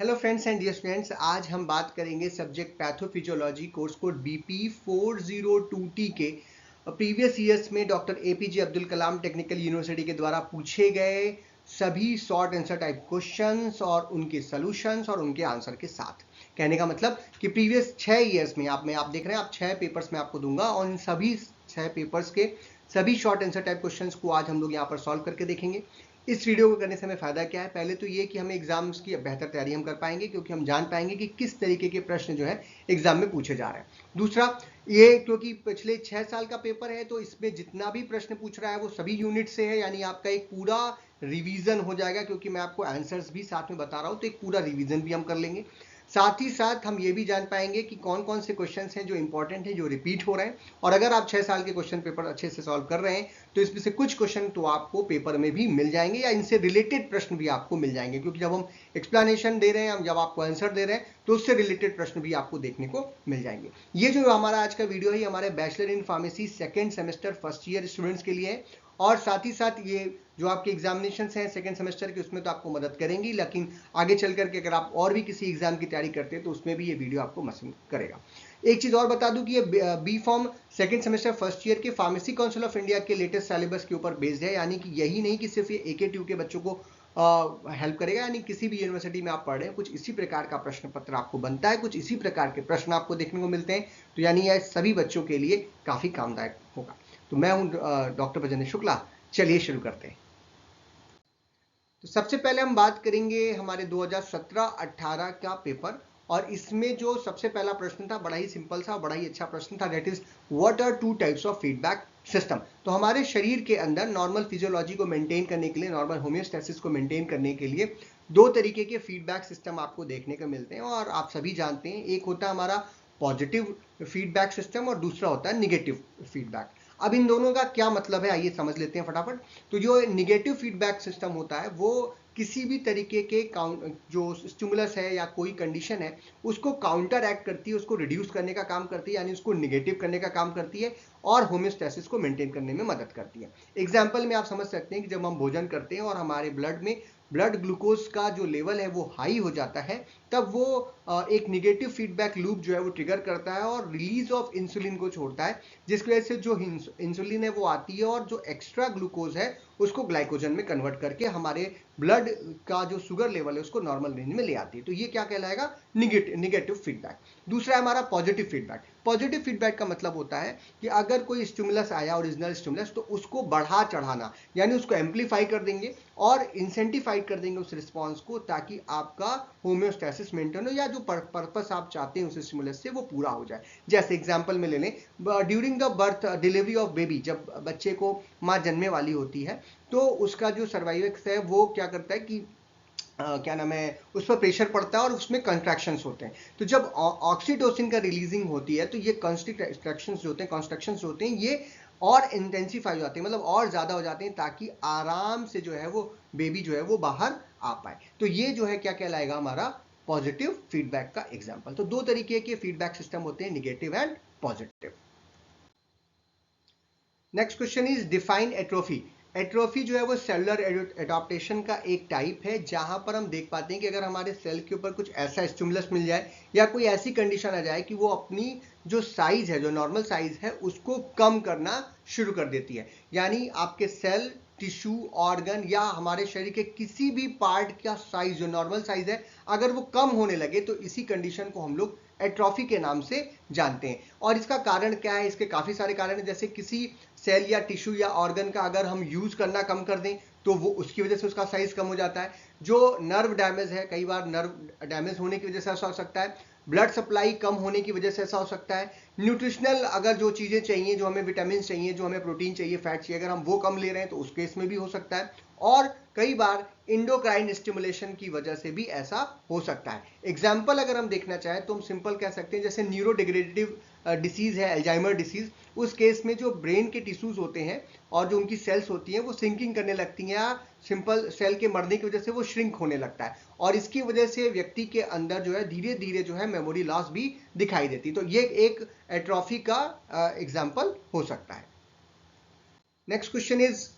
Hello friends and dear students, आज हम बात करेंगे subject pathophysiology course code BP 402T के प्रीवियस ईयर्स में doctor APJ Abdul Kalam technical university के द्वारा पूछे गए सभी शॉर्ट आंसर टाइप क्वेश्चंस और उनके सॉल्यूशंस और उनके आंसर के साथ। कहने का मतलब कि प्रीवियस 6 ईयर्स में आप देख रहे हैं, आप 6 पेपर्स में आपको दूंगा और इन सभी 6 पेपर्स के सभी शॉर्ट आंसर टाइप क्वेश्चंस को आज हम लोग यहाँ पर सॉल्व करके देखेंगे। इस वीडियो को करने से हमें फायदा क्या है? पहले तो ये कि हमें एग्जाम्स की बेहतर तैयारी हम कर पाएंगे, क्योंकि हम जान पाएंगे कि किस तरीके के प्रश्न जो है एग्जाम में पूछे जा रहे हैं। दूसरा ये, क्योंकि पिछले 6 साल का पेपर है तो इसमें जितना भी प्रश्न पूछ रहा है वो सभी यूनिट से है, यानी आपका एक पूरा रिवीजन हो जाएगा, क्योंकि मैं आपको आंसर्स भी साथ में बता रहा हूं तो एक पूरा रिवीजन भी हम कर लेंगे। साथ ही साथ हम ये भी जान पाएंगे कि कौन कौन से क्वेश्चंस हैं जो इंपॉर्टेंट हैं, जो रिपीट हो रहे हैं। और अगर आप 6 साल के क्वेश्चन पेपर अच्छे से सॉल्व कर रहे हैं तो इसमें से कुछ क्वेश्चन तो आपको पेपर में भी मिल जाएंगे या इनसे रिलेटेड प्रश्न भी आपको मिल जाएंगे, क्योंकि जब हम एक्सप्लेनेशन दे रहे हैं, हम जब आपको आंसर दे रहे हैं तो उससे रिलेटेड प्रश्न भी आपको देखने को मिल जाएंगे। ये जो हमारा आज का वीडियो है हमारे bachelor in pharmacy second semester first year students के लिए है, और साथ ही साथ ये जो आपके एग्जामिनेशन हैं सेकेंड सेमेस्टर के उसमें तो आपको मदद करेंगी, लेकिन आगे चल करके अगर आप और भी किसी एग्जाम की तैयारी करते हैं तो उसमें भी ये वीडियो आपको मदद करेगा। एक चीज और बता दूं कि ये B pharm second semester first year के फार्मेसी काउंसिल ऑफ इंडिया के लेटेस्ट सिलेबस के ऊपर बेस्ड है, यानी कि यही नहीं कि सिर्फ ये AKTU के बच्चों को हेल्प करेगा, यानी किसी भी यूनिवर्सिटी में आप पढ़ रहे हैं कुछ इसी प्रकार का प्रश्न पत्र आपको बनता है, कुछ इसी प्रकार के प्रश्न आपको देखने को मिलते हैं, तो यानी यह सभी बच्चों के लिए काफी कामदायक होगा। तो मैं हूं डॉक्टर प्रजन्य शुक्ला। चलिए शुरू करते हैं। तो सबसे पहले हम बात करेंगे हमारे 2017-18 का पेपर, और इसमें जो सबसे पहला प्रश्न था बड़ा ही सिंपल सा, बड़ा ही अच्छा प्रश्न था, that is what are two types of feedback system. तो हमारे शरीर के अंदर नॉर्मल फिजियोलॉजी को मेंटेन करने के लिए, नॉर्मल होम्योस्टेसिस को मेंटेन करने के लिए दो तरीके के फीडबैक सिस्टम आपको देखने को मिलते हैं, और आप सभी जानते हैं एक होता है हमारा पॉजिटिव फीडबैक सिस्टम और दूसरा होता है निगेटिव फीडबैक। अब इन दोनों का क्या मतलब है आइए समझ लेते हैं फटाफट। तो जो निगेटिव फीडबैक सिस्टम होता है वो किसी भी तरीके के जो स्टिमुलस है या कोई कंडीशन है उसको काउंटर एक्ट करती है, उसको रिड्यूस करने का काम करती है, यानी उसको निगेटिव करने का काम करती है और होम्योस्टेसिस को मेंटेन करने में मदद करती है। एग्जाम्पल में आप समझ सकते हैं कि जब हम भोजन करते हैं और हमारे ब्लड में ब्लड ग्लूकोज का जो लेवल है वो हाई हो जाता है, तब वो एक निगेटिव फीडबैक लूप जो है वो ट्रिगर करता है और रिलीज ऑफ इंसुलिन को छोड़ता है, जिसकी वजह से जो इंसुलिन है वो आती है और जो एक्स्ट्रा ग्लूकोज है उसको ग्लाइकोजन में कन्वर्ट करके हमारे ब्लड का जो शुगर लेवल है उसको नॉर्मल रेंज में ले आती है। तो ये क्या कहलाएगा? Negative feedback. दूसरा है हमारा पॉजिटिव फीडबैक। पॉजिटिव फीडबैक का मतलब होता है कि अगर कोई स्टिमुलस आया, ओरिजिनल स्टिमुलस, तो उसको बढ़ा चढ़ाना, यानी उसको एम्पलीफाई कर देंगे और इंसेंटिफाइड कर देंगे उस रिस्पॉन्स को, ताकि आपका होम्योस्टेसिस मेंटेन हो या जो पर्पस आप चाहते हैं उस स्टिमुलस से वो पूरा हो जाए। जैसे एग्जांपल में ले लें, during the birth delivery of baby, जब बच्चे को माँ जन्मने वाली होती है तो उसका जो सर्वाइवक्स है वो क्या करता है कि क्या नाम है, उस पर प्रेशर पड़ता है और उसमें कंट्रैक्शंस होते हैं। तो जब ऑक्सीटोसिन का रिलीजिंग होती है तो ये कंस्ट्रक्शंस होते हैं ये और इंटेंसिफाई हो जाते हैं, मतलब और ज्यादा हो जाते हैं, ताकि आराम से जो है वो बेबी जो है वो बाहर आ पाए। तो ये जो है क्या कहलाएगा? हमारा पॉजिटिव फीडबैक का एग्जाम्पल। तो दो तरीके के फीडबैक सिस्टम होते हैं, negative and positive. Next question is define atrophy. Atrophy जो है वो सेलुलर एडॉप्टेशन का एक टाइप है, जहां पर हम देख पाते हैं कि अगर हमारे सेल के ऊपर कुछ ऐसा स्टिमुलस मिल जाए या कोई ऐसी कंडीशन आ जाए कि वो अपनी जो साइज है, जो नॉर्मल साइज है, उसको कम करना शुरू कर देती है, यानी आपके सेल, टिश्यू, ऑर्गन या हमारे शरीर के किसी भी पार्ट का साइज, जो नॉर्मल साइज है, अगर वो कम होने लगे तो इसी कंडीशन को हम लोग एट्रोफी के नाम से जानते हैं। और इसका कारण क्या है? इसके काफी सारे कारण हैं, जैसे किसी सेल या टिश्यू या ऑर्गन का अगर हम यूज करना कम कर दें तो वो उसकी वजह से उसका साइज कम हो जाता है। जो नर्व डैमेज है, कई बार नर्व डैमेज होने की वजह से ऐसा हो सकता है। ब्लड सप्लाई कम होने की वजह से ऐसा हो सकता है। न्यूट्रिशनल अगर जो चीजें चाहिए, जो हमें विटामिन चाहिए, जो हमें प्रोटीन चाहिए, फैट चाहिए, अगर हम वो कम ले रहे हैं तो उस केस में भी हो सकता है। और कई बार इंडोक्राइन स्टिमुलेशन की वजह से भी ऐसा हो सकता है। एग्जाम्पल अगर हम देखना चाहें तो हम सिंपल कह सकते हैं, जैसे न्यूरोडिग्रेडेटिव डिसीज है, अल्जाइमर डिसीज, उस केस में जो ब्रेन के टिश्यूज होते हैं और जो उनकी सेल्स होती हैं वो सिंकिंग करने लगती हैं, या सिंपल सेल के मरने की वजह से वो श्रिंक होने लगता है, और इसकी वजह से व्यक्ति के अंदर जो है धीरे धीरे जो है मेमोरी लॉस भी दिखाई देती है। तो ये एक एट्रोफी का एग्जाम्पल हो सकता है। Next question is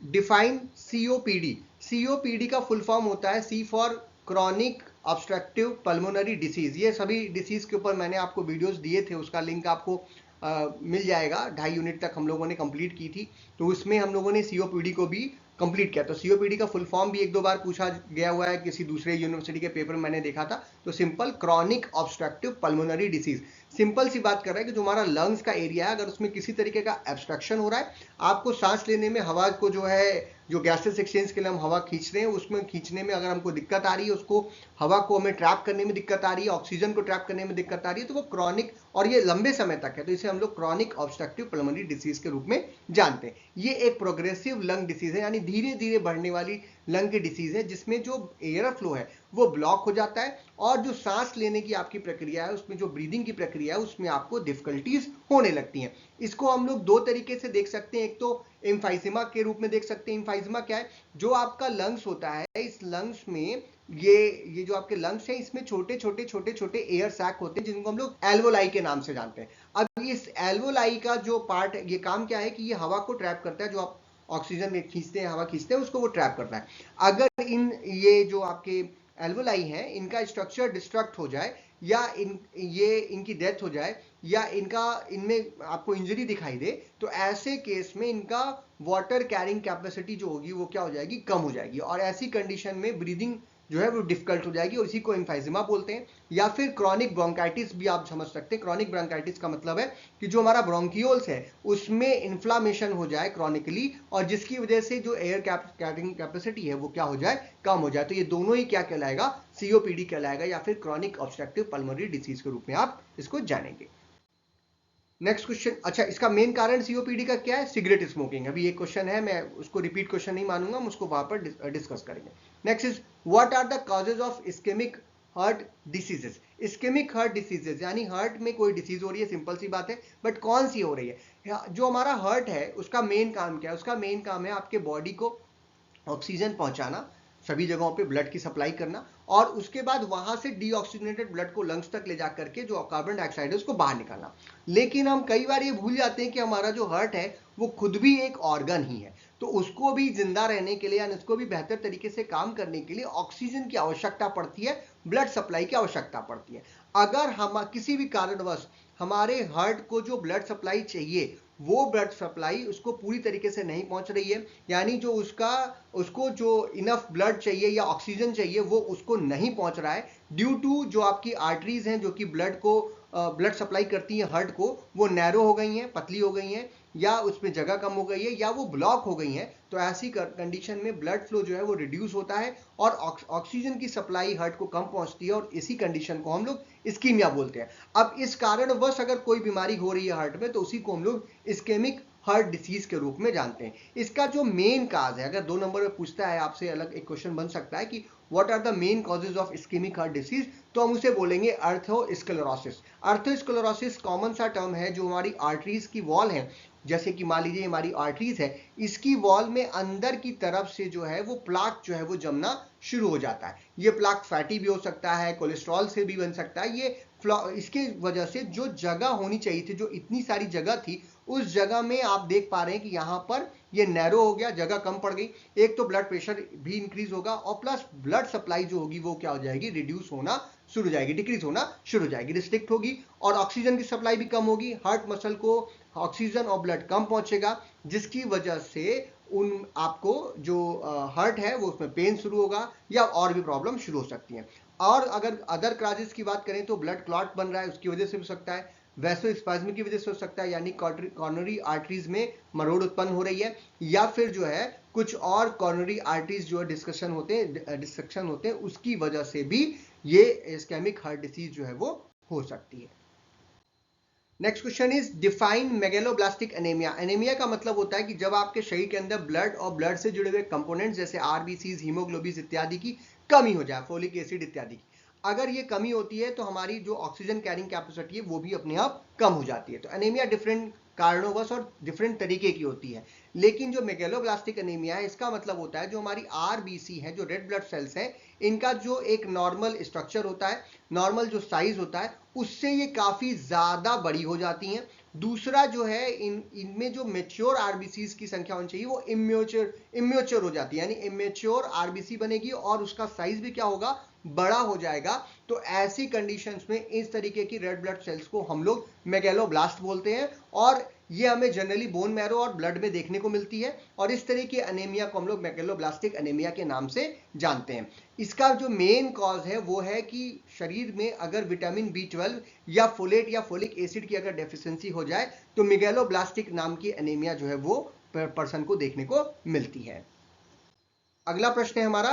define COPD. COPD का फुल फॉर्म होता है C for chronic obstructive pulmonary disease. ये सभी डिसीज के ऊपर मैंने आपको वीडियोस दिए थे, उसका लिंक आपको मिल जाएगा। 2.5 यूनिट तक हम लोगों ने कंप्लीट की थी, तो उसमें हम लोगों ने सीओपीडी को भी कंप्लीट किया। तो सीओपीडी का फुल फॉर्म भी 1-2 बार पूछा गया हुआ है, किसी दूसरे यूनिवर्सिटी के पेपर में मैंने देखा था। तो simple chronic obstructive pulmonary disease, simple सी बात कर रहा है कि जो हमारा लंग्स का एरिया है, अगर उसमें किसी तरीके का एब्स्ट्रक्शन हो रहा है, आपको सांस लेने में हवा को जो है, जो गैसेस एक्सचेंज के लिए हम हवा खींच रहे हैं, उसमें खींचने में अगर हमको दिक्कत आ रही है, उसको हवा को हमें ट्रैप करने में दिक्कत आ रही है, ऑक्सीजन को ट्रैप करने में दिक्कत आ रही है, तो वो क्रॉनिक, और ये लंबे समय तक है, तो इसे हम लोग क्रॉनिक ऑब्स्ट्रक्टिव पल्मोनरी डिसीज के रूप में जानते हैं। ये एक प्रोग्रेसिव लंग डिसीज है, यानी धीरे धीरे बढ़ने वाली लंग की डिसीज है, जिसमें जो एयर फ्लो है वो ब्लॉक हो जाता है, और जो सांस लेने की आपकी प्रक्रिया है, उसमें जो ब्रीदिंग की प्रक्रिया है, उसमें आपको डिफिकल्टीज होने लगती हैं। इसको हम लोग 2 तरीके से देख सकते हैं। एक तो एम्फाइसेमा के रूप में देख सकते हैं। एम्फाइसेमा क्या है? जो आपका लंग्स होता है, इस लंग्स में ये जो आपके लंग्स हैं, इसमें छोटे छोटे एयर सैक होते हैं, जिनको हम लोग एल्वोलाई के नाम से जानते हैं। अब इस एल्वोलाई का जो पार्ट, ये काम क्या है कि ये हवा को ट्रैप करता है, जो आप ऑक्सीजन खींचते हैं, हवा खींचते हैं, उसको वो ट्रैप करता है। अगर ये जो आपके एल्वोलाई हैं, इनका स्ट्रक्चर डिस्ट्रक्ट हो जाए, या इनकी डेथ हो जाए, या इनमें आपको इंजरी दिखाई दे, तो ऐसे केस में इनका वाटर कैरिंग कैपेसिटी जो होगी वो क्या हो जाएगी? कम हो जाएगी, और ऐसी कंडीशन में ब्रीदिंग जो है वो डिफिकल्ट हो जाएगी, और इसी को एम्फाइजेमा बोलते हैं। या फिर क्रॉनिक ब्रोंकाइटिस भी आप समझ सकते हैं। क्रॉनिक ब्रोंकाइटिस का मतलब है कि जो हमारा ब्रोंकियोल्स है उसमें इन्फ्लामेशन हो जाए क्रॉनिकली, और जिसकी वजह से जो एयर कैरिंग कैपेसिटी है वो क्या हो जाए? कम हो जाए। तो ये दोनों ही क्या कहलाएगा? सीओपीडी कहलाएगा, या फिर क्रॉनिक ऑब्स्ट्रक्टिव पल्मोनरी डिसीज के रूप में आप इसको जानेंगे। नेक्स्ट क्वेश्चन, अच्छा, इसका मेन कारण सीओपीडी का क्या है? Cigarette smoking. अभी एक क्वेश्चन है, मैं उसको रिपीट क्वेश्चन नहीं मानूंगा, हम उसको वहां पर डिस्कस करेंगे। Next is, what are the causes of ischemic heart diseases? Ischemic heart diseases यानी हार्ट में कोई डिसीज हो रही है, सिंपल सी बात है, बट कौन सी हो रही है? जो हमारा हार्ट है उसका मेन काम क्या है? उसका मेन काम है आपके बॉडी को ऑक्सीजन पहुंचाना, सभी जगहों पे ब्लड की सप्लाई करना, और उसके बाद वहां से डीऑक्सीजनेटेड ब्लड को लंग्स तक ले जा करके जो कार्बन डाइऑक्साइड है उसको बाहर निकालना। लेकिन हम कई बार ये भूल जाते हैं कि हमारा जो हार्ट है वो खुद भी एक ऑर्गन ही है, तो उसको भी जिंदा रहने के लिए, यानी उसको भी बेहतर तरीके से काम करने के लिए ऑक्सीजन की आवश्यकता पड़ती है, ब्लड सप्लाई की आवश्यकता पड़ती है। अगर हम किसी भी कारणवश हमारे हार्ट को जो ब्लड सप्लाई चाहिए, वो ब्लड सप्लाई उसको पूरी तरीके से नहीं पहुंच रही है, यानी जो उसको जो इनफ ब्लड चाहिए या ऑक्सीजन चाहिए वो उसको नहीं पहुंच रहा है, ड्यू टू जो आपकी आर्टरीज हैं जो कि ब्लड सप्लाई करती हैं हार्ट को, वो नैरो हो गई हैं, पतली हो गई हैं, या उसमें जगह कम हो गई है, या वो ब्लॉक हो गई हैं। तो ऐसी कंडीशन में ब्लड फ्लो जो है वो रिड्यूस होता है, और ऑक्सीजन की सप्लाई हार्ट को कम पहुंचती है, और इसी कंडीशन को हम लोग इस्कीमिया बोलते हैं। अब इस कारणवश अगर कोई बीमारी हो रही है हार्ट में, तो उसी को हम लोग इस्केमिक हार्ट डिसीज के रूप में जानते हैं। इसका जो मेन काज है, अगर 2 नंबर में पूछता है आपसे, अलग एक क्वेश्चन बन सकता है कि what are the main causes of ischemic heart disease, तो हम उसे बोलेंगे अर्थोस्क्लेरोसिस। अर्थोस्क्लेरोसिस कॉमन सा टर्म है, जो हमारी आर्टरीज की वॉल है, जैसे कि मान लीजिए हमारी आर्टरीज है, इसकी वॉल में अंदर की तरफ से जो है वो प्लाक जो है वो जमना शुरू हो जाता है। ये प्लाक फैटी भी हो सकता है, कोलेस्ट्रॉल से भी बन सकता है। ये इसके वजह से जो जगह होनी चाहिए थी, जो इतनी सारी जगह थी, उस जगह में आप देख पा रहे हैं कि यहाँ पर ये नैरो हो गया, जगह कम पड़ गई। एक तो ब्लड प्रेशर भी इंक्रीज होगा, और प्लस ब्लड सप्लाई जो होगी वो क्या हो जाएगी? रिड्यूस होना शुरू हो जाएगी, डिक्रीज होना शुरू हो जाएगी, रिस्ट्रिक्ट होगी, और ऑक्सीजन की सप्लाई भी कम होगी। हार्ट मसल को ऑक्सीजन और ब्लड कम पहुंचेगा, जिसकी वजह से आपको जो हार्ट है वो उसमें पेन शुरू होगा, या और भी प्रॉब्लम शुरू हो सकती है। और अगर अदर क्राइसिस की बात करें तो ब्लड क्लॉट बन रहा है, उसकी वजह से हो सकता है, वैसोस्पाज्म की वजह से हो सकता है, यानी कॉर्नरी आर्टरीज में मरोड़ उत्पन्न हो रही है, या फिर जो है कुछ और कॉर्नरी आर्टरीज जो है डिस्ट्रक्शन होते हैं, उसकी वजह से भी ये इस्केमिक हार्ट डिसीज जो है वो हो सकती है। Next question is, define megaloblastic anaemia. Anaemia का मतलब होता है कि जब आपके शरीर के अंदर ब्लड और ब्लड से जुड़े हुए कंपोनेंट्स जैसे आरबीसीज, हीमोग्लोबिन इत्यादि की कमी हो जाए, फोलिक एसिड इत्यादि की, अगर ये कमी होती है तो हमारी जो ऑक्सीजन कैरिंग कैपेसिटी है वो भी अपने आप कम हो जाती है। तो एनीमिया डिफरेंट कारणोंवश और डिफरेंट तरीके की होती है, लेकिन जो मेगेलोब्लास्टिक एनीमिया है, इसका मतलब होता है जो हमारी आरबीसी है, जो रेड ब्लड सेल्स हैं, इनका जो एक नॉर्मल स्ट्रक्चर होता है, नॉर्मल जो साइज होता है, उससे ये काफी ज्यादा बड़ी हो जाती हैं। दूसरा जो है, इनमें जो मेच्योर आरबीसी की संख्या होनी चाहिए वो इम्योच्योर हो जाती है, यानी इमेच्योर आरबीसी बनेगी, और उसका साइज भी क्या होगा? बड़ा हो जाएगा, तो ऐसी कंडीशंस में इस तरीके की रेड ब्लड सेल्स को हम लोग मेगैलोब्लास्ट बोलते हैं, और ये हमें जनरली बोन मैरो और ब्लड में देखने को मिलती है, और इस तरह की एनीमिया को हम लोग मेगैलोब्लास्टिक एनीमिया के नाम से जानते हैं। इसका जो मेन कॉज है वो है कि शरीर में अगर विटामिन B12 या फोलेट या फोलिक एसिड की अगर डेफिशिएंसी हो जाए तो मेगैलोब्लास्टिक नाम की एनीमिया जो है वो पर्सन को देखने को मिलती है। अगला प्रश्न है हमारा,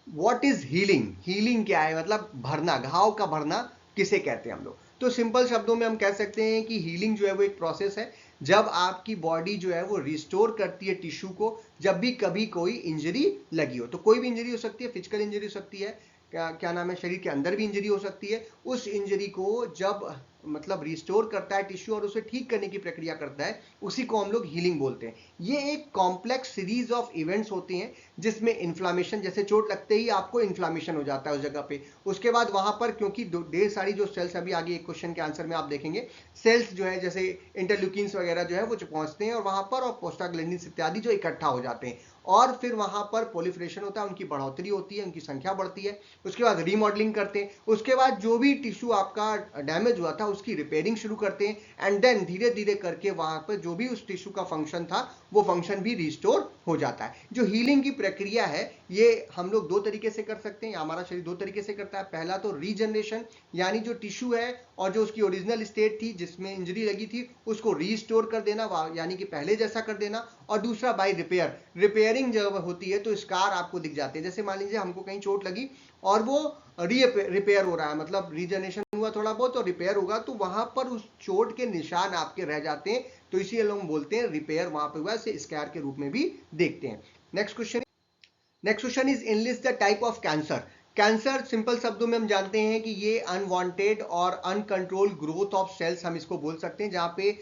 व्हाट इज हीलिंग? हीलिंग क्या है? मतलब भरना, घाव का भरना किसे कहते हैं हम लोग? तो सिंपल शब्दों में हम कह सकते हैं कि हीलिंग जो है वो एक प्रोसेस है जब आपकी बॉडी जो है वो रिस्टोर करती है टिश्यू को, जब भी कभी कोई इंजरी लगी हो। तो कोई भी इंजरी हो सकती है, फिजिकल इंजरी हो सकती है, क्या नाम है, शरीर के अंदर भी इंजरी हो सकती है। उस इंजरी को जब मतलब रिस्टोर करता है टिश्यू और उसे ठीक करने की प्रक्रिया करता है, उसी को हम लोग हीलिंग बोलते हैं। ये एक कॉम्प्लेक्स सीरीज ऑफ इवेंट्स होती हैं जिसमें इन्फ्लामेशन, जैसे चोट लगते ही आपको इन्फ्लामेशन हो जाता है उस जगह पे, उसके बाद वहां पर क्योंकि ढेर सारी जो सेल्स, अभी आगे एक क्वेश्चन के आंसर में आप देखेंगे, सेल्स जो है जैसे इंटरल्यूकिन्स वगैरह जो है वो पहुंचते हैं और वहां पर, और प्रोस्टाग्लैंडिन्स इत्यादि जो इकट्ठा हो जाते हैं, और फिर वहां पर प्रोलिफरेशन होता है, उनकी बढ़ोतरी होती है, उनकी संख्या बढ़ती है, उसके बाद रीमॉडलिंग करते हैं, उसके बाद जो भी टिश्यू आपका डैमेज हुआ था उसकी रिपेयरिंग शुरू करते हैं, एंड देन धीरे धीरे करके वहां पर जो भी उस टिश्यू का फंक्शन था वो फंक्शन भी रिस्टोर हो जाता है। जो हीलिंग की प्रक्रिया है ये हम लोग दो तरीके से कर सकते हैं, हमारा शरीर दो तरीके से करता है। पहला तो रीजनरेशन, यानी जो टिश्यू है और जो उसकी ओरिजिनल स्टेट थी जिसमें इंजरी लगी थी उसको रीस्टोर कर देना, यानी कि पहले जैसा कर देना। और दूसरा बाय रिपेयर, रिपेयरिंग जब होती है तो स्कार आपको दिख जाते हैं। जैसे मान लीजिए हमको कहीं चोट लगी और वो रिपेयर हो रहा है, मतलब रीजनरेशन हुआ थोड़ा बहुत और रिपेयर होगा, तो वहां पर उस चोट के निशान आपके रह जाते हैं, तो इसी लोग बोलते हैं रिपेयर वहां पर हुआ, इसे स्कार के रूप में भी देखते हैं। Next question is enlist the type of cancer. Cancer simple शब्दों में हम जानते हैं कि ये अनवांटेड और अनकंट्रोल्ड ग्रोथ ऑफ सेल्स, हम इसको बोल सकते हैं, जहां पे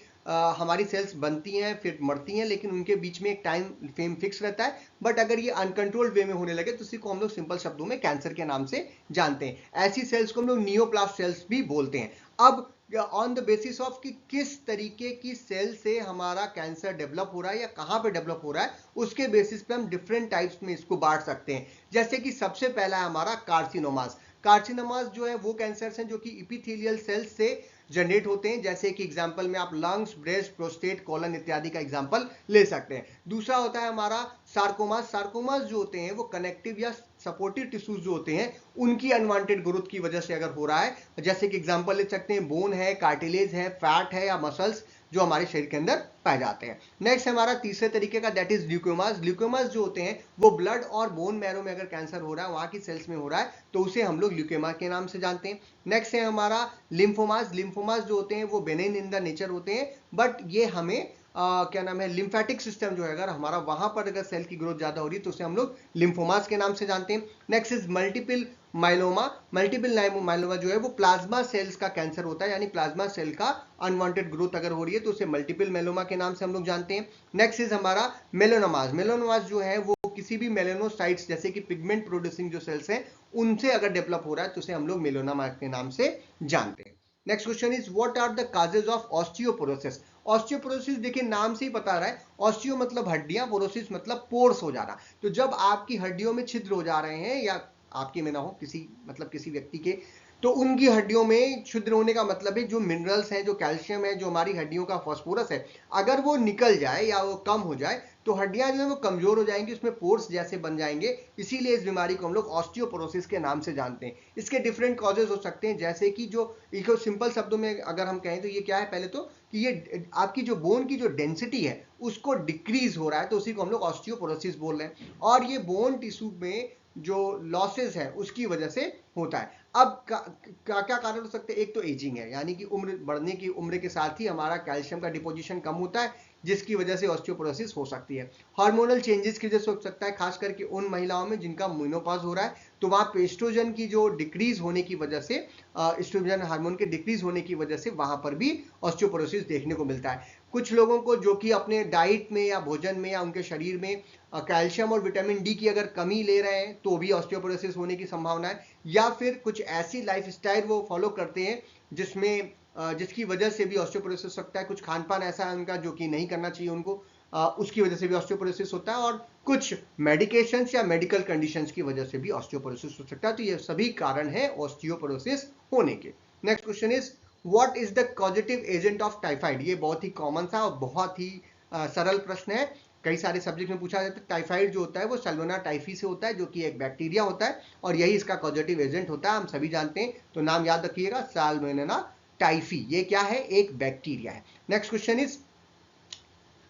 हमारी सेल्स बनती हैं फिर मरती हैं, लेकिन उनके बीच में एक टाइम फ्रेम फिक्स रहता है। बट अगर ये अनकंट्रोल्ड वे में होने लगे तो इसी को हम लोग सिंपल शब्दों में कैंसर के नाम से जानते हैं। ऐसी सेल्स को हम लोग नियोप्लास्ट सेल्स भी बोलते हैं। अब ऑन द बेसिस ऑफ कि किस तरीके की सेल से हमारा कैंसर डेवलप हो रहा है या कहां पे डेवलप हो रहा है, उसके बेसिस पे हम डिफरेंट टाइप्स में इसको बांट सकते हैं। जैसे कि सबसे पहला है हमारा कार्सिनोमास। कार्सिनोमास जो है वो कैंसर्स हैं जो कि इपिथेलियल सेल्स से जनरेट होते हैं, जैसे कि एग्जांपल में आप लंग्स, ब्रेस्ट, प्रोस्टेट, कोलन इत्यादि का एग्जांपल ले सकते हैं। दूसरा होता है हमारा सार्कोमास। सार्कोमास जो होते हैं वो कनेक्टिव या सपोर्टिव टिश्यूज जो होते हैं उनकी अनवांटेड ग्रोथ की वजह से अगर हो रहा है, जैसे कि एग्जांपल ले सकते हैं बोन है, कार्टिलेज है, फैट है या मसल्स जो हमारे शरीर के अंदर पाए जाते हैं। नेक्स्ट हमारा तीसरे तरीके का, दैट इज ल्यूकोमास। ल्यूकोमास जो होते हैं वो ब्लड और बोन मैरो में अगर कैंसर हो रहा है, वहां की सेल्स में हो रहा है, तो उसे हम लोग ल्यूकेमा के नाम से जानते हैं। नेक्स्ट है हमारा लिम्फोमास। लिम्फोमास जो होते हैं वो बेनिन इन द नेचर होते हैं, बट ये हमें क्या नाम है, लिम्फेटिक सिस्टम जो है अगर हमारा वहां पर अगर सेल की ग्रोथ ज्यादा हो रही है तो उसे हम लोग लिम्फोमास के नाम से जानते हैं। Next is multiple myeloma. Multiple myeloma जो है वो प्लाज्मा सेल्स का कैंसर होता है, यानी प्लाज्मा सेल का अनवांटेड ग्रोथ अगर हो रही है तो उसे मल्टीपल मेलोमा के नाम से हम लोग जानते हैं। नेक्स्ट इज हमारा मेलोनोमास। मेलोनोमास जो है वो किसी भी मेलेनोसाइट्स जैसे कि पिगमेंट प्रोड्यूसिंग जो सेल्स हैं उनसे अगर डेवलप हो रहा है तो उसे हम लोग मेलोनोमा के नाम से जानते हैं। Next question is what are the causes of osteoporosis. Osteoporosis देखिए नाम से ही पता रहा है, ऑस्टियो मतलब हड्डियां, पोरोसिस मतलब पोर्स हो जाना। तो जब आपकी हड्डियों में छिद्र हो जा रहे हैं, या आपके में ना हो, किसी मतलब किसी व्यक्ति के, तो उनकी हड्डियों में छिद्र होने का मतलब है जो मिनरल्स हैं, जो कैल्शियम है, जो हमारी हड्डियों का फास्फोरस है, अगर वो निकल जाए या वो कम हो जाए तो हड्डियां जो है वो कमजोर हो जाएंगी, उसमें पोर्स जैसे बन जाएंगे। इसीलिए इस बीमारी को हम लोग ऑस्टियोपोरोसिस के नाम से जानते हैं। इसके डिफरेंट कॉजेज हो सकते हैं, जैसे कि जो इसको सिंपल शब्दों में अगर हम कहें तो ये क्या है, पहले तो कि ये आपकी जो बोन की जो डेंसिटी है उसको डिक्रीज हो रहा है, तो उसी को हम लोग ऑस्टियोपोरोसिस बोल रहे हैं। और ये बोन टिश्यू में जो लॉसेस है उसकी वजह से होता है। अब क्या क्या कारण हो सकते हैं? एक तो एजिंग है, यानी कि उम्र बढ़ने की उम्र के साथ ही हमारा कैल्शियम का डिपोजिशन कम होता है, जिसकी वजह से ऑस्टियोपोरोसिस हो सकती है। हार्मोनल चेंजेस की वजह से हो सकता है, खास करके उन महिलाओं में जिनका मेनोपॉज हो रहा है, तो वहां एस्ट्रोजन की जो डिक्रीज होने की वजह से, एस्ट्रोजन हार्मोन के डिक्रीज होने की वजह से वहां पर भी ऑस्टियोपोरोसिस देखने को मिलता है। कुछ लोगों को जो कि अपने डाइट में या भोजन में या उनके शरीर में कैल्शियम और विटामिन डी की अगर कमी ले रहे हैं तो भी ऑस्टियोपोरोसिस होने की संभावना है। या फिर कुछ ऐसी लाइफस्टाइल वो फॉलो करते हैं जिसमें जिसकी वजह से भी ऑस्टियोपोरोसिस हो सकता है। कुछ खान पान ऐसा है उनका जो कि नहीं करना चाहिए उनको, उसकी वजह से भी ऑस्टियोपोरोसिस होता है, और कुछ मेडिकेशंस या मेडिकल कंडीशंस की वजह से भी ऑस्टियोपोरोसिस हो सकता है। तो ये सभी कारण है ऑस्टियोपोरोसिस होने के। Next question is what is the causative agent of typhoid. ये बहुत ही कॉमन सा और बहुत ही सरल प्रश्न है, कई सारे सब्जेक्ट में पूछा जाता है। टाइफाइड जो होता है वो सैल्मोनेला टाइफी से होता है, जो कि एक बैक्टीरिया होता है और यही इसका कॉजेटिव एजेंट होता है, हम सभी जानते हैं। तो नाम याद रखिएगा, सैल्मोनेला टाइफी। ये क्या है, एक बैक्टीरिया है। नेक्स्ट क्वेश्चन इज,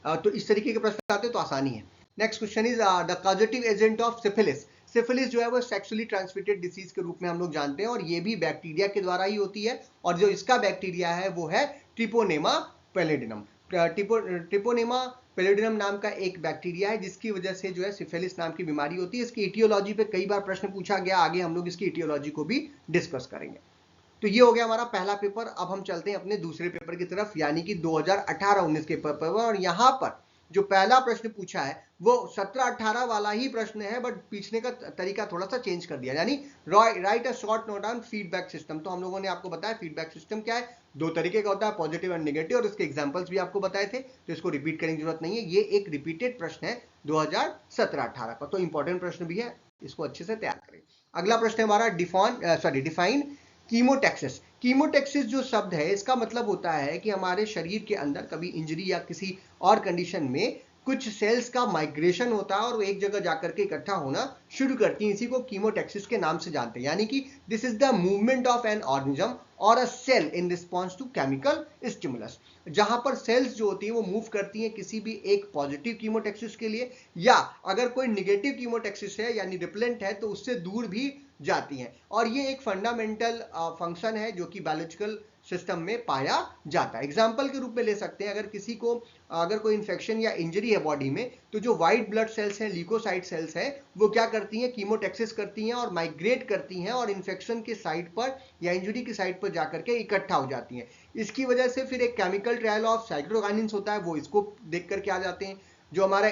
तो इस तरीके के प्रश्न आते हैं तो आसानी है। Next question is the causative agent of syphilis. Syphilis जो है वो सेक्सुअली ट्रांसमिटेड डिसीज के रूप में हम लोग जानते हैं, और ये भी बैक्टीरिया के द्वारा ही होती है, और जो इसका बैक्टीरिया है वो है ट्रिपोनेमा पैलिडिनम। ट्रिपोनेमा पैलिडिनम नाम का एक बैक्टीरिया है, जिसकी वजह से जो है सिफिलिस नाम की बीमारी होती है। इसकी इटियोलॉजी पे कई बार प्रश्न पूछा गया, आगे हम लोग इसकी इटियोलॉजी को भी डिस्कस करेंगे। तो ये हो गया हमारा पहला पेपर। अब हम चलते हैं अपने दूसरे पेपर की तरफ, यानी कि 2018-19 के पेपर। और यहाँ पर जो पहला प्रश्न पूछा है वो 17-18 वाला ही प्रश्न है, बट पूछने का तरीका थोड़ा सा चेंज कर दिया, यानी right a short note on feedback system. तो हम लोगों ने आपको बताया फीडबैक सिस्टम क्या है, दो तरीके का होता है, पॉजिटिव एंड नेगेटिव, और इसके एग्जांपल्स भी आपको बताए थे, तो इसको रिपीट करने की जरूरत नहीं है। ये एक रिपीटेड प्रश्न है 2017-18 का, तो इंपॉर्टेंट प्रश्न भी है, इसको अच्छे से तैयार करें। अगला प्रश्न है हमारा डिफाइन कीमोटैक्सिस। कीमोटैक्सिस जो शब्द है इसका मतलब होता है कि हमारे शरीर के अंदर कभी इंजरी या किसी और कंडीशन में कुछ सेल्स का माइग्रेशन होता है और वो एक जगह जाकर के इकट्ठा होना शुरू करती हैं, इसी को कीमोटैक्सिस के नाम से जानते हैं। यानी कि this is the movement of an organism और a cell in response to chemical stimulus. जहां पर सेल्स जो होती है वो मूव करती हैं किसी भी एक पॉजिटिव कीमोटैक्सिस के लिए, या अगर कोई निगेटिव कीमोटैक्सिस है यानी रिपेलेंट है तो उससे दूर भी जाती हैं। और ये एक फंडामेंटल फंक्शन है जो कि बायोलॉजिकल सिस्टम में पाया जाता है। एग्जाम्पल के रूप में ले सकते हैं, अगर किसी को अगर कोई इंफेक्शन या इंजरी है बॉडी में, तो जो व्हाइट ब्लड सेल्स हैं, ल्यूकोसाइट सेल्स हैं, वो क्या करती हैं, कीमोटैक्सिस करती हैं और माइग्रेट करती हैं और इन्फेक्शन के साइट पर या इंजरी की साइट पर जाकर के इकट्ठा हो जाती हैं। इसकी वजह से फिर एक केमिकल ट्रायल ऑफ साइटोकाइनेसिस होता है, वो इसको देख करके आ जाते हैं। जो हमारे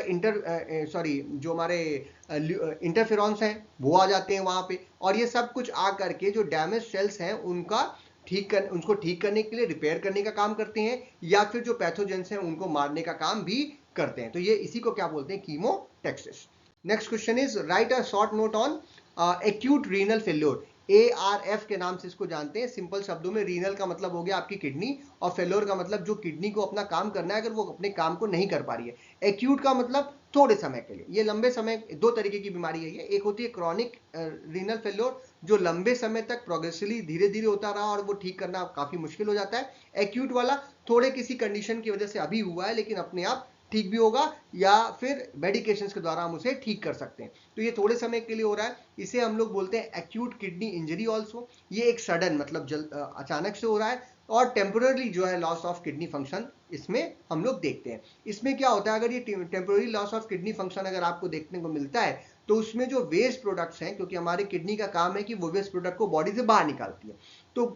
इंटरफेरॉन्स हैं वो आ जाते हैं वहां पे, और ये सब कुछ आ करके जो डैमेज सेल्स हैं उनको ठीक करने के लिए, रिपेयर करने का काम करते हैं, या फिर जो पैथोजेंस हैं उनको मारने का काम भी करते हैं। तो ये इसी को क्या बोलते हैं, chemotaxis. Next question is right a short note on acute renal failure. ARF के नाम से इसको जानते हैं। सिंपल शब्दों में रीनल का मतलब हो गया आपकी किडनी, और फेल्योर का मतलब जो किडनी को अपना काम करना है अगर वो अपने काम को नहीं कर पा रही है। एक्यूट का मतलब थोड़े समय के लिए, ये लंबे समय, दो तरीके की बीमारी है ये। एक होती है क्रॉनिक रीनल फेल्योर, जो लंबे समय तक प्रोग्रेसिवली धीरे धीरे होता रहा और वो ठीक करना काफी मुश्किल हो जाता है। एक्यूट वाला थोड़े किसी कंडीशन की वजह से अभी हुआ है लेकिन अपने आप ठीक भी होगा, या फिर मेडिकेशंस के द्वारा हम उसे ठीक कर सकते हैं। तो ये थोड़े समय के लिए हो रहा है, इसे हम लोग बोलते हैं एक्यूट किडनी इंजरी ऑल्सो। ये एक सडन मतलब अचानक से हो रहा है, और टेम्पोररी जो है लॉस ऑफ किडनी फंक्शन इसमें हम लोग देखते हैं। इसमें क्या होता है, अगर ये temporary loss of kidney function अगर आपको देखने को मिलता है, तो उसमें जो वेस्ट प्रोडक्ट्स हैं, क्योंकि हमारी किडनी का काम है कि वो वेस्ट प्रोडक्ट को बॉडी से बाहर निकालती है, तो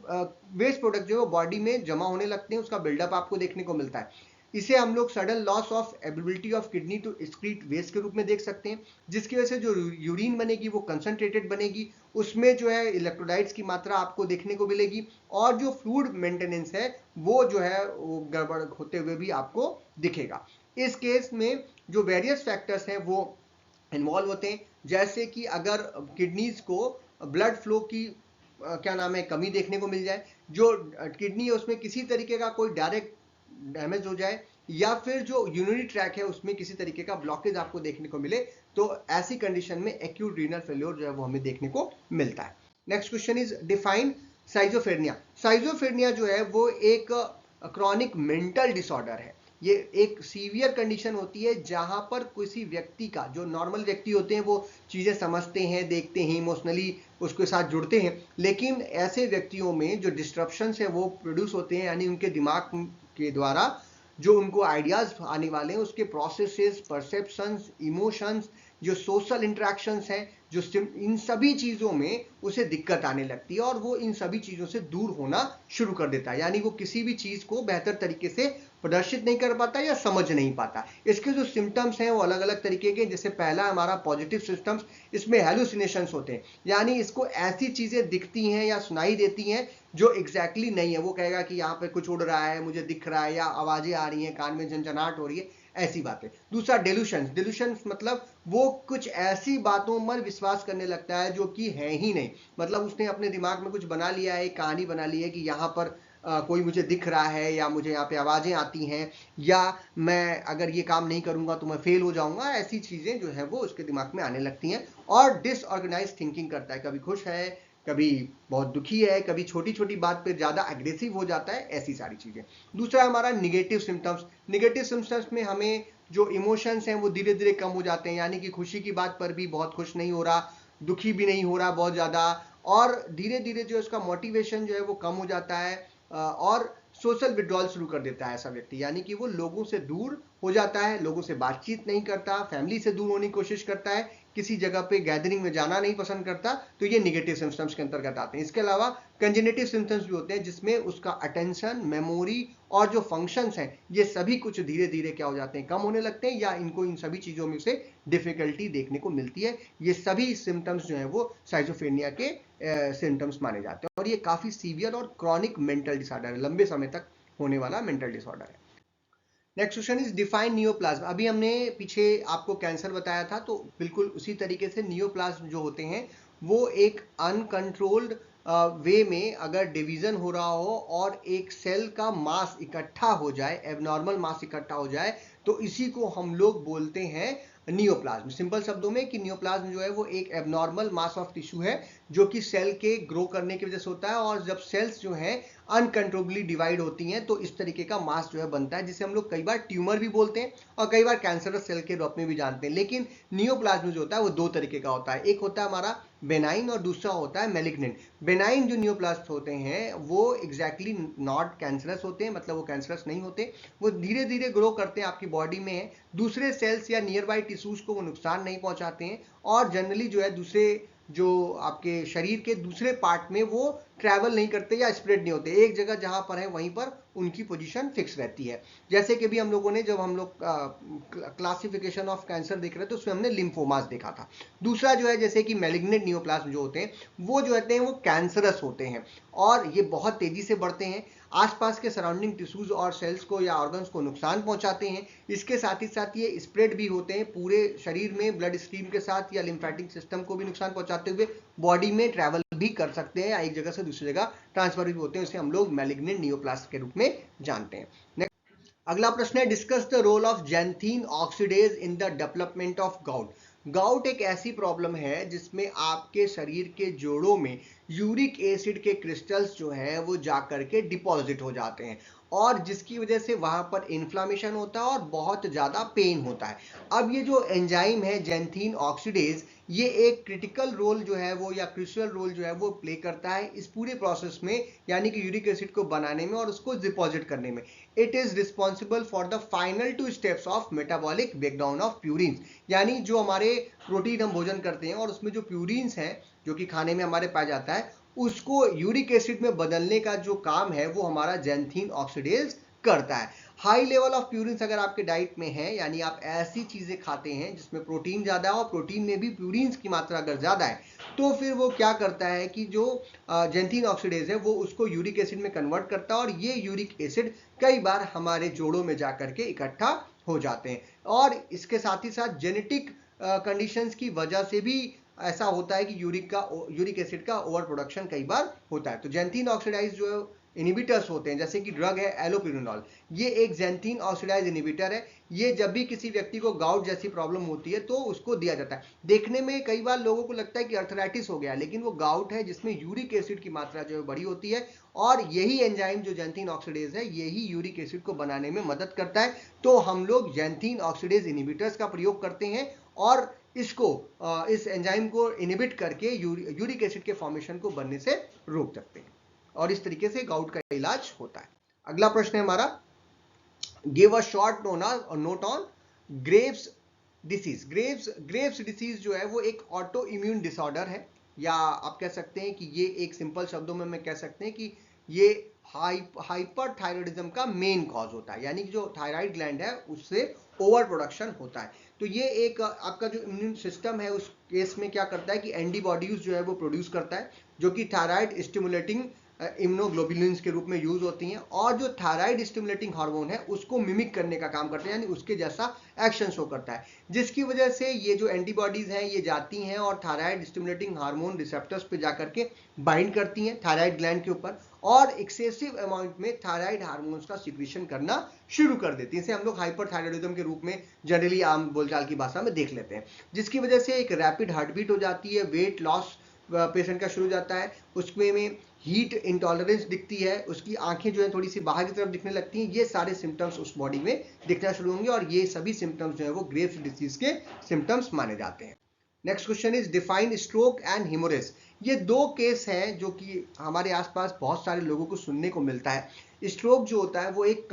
वेस्ट प्रोडक्ट जो है बॉडी में जमा होने लगते हैं, उसका बिल्डअप आपको देखने को मिलता है। इसे हम लोग sudden loss of ability of kidney to excrete waste के रूप में देख सकते हैं, जिसकी वजह से जो यूरिन बनेगी वो कंसंट्रेटेड बनेगी, उसमें जो है इलेक्ट्रोलाइट्स की मात्रा आपको देखने को मिलेगी, और जो फ्लूइड मेंटेनेंस है वो जो है वो गड़बड़ होते हुए भी आपको दिखेगा। इस केस में जो वेरियस फैक्टर्स हैं वो इन्वॉल्व होते हैं, जैसे कि अगर किडनीज को ब्लड फ्लो की क्या नाम है कमी देखने को मिल जाए, जो किडनी है उसमें किसी तरीके का कोई डायरेक्ट डैमेज हो जाए, या फिर जो यूरिनरी ट्रैक है उसमें किसी तरीके का ब्लॉकेज आपको देखने को मिले, तो ऐसी कंडीशन में एक्यूट रीनल फेल्योर जो है वो हमें देखने को मिलता है। Next question is define schizophrenia. Schizophrenia जो है वो एक क्रॉनिक मेंटल डिसऑर्डर है। ये एक सीवियर कंडीशन होती है जहां पर किसी व्यक्ति का, जो नॉर्मल व्यक्ति होते हैं वो चीजें समझते हैं, देखते हैं, इमोशनली उसके साथ जुड़ते हैं, लेकिन ऐसे व्यक्तियों में जो डिस्ट्रप्शंस है वो प्रोड्यूस होते हैं, यानी उनके दिमाग के द्वारा जो उनको आइडियाज आने वाले हैं उसके प्रोसेसेस, परसेप्शंस, इमोशंस, जो सोशल इंटरेक्शंस हैं, जो इन सभी चीज़ों में उसे दिक्कत आने लगती है और वो इन सभी चीज़ों से दूर होना शुरू कर देता है, यानी वो किसी भी चीज़ को बेहतर तरीके से प्रदर्शित नहीं कर पाता या समझ नहीं पाता। इसके जो सिम्टम्स हैं वो अलग अलग तरीके के, जैसे पहला हमारा पॉजिटिव सिम्टम्स, इसमें हेलुसिनेशंस होते हैं, यानी इसको ऐसी चीज़ें दिखती हैं या सुनाई देती हैं जो एग्जैक्टली नहीं है। वो कहेगा कि यहाँ पे कुछ उड़ रहा है, मुझे दिख रहा है, या आवाज़ें आ रही हैं, कान में झंझनाहट हो रही है, ऐसी बातें। दूसरा डेल्यूशंस, डेल्यूशंस मतलब वो कुछ ऐसी बातों पर विश्वास करने लगता है जो कि है ही नहीं, मतलब उसने अपने दिमाग में कुछ बना लिया है, कहानी बना ली है कि यहाँ पर कोई मुझे दिख रहा है, या मुझे यहाँ पे आवाजें आती हैं, या मैं अगर ये काम नहीं करूंगा तो मैं फेल हो जाऊंगा। ऐसी चीजें जो है वो उसके दिमाग में आने लगती हैं। और डिसऑर्गेनाइज थिंकिंग करता है, कभी खुश है, कभी बहुत दुखी है, कभी छोटी छोटी बात पे ज्यादा एग्रेसिव हो जाता है, ऐसी सारी चीजें। दूसरा हमारा निगेटिव सिम्टम्स। निगेटिव सिम्टम्स में हमें जो इमोशंस हैं वो धीरे धीरे कम हो जाते हैं, यानी कि खुशी की बात पर भी बहुत खुश नहीं हो रहा, दुखी भी नहीं हो रहा बहुत ज्यादा, और धीरे धीरे जो उसका मोटिवेशन जो है वो कम हो जाता है, और सोशल विड्रॉल शुरू कर देता है ऐसा व्यक्ति, यानी कि वो लोगों से दूर हो जाता है, लोगों से बातचीत नहीं करता, फैमिली से दूर होने की कोशिश करता है, किसी जगह पे गैदरिंग में जाना नहीं पसंद करता। तो ये निगेटिव सिम्टम्स के अंतर्गत आते हैं। इसके अलावा कंजेनिटिव सिम्टम्स भी होते हैं, जिसमें उसका अटेंशन, मेमोरी और जो फंक्शंस हैं ये सभी कुछ धीरे धीरे क्या हो जाते हैं, कम होने लगते हैं, या इनको इन सभी चीजों में से डिफिकल्टी देखने को मिलती है। ये सभी सिम्टम्स जो है वो साइजोफ्रेनिया के सिम्टम्स माने जाते हैं, और ये काफी सीवियर और क्रॉनिक मेंटल डिसऑर्डर है, लंबे समय तक होने वाला मेंटल डिसऑर्डर है। Next question is define neoplasm. अभी हमने पीछे आपको कैंसर बताया था, तो बिल्कुल उसी तरीके से नियोप्लाज्म जो होते हैं वो एक अनकंट्रोल्ड वे में अगर डिवीजन हो रहा हो और एक सेल का मास इकट्ठा हो जाए, एबनॉर्मल मास इकट्ठा हो जाए, तो इसी को हम लोग बोलते हैं नियोप्लाज्म। सिंपल शब्दों में कि नियोप्लाज्म जो है वो एक एबनॉर्मल मास ऑफ टिश्यू है जो कि सेल के ग्रो करने की वजह से होता है, और जब सेल्स जो हैं अनकंट्रोलेबली डिवाइड होती हैं तो इस तरीके का मास जो है बनता है, जिसे हम लोग कई बार ट्यूमर भी बोलते हैं और कई बार कैंसरस सेल के रूप में भी जानते हैं। लेकिन नियोप्लाज्म जो होता है वो दो तरीके का होता है, एक होता है हमारा बेनाइन और दूसरा होता है मैलिग्नेंट। बेनाइन जो नियोप्लास्ट होते हैं वो एग्जैक्टली नॉट कैंसरस होते हैं, मतलब वो कैंसरस नहीं होते, वो धीरे धीरे ग्रो करते हैं आपकी बॉडी में है, दूसरे सेल्स या नियर बाई टिश्यूज को वो नुकसान नहीं पहुंचाते हैं, और जनरली जो है दूसरे जो आपके शरीर के दूसरे पार्ट में वो ट्रैवल नहीं करते या स्प्रेड नहीं होते, एक जगह जहां पर है वहीं पर उनकी पोजीशन फिक्स रहती है। जैसे कि भी हम लोगों ने जब हम लोग क्लासिफिकेशन ऑफ कैंसर देख रहे थे तो उसमें हमने लिम्फोमास देखा था। दूसरा जो है जैसे कि मैलिग्नेंट नियोप्लाज्म जो होते हैं वो जो होते हैं वो कैंसरस होते हैं, और ये बहुत तेजी से बढ़ते हैं, आसपास के सराउंडिंग टिश्यूज और सेल्स को या ऑर्गन्स को नुकसान पहुंचाते हैं। इसके साथ ही साथ ये स्प्रेड भी होते हैं पूरे शरीर में, ब्लड स्ट्रीम के साथ या लिम्फेटिक सिस्टम को भी नुकसान पहुंचाते हुए बॉडी में ट्रैवल भी कर सकते हैं, या एक जगह से दूसरी जगह ट्रांसफर भी होते हैं, इसे हम लोग मैलिग्नेंट नियोप्लास्ट के रूप में जानते हैं। अगला प्रश्न है discuss the role of xanthine oxidase in the development of gout. Gout एक ऐसी प्रॉब्लम है जिसमें आपके शरीर के जोड़ों में यूरिक एसिड के क्रिस्टल्स जो है वो जाकर के डिपॉजिट हो जाते हैं, और जिसकी वजह से वहां पर इन्फ्लामेशन होता है और बहुत ज्यादा पेन होता है। अब ये जो एंजाइम है जैंथीन ऑक्सीडेज, ये एक क्रिटिकल रोल जो है वो, या क्रिटिकल रोल जो है वो प्ले करता है इस पूरे प्रोसेस में, यानी कि यूरिक एसिड को बनाने में और उसको डिपॉजिट करने में। It is responsible for the final 2 steps of metabolic breakdown of purine, यानी जो हमारे प्रोटीन हम भोजन करते हैं और उसमें जो प्यूरिन्स हैं जो कि खाने में हमारे पाया जाता है, उसको यूरिक एसिड में बदलने का जो काम है वो हमारा जैंथीन ऑक्सीडेज करता है। हाई लेवल ऑफ प्यूरिन्स अगर आपके डाइट में है, यानी आप ऐसी चीजें खाते हैं जिसमें प्रोटीन ज्यादा है और प्रोटीन में भी प्यूरिन्स की मात्रा अगर ज्यादा है, तो फिर वो क्या करता है कि जो जैंथीन ऑक्सीडेज है वो उसको यूरिक एसिड में कन्वर्ट करता है, और ये यूरिक एसिड कई बार हमारे जोड़ों में जाकर के इकट्ठा हो जाते हैं। और इसके साथ ही साथ जेनेटिक कंडीशंस की वजह से भी ऐसा होता है कि यूरिक एसिड का ओवर प्रोडक्शन कई बार होता है। तो जैंथीन ऑक्सीडाइज जो इनिबिटर्स होते हैं, जैसे कि ड्रग है एलोपिरिनॉल, ये एक जैंथीन ऑक्सीडाइज इनिबिटर है। ये जब भी किसी व्यक्ति को गाउट जैसी प्रॉब्लम होती है तो उसको दिया जाता है। देखने में कई बार लोगों को लगता है कि अर्थराइटिस हो गया, लेकिन वो गाउट है जिसमें यूरिक एसिड की मात्रा जो है बड़ी होती है, और यही एंजाइम जो जैंथीन ऑक्सीडेज है यही यूरिक एसिड को बनाने में मदद करता है। तो हम लोग जैंथीन ऑक्सीडेज इनिबिटर्स का प्रयोग करते हैं, और इसको इस एंजाइम को इनिबिट करके यूरिक एसिड के फॉर्मेशन को बनने से रोक सकते हैं, और इस तरीके से गाउट का इलाज होता है। अगला प्रश्न है हमारा, give a short note on Graves disease. Graves disease जो है वो एक ऑटो इम्यून डिसऑर्डर है, या आप कह सकते हैं कि ये एक सिंपल शब्दों में मैं कह सकते हैं कि ये हाइपर थायराइडिज्म का मेन कॉज होता है, यानी कि जो थायराइड ग्लैंड है उससे ओवर प्रोडक्शन होता है। तो ये एक आपका जो इम्यून सिस्टम है उस केस में क्या करता है कि एंटीबॉडीज जो है वो प्रोड्यूस करता है, जो कि थायराइड स्टिमुलेटिंग इम्यूनोग्लोबुलिन्स के रूप में यूज होती हैं और जो थायराइड स्टिमुलेटिंग हार्मोन है उसको मिमिक करने का काम करते हैं, यानी उसके जैसा एक्शन शो करता है, जिसकी वजह से ये जो एंटीबॉडीज हैं ये जाती हैं और थायराइड स्टिमुलेटिंग हार्मोन रिसेप्टर्स पे जाकर के बाइंड करती हैं थायराइड ग्लैंड के ऊपर और एक्सेसिव अमाउंट में थायराइड हार्मोन्स का सिक्रीशन करना शुरू कर देती है। इसे हम लोग हाइपरथायराइडिज्म के रूप में जनरली आम बोलचाल की भाषा में देख लेते हैं, जिसकी वजह से एक रैपिड हार्ट बीट हो जाती है, वेट लॉस पेशेंट का शुरू हो जाता है, उसमें में हीट इंटॉलरेंस दिखती है, उसकी आंखें जो है थोड़ी सी बाहर की तरफ दिखने लगती हैं, ये सारे सिम्टम्स उस बॉडी में दिखना शुरू होंगे और ये सभी सिम्टम्स जो है वो ग्रेव्स डिसीज के सिम्टम्स माने जाते हैं। Next question is define stroke and haemorrhage. ये दो केस हैं जो कि हमारे आसपास बहुत सारे लोगों को सुनने को मिलता है। स्ट्रोक जो होता है वो एक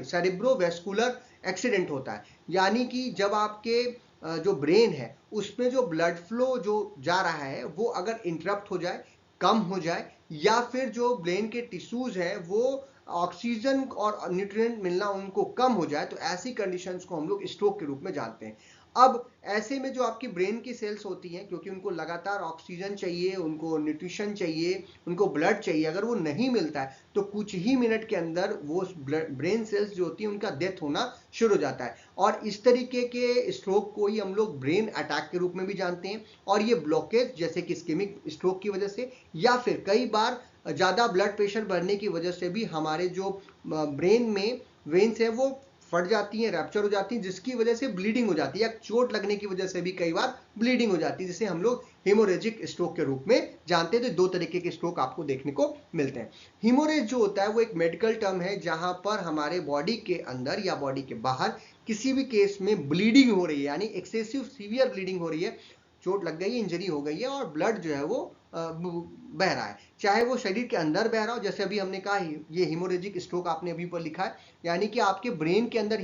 सेरेब्रोवेस्कुलर एक्सीडेंट होता है, यानी कि जब आपके जो ब्रेन है उसमें जो ब्लड फ्लो जो जा रहा है वो अगर इंटरप्ट हो जाए, कम हो जाए, या फिर जो ब्रेन के टिश्यूज हैं वो ऑक्सीजन और न्यूट्रिएंट मिलना उनको कम हो जाए, तो ऐसी कंडीशंस को हम लोग स्ट्रोक के रूप में जानते हैं। अब ऐसे में जो आपकी ब्रेन की सेल्स होती हैं, क्योंकि उनको लगातार ऑक्सीजन चाहिए, उनको न्यूट्रिशन चाहिए, उनको ब्लड चाहिए, अगर वो नहीं मिलता है तो कुछ ही मिनट के अंदर वो ब्रेन सेल्स जो होती हैं उनका डेथ होना शुरू हो जाता है और इस तरीके के स्ट्रोक को ही हम लोग ब्रेन अटैक के रूप में भी जानते हैं। और ये ब्लॉकेज जैसे कि इस्केमिक स्ट्रोक की वजह से या फिर कई बार ज़्यादा ब्लड प्रेशर बढ़ने की वजह से भी हमारे जो ब्रेन में वेन्स है वो फट जाती हैं, रैप्चर हो जाती हैं, जिसकी वजह से ब्लीडिंग हो जाती है, या चोट लगने की वजह से भी कई बार ब्लीडिंग हो जाती है, जिसे हम लोग हेमोरेजिक स्ट्रोक के रूप में जानते हैं। तो दो तरीके के स्ट्रोक आपको देखने को मिलते हैं। हेमोरेज जो होता है वो एक मेडिकल टर्म है जहां पर हमारे बॉडी के अंदर या बॉडी के बाहर किसी भी केस में ब्लीडिंग हो रही है, यानी एक्सेसिव सीवियर ब्लीडिंग हो रही है, चोट लग गई है, इंजरी हो गई है और ब्लड जो है वो बह रहा है, चाहे वो शरीर के अंदर बह रहा हो, जैसे अभी हमने कहा ये हेमोरेजिक स्ट्रोक आपने अभी पर लिखा है, यानी कि आपके ब्रेन के अंदर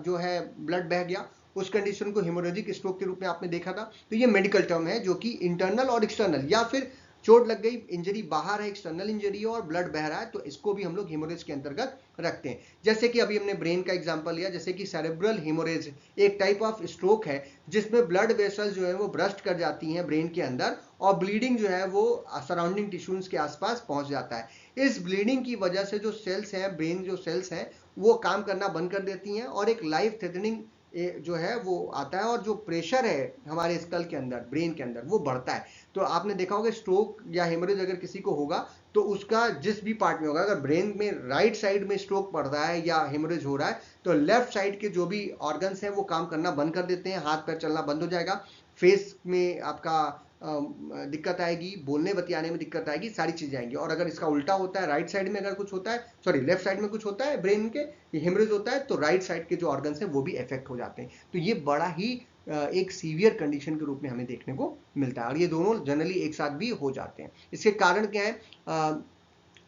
जो है ब्लड बह गया, उस कंडीशन को हेमोरेजिक स्ट्रोक के रूप में आपने देखा था। तो ये मेडिकल टर्म है जो कि इंटरनल और एक्सटर्नल, या फिर चोट लग गई, इंजरी बाहर है, एक्सटर्नल इंजरी है और ब्लड बह रहा है, तो इसको भी हम लोग हेमोरेज के अंतर्गत रखते हैं। जैसे कि अभी हमने ब्रेन का एग्जांपल लिया, जैसे कि सेरेब्रल हेमोरेज एक टाइप ऑफ स्ट्रोक है जिसमें ब्लड वेसल्स जो है वो ब्रस्ट कर जाती हैं ब्रेन के अंदर और ब्लीडिंग जो है वो सराउंडिंग टिश्यूज के आसपास पहुंच जाता है। इस ब्लीडिंग की वजह से जो सेल्स हैं, ब्रेन जो सेल्स हैं वो काम करना बंद कर देती हैं और एक लाइफ थ्रेटनिंग जो है वो आता है और जो प्रेशर है हमारे स्कल के अंदर, ब्रेन के अंदर, वो बढ़ता है। तो आपने देखा होगा स्ट्रोक या हेमोरेज अगर किसी को होगा तो उसका जिस भी पार्ट में होगा, अगर ब्रेन में राइट साइड में स्ट्रोक पड़ रहा है या हेमोरेज हो रहा है तो लेफ्ट साइड के जो भी ऑर्गन्स हैं वो काम करना बंद कर देते हैं, हाथ पैर चलना बंद हो जाएगा, फेस में आपका दिक्कत आएगी, बोलने बतियाने में दिक्कत आएगी, सारी चीजें आएंगी। और अगर इसका उल्टा होता है, राइट साइड में अगर कुछ होता है, सॉरी लेफ्ट साइड में कुछ होता है ब्रेन के, हेमरेज होता है, तो राइट साइड के जो ऑर्गन्स हैं वो भी इफेक्ट हो जाते हैं। तो ये बड़ा ही एक सीवियर कंडीशन के रूप में हमें देखने को मिलता है और ये दोनों जनरली एक साथ भी हो जाते हैं। इसके कारण क्या है,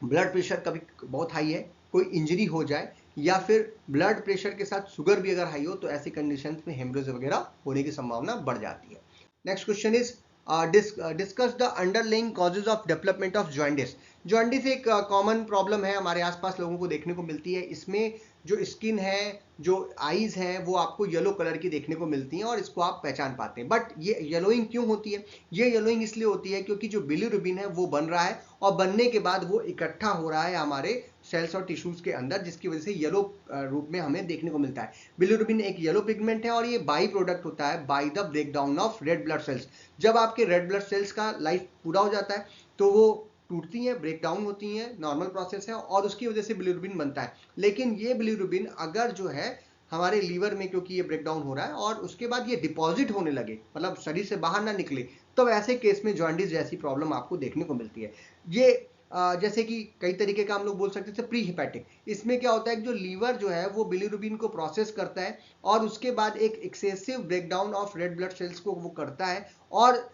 ब्लड प्रेशर कभी बहुत हाई है, कोई इंजरी हो जाए, या फिर ब्लड प्रेशर के साथ शुगर भी अगर हाई हो, तो ऐसी कंडीशन में हेमरेज वगैरह होने की संभावना बढ़ जाती है। Next question is discuss the underlying causes of development of jaundice. Jaundice एक कॉमन प्रॉब्लम है, हमारे आसपास लोगों को देखने को मिलती है। इसमें जो स्किन है, जो आईज हैं, वो आपको येलो कलर की देखने को मिलती हैं और इसको आप पहचान पाते हैं। बट ये येलोइंग क्यों होती है? ये येलोइंग इसलिए होती है क्योंकि जो बिलिरुबिन है वो बन रहा है और बनने के बाद वो इकट्ठा हो रहा है हमारे सेल्स और टिश्यूज के अंदर, जिसकी वजह से येलो रूप में हमें देखने को मिलता है। बिलिरुबिन एक येलो पिगमेंट है और ये बाई प्रोडक्ट होता है by the breakdown of red blood cells. जब आपके रेड ब्लड सेल्स का लाइफ पूरा हो जाता है तो वो टूटती हैं, ब्रेकडाउन होती हैं, नॉर्मल प्रोसेस है और उसकी वजह से बिलिरुबिन बनता है। लेकिन ये बिलिरुबिन अगर जो है हमारे लीवर में, क्योंकि ये ब्रेकडाउन हो रहा है और उसके बाद ये डिपॉजिट होने लगे, मतलब शरीर से बाहर ना निकले, तो ऐसे केस में जॉन्डिस जैसी प्रॉब्लम आपको देखने को मिलती है। ये जैसे कि कई तरीके का हम लोग बोल सकते हैं प्री हिपैटिक। इसमें क्या होता है कि जो लीवर जो है वो बिलिरुबिन को प्रोसेस करता है और उसके बाद एक excessive breakdown of red blood cells को वो करता है और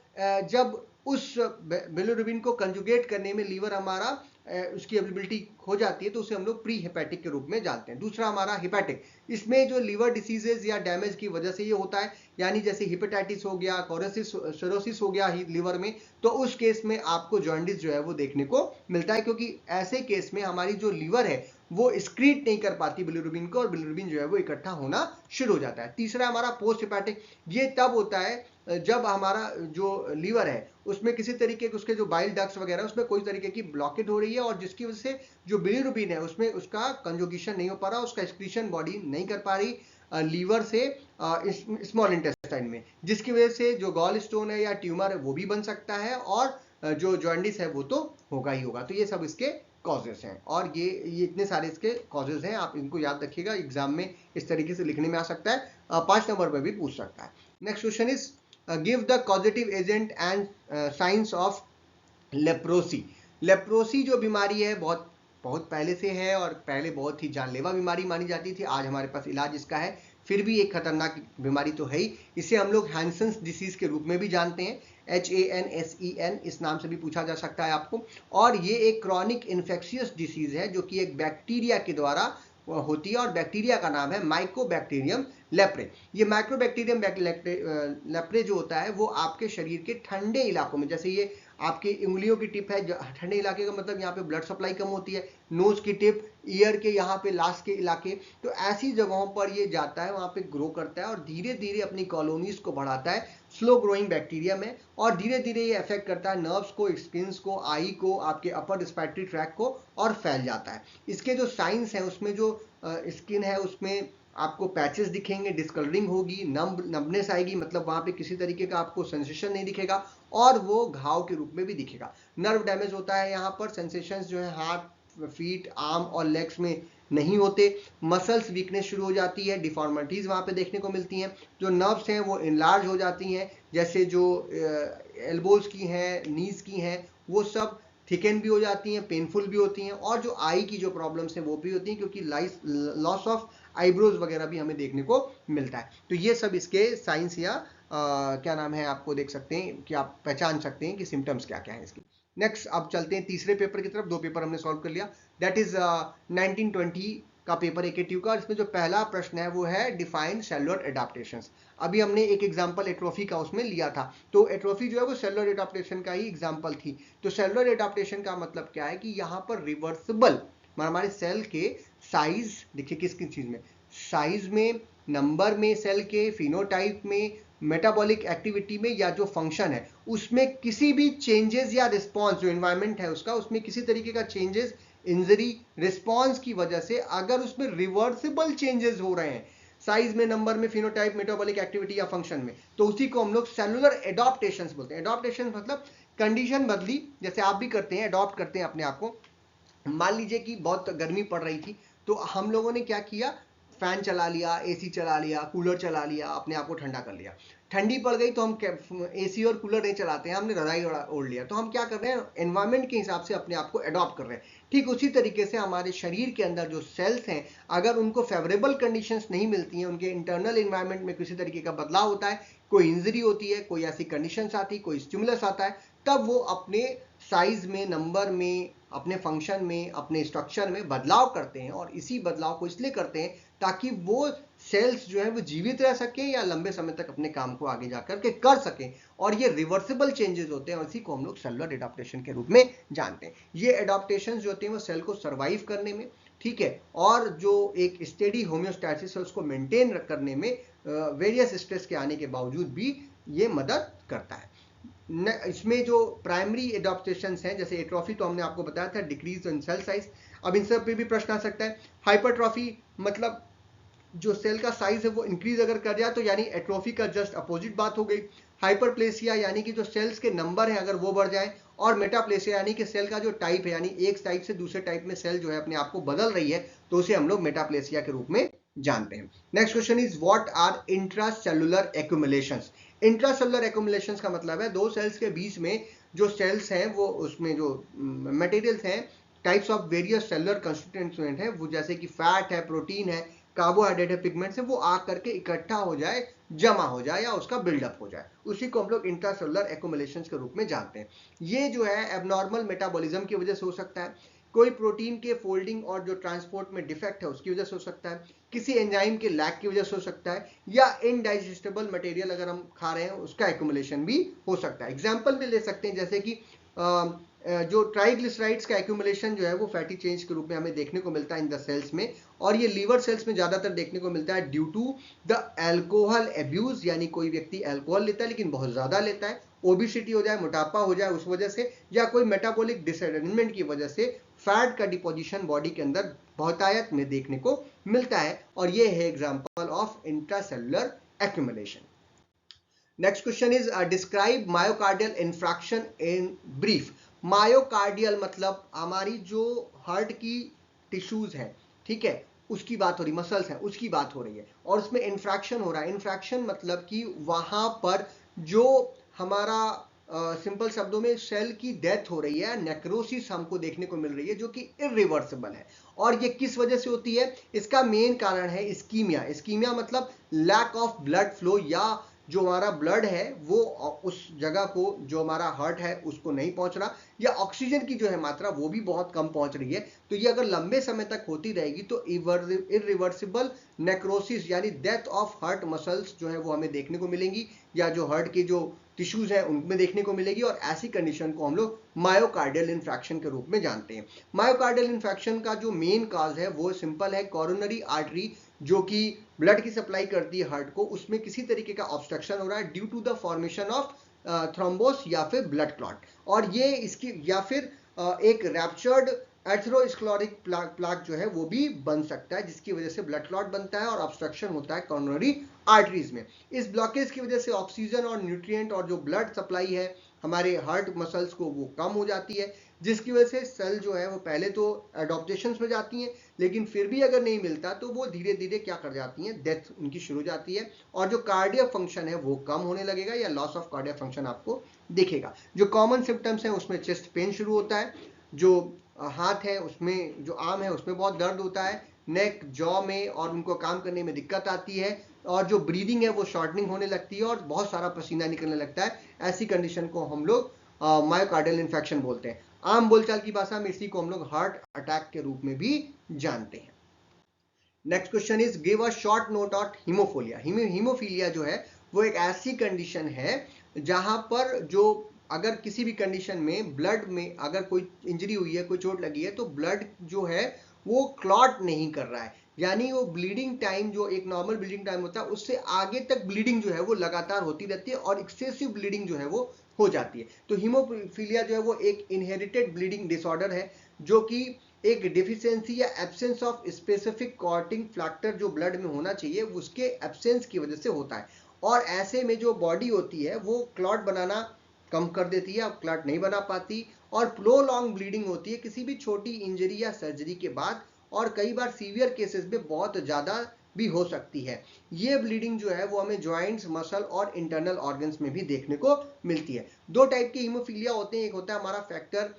जब उस बिलिरुबिन को कंजुगेट करने में लीवर हमारा उसकी एबिलिटी हो जाती है तो उसे हम लोग प्री हेपेटिक के रूप में जानते हैं। दूसरा हमारा हिपैटिक, इसमें जो लीवर डिसीजेज या डैमेज की वजह से ये होता है, यानी जैसे हिपेटाइटिस हो गया, सिरोसिस हो गया लीवर में, तो उस केस में आपको जॉन्डिस जो है वो देखने को मिलता है, क्योंकि ऐसे केस में हमारी जो लीवर है वो एक्सक्रीट नहीं कर पाती बिलिरुबिन को और बिलिरुबिन जो है वो इकट्ठा होना शुरू हो जाता है। तीसरा हमारा पोस्ट हिपैटिक, ये तब होता है जब हमारा जो लीवर है उसमें किसी तरीके के उसके जो बाइल डक्ट्स वगैरह उसमें कोई तरीके की ब्लॉकेट हो रही है, और जिसकी वजह से जो बिलीरुबिन है उसमें उसका कंजुगेशन नहीं हो पा रहा, उसका एक्सक्रीशन बॉडी नहीं कर पा रही लीवर से स्मॉल इंटेस्टाइन में, जिसकी वजह से जो गॉल स्टोन है या ट्यूमर है वो भी बन सकता है, और जो जॉन्डिस है वो तो होगा ही होगा। तो ये सब इसके कॉजेस हैं, और ये इतने सारे इसके कॉजेस हैं, आप इनको याद रखिएगा, एग्जाम में इस तरीके से लिखने में आ सकता है, 5 नंबर पर भी पूछ सकता है। Next question is give the causative agent and science of leprosy. Leprosy जो बीमारी है बहुत पहले से है, और पहले बहुत ही जानलेवा बीमारी मानी जाती थी, आज हमारे पास इलाज इसका है, फिर भी एक खतरनाक बीमारी तो है ही। इसे हम लोग हैंसन्स डिसीज के रूप में भी जानते हैं, HANSEN इस नाम से भी पूछा जा सकता है आपको। और ये एक क्रॉनिक इन्फेक्शियस डिसीज है जो कि एक बैक्टीरिया के द्वारा होती है, और बैक्टीरिया का नाम है माइकोबैक्टीरियम लेप्रे। ये माइक्रोबैक्टीरियम लेप्रे जो होता है वो आपके शरीर के ठंडे इलाकों में, जैसे ये आपकी उंगलियों की टिप है, ठंडे इलाके का मतलब यहाँ पे ब्लड सप्लाई कम होती है, नोज की टिप, ईयर के यहाँ पे लास्ट के इलाके, तो ऐसी जगहों पर ये जाता है, वहाँ पे ग्रो करता है और धीरे धीरे अपनी कॉलोनीज को बढ़ाता है, स्लो ग्रोइंग बैक्टीरिया में, और धीरे धीरे ये अफेक्ट करता है नर्व्स को, स्किन को, आई को, आपके अपर रिस्पिरेटरी ट्रैक्ट को, और फैल जाता है। इसके जो साइंस हैं उसमें जो स्किन है उसमें आपको पैचेस दिखेंगे, डिस्कलरिंग होगी, नंबनेस आएगी, मतलब वहां पे किसी तरीके का आपको सेंसेशन नहीं दिखेगा, और वो घाव के रूप में भी दिखेगा। नर्व डैमेज होता है, यहाँ पर सेंसेशंस जो है हाथ, फीट, आर्म और लेग्स में नहीं होते। मसल्स वीकनेस शुरू हो जाती है, डिफॉर्मिटीज वहां पे देखने को मिलती हैं, जो नर्व्स हैं वो इनलार्ज हो जाती हैं, जैसे जो एल्बोज की हैं, नीज की हैं, वो सब थिकन भी हो जाती हैं, पेनफुल भी होती हैं, और जो आई की जो प्रॉब्लम्स हैं वो भी होती हैं, क्योंकि लॉस ऑफ आईब्रोज वगैरह भी हमें देखने को मिलता है। तो ये सब इसके साइंस या क्या नाम है, आपको देख सकते हैं कि आप पहचान सकते हैं कि सिम्टम्स क्या क्या है इसकी। नेक्स्ट अब चलते हैं तीसरे पेपर की तरफ। 2 पेपर हमने सॉल्व कर लिया, दैट इज 1920 का पेपर AKTU का। इसमें जो पहला प्रश्न है वो है डिफाइन सेलुलर एडाप्टेशंस। अभी हमने एक एग्जांपल एट्रोफी का उसमें लिया था, तो एट्रोफी जो है वो सेलुलर एडाप्टेशन का ही एग्जांपल थी। तो सेलुलर एडाप्टेशन का मतलब क्या है कि यहाँ पर रिवर्सिबल हमारे सेल के साइज, देखिए किस किस चीज में, साइज में, नंबर में, सेल के फिनोटाइप में, मेटाबॉलिक एक्टिविटी में, या जो फंक्शन है उसमें किसी भी चेंजेस या रिस्पॉन्स, जो एनवायरमेंट है उसका, उसमें किसी तरीके का चेंजेस, इंजरी, रिस्पॉन्स की वजह से अगर उसमें रिवर्सिबल चेंजेस हो रहे हैं साइज में, नंबर में, फिनोटाइप, मेटाबॉलिक एक्टिविटी या फंक्शन में, तो उसी को हम लोग सेलुलर एडॉप्टेशंस बोलते हैं। एडॉप्टेशन मतलब कंडीशन बदली, जैसे आप भी करते हैं, एडॉप्ट करते हैं अपने आप को। मान लीजिए कि बहुत गर्मी पड़ रही थी, तो हम लोगों ने क्या किया, फैन चला लिया, AC चला लिया, कूलर चला लिया, अपने आप को ठंडा कर लिया। ठंडी पड़ गई तो हम AC और कूलर नहीं चलाते हैं, हमने रजाई ओढ़ लिया। तो हम क्या कर रहे हैं, एनवायरमेंट के हिसाब से अपने आप को अडॉप्ट कर रहे हैं। ठीक उसी तरीके से हमारे शरीर के अंदर जो सेल्स हैं, अगर उनको फेवरेबल कंडीशंस नहीं मिलती हैं, उनके इंटरनल एनवायरमेंट में किसी तरीके का बदलाव होता है, कोई इंजरी होती है, कोई ऐसी कंडीशंस आती है, कोई स्टिमुलस आता है, तब वो अपने साइज में, नंबर में, अपने फंक्शन में, अपने स्ट्रक्चर में बदलाव करते हैं। और इसी बदलाव को इसलिए करते हैं ताकि वो सेल्स जो है वो जीवित रह सके या लंबे समय तक अपने काम को आगे जाकर के कर सकें, और ये रिवर्सिबल चेंजेस होते हैं, और इसी को हम लोग सेलुलर एडाप्टेशन के रूप में जानते हैं। ये एडाप्टेशन जो होते हैं वो सेल को सर्वाइव करने में, ठीक है, और जो एक स्टेडी होम्योस्टैसिस है उसको मेंटेन करने में वेरियस स्ट्रेस के आने के बावजूद भी ये मदद करता है। इसमें जो प्राइमरी एडॉप्टेशंस हैं, जैसे एट्रोफी तो हमने आपको बताया था, डिक्रीज इन सेल साइज। अब इन सब पे भी प्रश्न आ सकता है। हाइपरट्रॉफी मतलब जो सेल का साइज है वो इंक्रीज अगर कर जाए, तो यानी एट्रोफी का जस्ट अपोजिट बात हो गई। हाइपरप्लेसिया यानी कि जो सेल्स के नंबर है अगर वो बढ़ जाए, और मेटाप्लेसिया यानी कि सेल का जो टाइप है, यानी एक टाइप से दूसरे टाइप में सेल जो है अपने आप को बदल रही है, तो उसे हम लोग मेटाप्लेसिया के रूप में जानते हैं। Next question is what are intracellular accumulations. Intracellular accumulations का मतलब है दो सेल्स के बीच में जो सेल्स हैं वो, उसमें जो मटेरियल्स हैं, types of various cellular constituent है, वो जैसे कि फैट है, प्रोटीन है, कार्बोहाइड्रेट है, पिगमेंट्स है, वो आकर के इकट्ठा हो जाए, जमा हो जाए, या उसका बिल्डअप हो जाए, उसी को हम लोग इंट्रासेलुलर एक्यूमुलेशंस के रूप में जानते हैं। ये जो है एबनॉर्मल मेटाबॉलिज्म की वजह से हो सकता है, कोई प्रोटीन के फोल्डिंग और जो ट्रांसपोर्ट में डिफेक्ट है उसकी वजह से हो सकता है, किसी एंजाइम के लैक की वजह से हो सकता है, या इनडाइजेस्टेबल मटेरियल अगर हम खा रहे हैं उसका एक्यूमुलेशन भी हो सकता है। एग्जाम्पल भी ले सकते हैं, जैसे कि जो ट्राइग्लिसराइड्स का एक्यूमुलेशन जो है वो फैटी चेंज के रूप में हमें देखने को मिलता है इन द सेल्स में, और ये लीवर सेल्स में ज्यादातर देखने को मिलता है due to the alcohol abuse, यानी कोई व्यक्ति अल्कोहल लेता है लेकिन बहुत ज्यादा लेता है, ओबिसिटी हो जाए, मोटापा हो जाए उस वजह से, या कोई मेटाबॉलिक डिसएडजस्टमेंट की वजह से फैट का डिपोजिशन बॉडी के अंदर बहुतायत में देखने को मिलता है, और ये है example of intracellular accumulation. Next question is describe myocardial infarction in brief. Myocardial मतलब हमारी जो हार्ट की टिश्यूज है, ठीक है, उसकी बात हो रही, मसल्स हैं उसकी बात हो रही है, और उसमें इन्फ्रैक्शन हो रहा है। इन्फ्रैक्शन मतलब कि वहां पर जो हमारा सिंपल शब्दों में सेल की डेथ हो रही है, नेक्रोसिस हमको देखने को मिल रही है जो कि इरिवर्सिबल है। और ये किस वजह से होती है? इसका मेन कारण है इस्कीमिया। इस्कीमिया मतलब लैक ऑफ ब्लड फ्लो, या जो हमारा ब्लड है वो उस जगह को, जो हमारा हार्ट है उसको नहीं पहुंच रहा, या ऑक्सीजन की जो है मात्रा वो भी बहुत कम पहुंच रही है। तो ये अगर लंबे समय तक होती रहेगी तो इरिवर्सिबल नेक्रोसिस यानी डेथ ऑफ हार्ट मसल्स जो है वो हमें देखने को मिलेंगी, या जो हार्ट की जो टिश्यूज है उनमें देखने को मिलेगी, और ऐसी कंडीशन को हम लोग मायोकार्डियल इन्फ्रैक्शन के रूप में जानते हैं। मायोकार्डियल इन्फ्रैक्शन का जो मेन काज है वो सिंपल है, कोरोनरी आर्टरी जो कि ब्लड की सप्लाई करती है हार्ट को, उसमें किसी तरीके का ऑब्स्ट्रक्शन हो रहा है due to the formation of thrombus या फिर ब्लड क्लॉट, और ये इसकी या फिर एक रैप्चर्ड एथेरोस्क्लेरोटिक प्लाक जो है वो भी बन सकता है, जिसकी वजह से ब्लड क्लॉट बनता है और ऑब्स्ट्रक्शन होता है कोरोनरी आर्टरीज में। इस ब्लॉकेज की वजह से ऑक्सीजन और न्यूट्रिएंट और जो ब्लड सप्लाई है हमारे हार्ट मसल्स को वो कम हो जाती है, जिसकी वजह से सेल जो है वो पहले तो एडॉप्टेशन में जाती हैं, लेकिन फिर भी अगर नहीं मिलता तो वो धीरे धीरे क्या कर जाती हैं, डेथ उनकी शुरू हो जाती है, और जो कार्डियक फंक्शन है वो कम होने लगेगा, या लॉस ऑफ कार्डियक फंक्शन आपको दिखेगा। जो कॉमन सिम्टम्स हैं उसमें चेस्ट पेन शुरू होता है, जो हाथ है उसमें, जो आर्म है उसमें बहुत दर्द होता है, नेक जॉ में और उनको काम करने में दिक्कत आती है, और जो ब्रीदिंग है वो शॉर्टनिंग होने लगती है और बहुत सारा पसीना निकलने लगता है। ऐसी कंडीशन को हम लोग मायोकार्डियल इन्फेक्शन बोलते हैं। आम बोलचाल की भाषा में इसी को हम लोग हार्ट अटैक के रूप में भी जानते हैं। Next question is give a short note on haemophilia. Haemophilia जो है वो एक ऐसी कंडीशन है जहां पर जो अगर किसी भी कंडीशन में ब्लड में अगर कोई इंजरी हुई है, कोई चोट लगी है, तो ब्लड जो है वो क्लॉट नहीं कर रहा है, यानी वो ब्लीडिंग टाइम जो एक नॉर्मल ब्लीडिंग टाइम होता है उससे आगे तक ब्लीडिंग जो है वो लगातार होती रहती है, और एक्सेसिव ब्लीडिंग जो है वो हो जाती है। तो हीमोफीलिया जो है वो एक इनहेरिटेड ब्लीडिंग डिसऑर्डर है, जो कि एक डिफिशियंसी या absence of specific clotting factor जो ब्लड में होना चाहिए उसके एब्सेंस की वजह से होता है, और ऐसे में जो बॉडी होती है वो क्लॉट बनाना कम कर देती है, अब क्लॉट नहीं बना पाती, और प्रोलॉन्ग ब्लीडिंग होती है किसी भी छोटी इंजरी या सर्जरी के बाद, और कई बार सीवियर केसेस में बहुत ज्यादा भी हो सकती है। ये ब्लीडिंग जो है वो हमें जॉइंट्स, मसल और इंटरनल ऑर्गन्स में भी देखने को मिलती है। दो टाइप के हीमोफीलिया होते हैं, एक होता है हमारा फैक्टर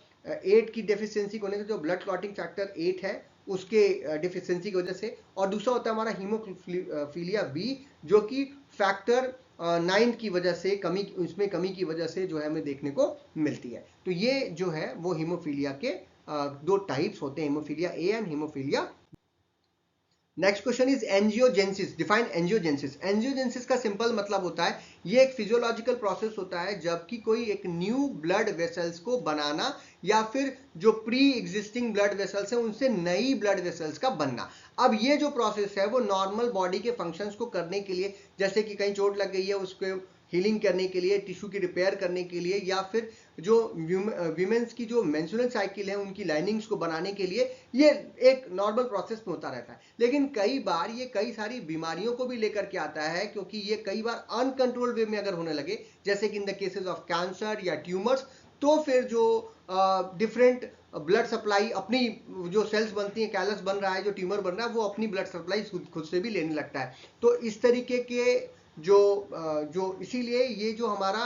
8 की डेफिशिएंसी होने से, जो ब्लड क्लॉटिंग फैक्टर 8 है उसके डिफिशिएंसी की वजह से, और दूसरा होता है हमारा हीमोफीलिया बी जो कि फैक्टर 9 की वजह से कमी, उसमें कमी की वजह से जो है हमें देखने को मिलती है। तो ये जो है वो हीमोफीलिया के दो टाइप्स होते हैं, haemophilia A and haemophilia. Next question is angiogenesis. Define angiogenesis. Angiogenesis का सिंपल मतलब होता है ये एक फिजियोलॉजिकल प्रोसेस होता है जबकि कोई एक न्यू ब्लड वेसल्स को बनाना, या फिर जो प्री एग्जिस्टिंग ब्लड वेसल्स हैं उनसे नई ब्लड वेसल्स का बनना। अब ये जो प्रोसेस है वो नॉर्मल बॉडी के फंक्शंस को करने के लिए, जैसे कि कहीं चोट लग गई है उसको हीलिंग करने के लिए, टिश्यू की रिपेयर करने के लिए, या फिर जो वीमेंस की जो मेंस्ट्रुअल साइकिल है उनकी लाइनिंग्स को बनाने के लिए, ये एक नॉर्मल प्रोसेस में होता रहता है। लेकिन कई बार ये कई सारी बीमारियों को भी लेकर के आता है, क्योंकि ये कई बार अनकंट्रोल्ड वे में अगर होने लगे, जैसे कि in the cases of cancer या ट्यूमर्स, तो फिर जो डिफरेंट ब्लड सप्लाई अपनी जो सेल्स बनती हैं, कैलस बन रहा है, जो ट्यूमर बन रहा है, वो अपनी ब्लड सप्लाई खुद से भी लेने लगता है। तो इस तरीके के जो इसीलिए ये जो हमारा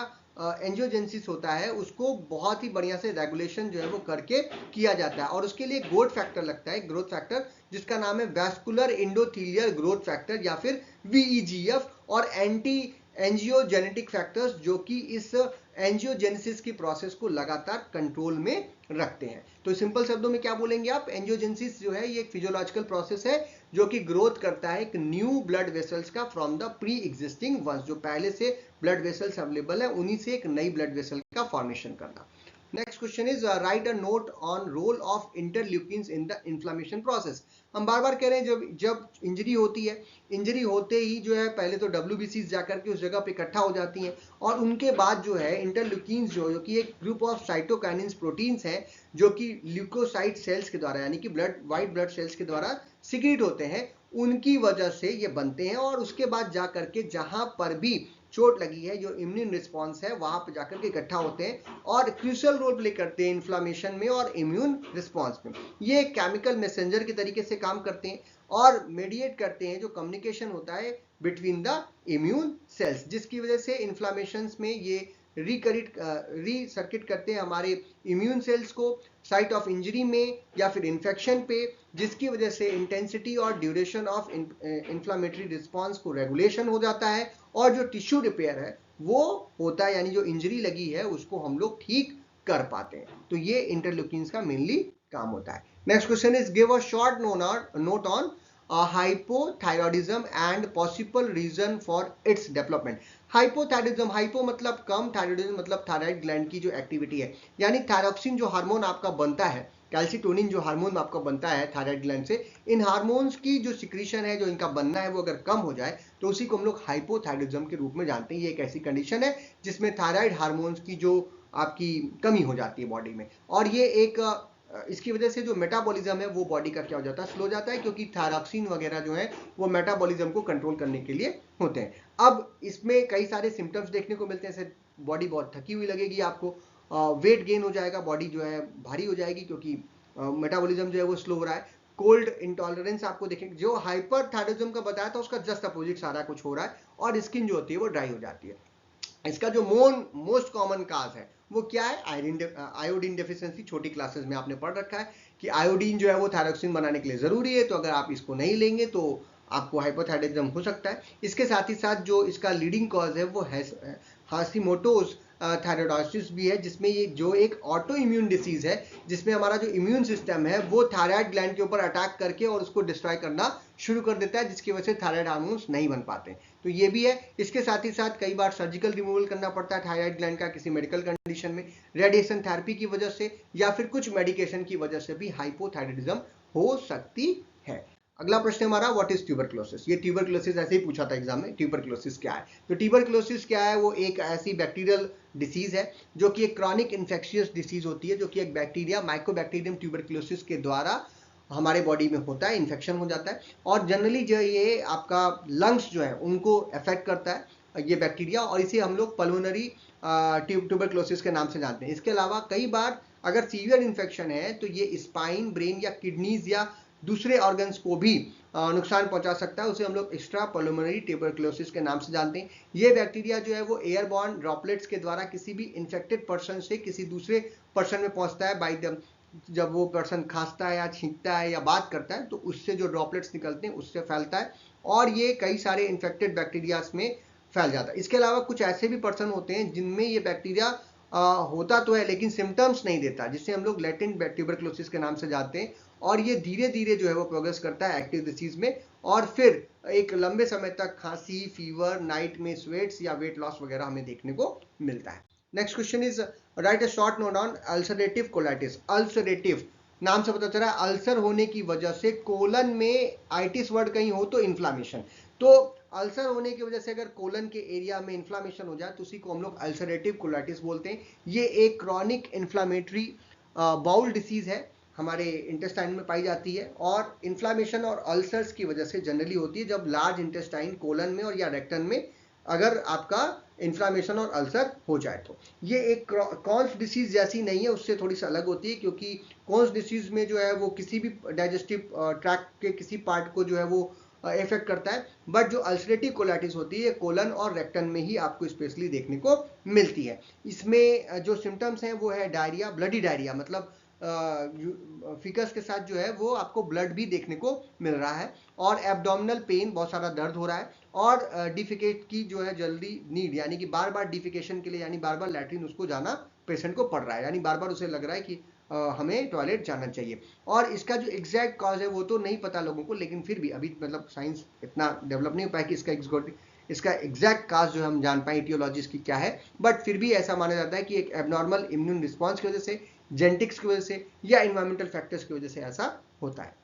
एंजियोजेनेसिस होता है उसको बहुत ही बढ़िया से रेगुलेशन जो है वो करके किया जाता है, और उसके लिए ग्रोथ फैक्टर लगता है, ग्रोथ फैक्टर जिसका नाम है वैस्कुलर एंडोथेलियल ग्रोथ फैक्टर या फिर VEGF, और एंटी एंजियोजेनेटिक फैक्टर्स जो कि इस एंजियोजेनेसिस की प्रोसेस को लगातार कंट्रोल में रखते हैं। तो सिंपल शब्दों में क्या बोलेंगे आप, एंजियोजेनेसिस जो है ये एक फिजियोलॉजिकल प्रोसेस है जो कि ग्रोथ करता है एक न्यू ब्लड वेसल्स का from the pre existing ones, जो पहले से ब्लड वेसल्स अवेलेबल है उन्हीं से एक नई ब्लड वेसल का फॉर्मेशन करना। Next question is right a note on roll of interleukins in the inflammation process. हम बार बार कह रहे हैं जब इंजरी होती है, इंजरी होते ही जो है पहले तो WBCs जाकर के उस जगह पे इकट्ठा हो जाती हैं और उनके बाद जो है इंटरल्यूकिन्स जो कि एक ग्रुप ऑफ साइटोकाइनिन्स प्रोटीन्स हैं जो कि ल्यूकोसाइट सेल्स के द्वारा यानी कि व्हाइट ब्लड सेल्स के द्वारा सिक्रीट होते हैं, उनकी वजह से ये बनते हैं और उसके बाद जा करके जहां पर भी चोट लगी है, जो इम्यून रिस्पॉन्स है, वहां पर जाकर के इकट्ठा होते हैं और क्रूशियल रोल प्ले करते हैं इन्फ्लामेशन में और इम्यून रिस्पॉन्स में। ये केमिकल मैसेंजर के तरीके से काम करते हैं और मेडिएट करते हैं जो कम्युनिकेशन होता है बिटवीन द इम्यून सेल्स, जिसकी वजह से इन्फ्लामेशन में ये रीसर्किट करते हैं हमारे इम्यून सेल्स को साइट ऑफ इंजरी में या फिर इन्फेक्शन पे, जिसकी वजह से इंटेंसिटी और ड्यूरेशन ऑफ इन्फ्लामेटरी रिस्पॉन्स को रेगुलेशन हो जाता है और जो टिश्यू रिपेयर है वो होता है, यानी जो इंजरी लगी है उसको हम लोग ठीक कर पाते हैं। तो ये इंटरल्यूकिन्स का मेनली काम होता है। Next question is give a short note on hypothyroidism and possible reason for its development. Hypothyroidism, hypo मतलब कम, थायरॉयडिज्म मतलब थायराइड ग्लैंड की जो एक्टिविटी है, यानी थायरॉक्सिन जो हार्मोन आपका बनता है, कैल्सिटोनिन जो हार्मोन आपका बनता है थायराइड ग्लैंड से, इन हार्मोन्स की जो सिक्रीशन है, जो इनका बनना है, वो अगर कम हो जाए तो उसी को हम लोग हाइपोथायरॉयडिज्म के रूप में जानते हैं। ये एक ऐसी कंडीशन है जिसमें थायराइड हार्मोन्स की जो आपकी कमी हो जाती है बॉडी में, और ये एक इसकी वजह से जो मेटाबॉलिज्म है वो बॉडी का क्या हो जाता है, स्लो जाता है, क्योंकि थायरॉक्सिन वगैरह जो है वो मेटाबॉलिज्म को कंट्रोल करने के लिए होते हैं। अब इसमें कई सारे सिम्टम्स देखने को मिलते हैं, जैसे बॉडी बहुत थकी हुई लगेगी आपको, वेट गेन हो जाएगा, बॉडी जो है भारी हो जाएगी क्योंकि मेटाबॉलिज्म जो है वो स्लो हो रहा है, कोल्ड इंटॉलरेंस आपको देखेंगे। जो हाइपरथायरॉयडिज्म का बताया था उसका जस्ट अपोजिट सारा कुछ हो रहा है और स्किन जो होती है वो ड्राई हो जाती है। इसका जो मोस्ट कॉमन काज है वो क्या है, आयोडीन डेफिशिएंसी। छोटी क्लासेस में आपने पढ़ रखा है कि आयोडीन जो है वो थायरॉक्सिन बनाने के लिए जरूरी है, तो अगर आप इसको नहीं लेंगे तो आपको हाइपोथायरॉयडिज्म हो सकता है। इसके साथ ही साथ जो इसका लीडिंग कॉज है वो हाशिमोटोज थायराइडोसिस भी है, जिसमें ये जो एक ऑटो इम्यून डिसीज है, जिसमें हमारा जो इम्यून सिस्टम है वो थायराइड ग्लैंड के ऊपर अटैक करके और उसको डिस्ट्रॉय करना शुरू कर देता है, जिसकी वजह से थायराइड हार्मोन्स नहीं बन पाते। तो ये भी है। इसके साथ ही साथ कई बार सर्जिकल रिमूवल करना पड़ता है थायराइड ग्लैंड का किसी मेडिकल कंडीशन में, रेडिएशन थेरेपी की वजह से या फिर कुछ मेडिकेशन की वजह से भी हाइपोथायरॉयडिज्म हो सकती है। अगला प्रश्न हमारा, व्हाट इज ट्यूबरक्लोसिस। ये ट्यूबरक्लोसिस ऐसे ही पूछा था एग्जाम में, ट्यूबरक्लोसिस क्या है। तो ट्यूबरक्लोसिस क्या है, वो एक ऐसी बैक्टीरियल डिसीज है जो कि एक क्रॉनिक इन्फेक्शियस डिसीज होती है, जो कि एक बैक्टीरिया माइकोबैक्टीरियम ट्यूबरक्लोसिस के द्वारा हमारे बॉडी में होता है, इन्फेक्शन हो जाता है और जनरली जो ये आपका लंग्स जो है उनको अफेक्ट करता है ये बैक्टीरिया, और इसे हम लोग पल्मोनरी ट्यूबरक्लोसिस के नाम से जानते हैं। इसके अलावा कई बार अगर सीवियर इन्फेक्शन है तो ये स्पाइन, ब्रेन या किडनीज या दूसरे ऑर्गन्स को भी नुकसान पहुंचा सकता है, उसे हम लोग एक्स्ट्रा पल्मोनरी ट्यूबरक्लोसिस के नाम से जानते हैं। ये बैक्टीरिया जो है वो एयरबॉर्न ड्रॉपलेट्स के द्वारा किसी भी इन्फेक्टेड पर्सन से किसी दूसरे पर्सन में पहुंचता है बाय द, जब वो पर्सन खांसता है या छींकता है या बात करता है तो उससे जो ड्रॉपलेट्स निकलते हैं उससे फैलता है और ये कई सारे इन्फेक्टेड बैक्टीरियाज में फैल जाता है। इसके अलावा कुछ ऐसे भी पर्सन होते हैं जिनमें ये बैक्टीरिया होता तो है लेकिन सिम्टम्स नहीं देता, जिसे हम लोग लेटेंट ट्यूबरक्लोसिस के नाम से जानते हैं, और ये धीरे धीरे जो है वो प्रोग्रेस करता है एक्टिव डिसीज में और फिर एक लंबे समय तक खांसी, फीवर, नाइट में स्वेट्स या वेट लॉस वगैरह हमें देखने को मिलता है। Next question is right a short note on ulcerative colitis. Ulcerative नाम से पता चला अल्सर होने की वजह से कोलन में आइटिस वर्ड कहीं हो तो इन्फ्लामेशन, तो अल्सर होने की वजह से अगर कोलन के एरिया में इन्फ्लामेशन हो जाए तो उसी को हम लोग अल्सरेटिव कोलाइटिस बोलते हैं। ये एक क्रॉनिक इन्फ्लामेटरी बाउल डिसीज है, हमारे इंटेस्टाइन में पाई जाती है और इन्फ्लामेशन और अल्सर्स की वजह से जनरली होती है जब लार्ज इंटेस्टाइन, कोलन में और या रेक्टन में अगर आपका इन्फ्लामेशन और अल्सर हो जाए तो। ये एक कॉन्स डिसीज जैसी नहीं है, उससे थोड़ी सी अलग होती है, क्योंकि कॉन्स डिसीज में जो है वो किसी भी डाइजेस्टिव ट्रैक्ट के किसी पार्ट को जो है वो इफेक्ट करता है, बट जो अल्सरेटिव कोलाइटिस होती है कोलन और रेक्टन में ही आपको स्पेशली देखने को मिलती है। इसमें जो सिम्टम्स हैं वो है डायरिया, ब्लडी डायरिया, मतलब फिकस के साथ जो है वो आपको ब्लड भी देखने को मिल रहा है और एब्डोमिनल पेन, बहुत सारा दर्द हो रहा है और डिफिकेट की जो है जल्दी नीड, यानी कि बार बार डिफिकेशन के लिए यानी बार बार लैट्रिन उसको जाना पेशेंट को पड़ रहा है, यानी बार बार उसे लग रहा है कि हमें टॉयलेट जाना चाहिए। और इसका जो एग्जैक्ट कॉज है वो तो नहीं पता लोगों को, लेकिन फिर भी अभी मतलब साइंस इतना डेवलप नहीं हो पाया कि इसका इसका एग्जैक्ट काज जो हम जान पाए इटियोलॉजी की क्या है, बट फिर भी ऐसा माना जाता है कि एक एबनॉर्मल इम्यून रिस्पॉन्स की वजह से, जेनेटिक्स की वजह से या इन्वायरमेंटल फैक्टर्स की वजह से ऐसा होता है।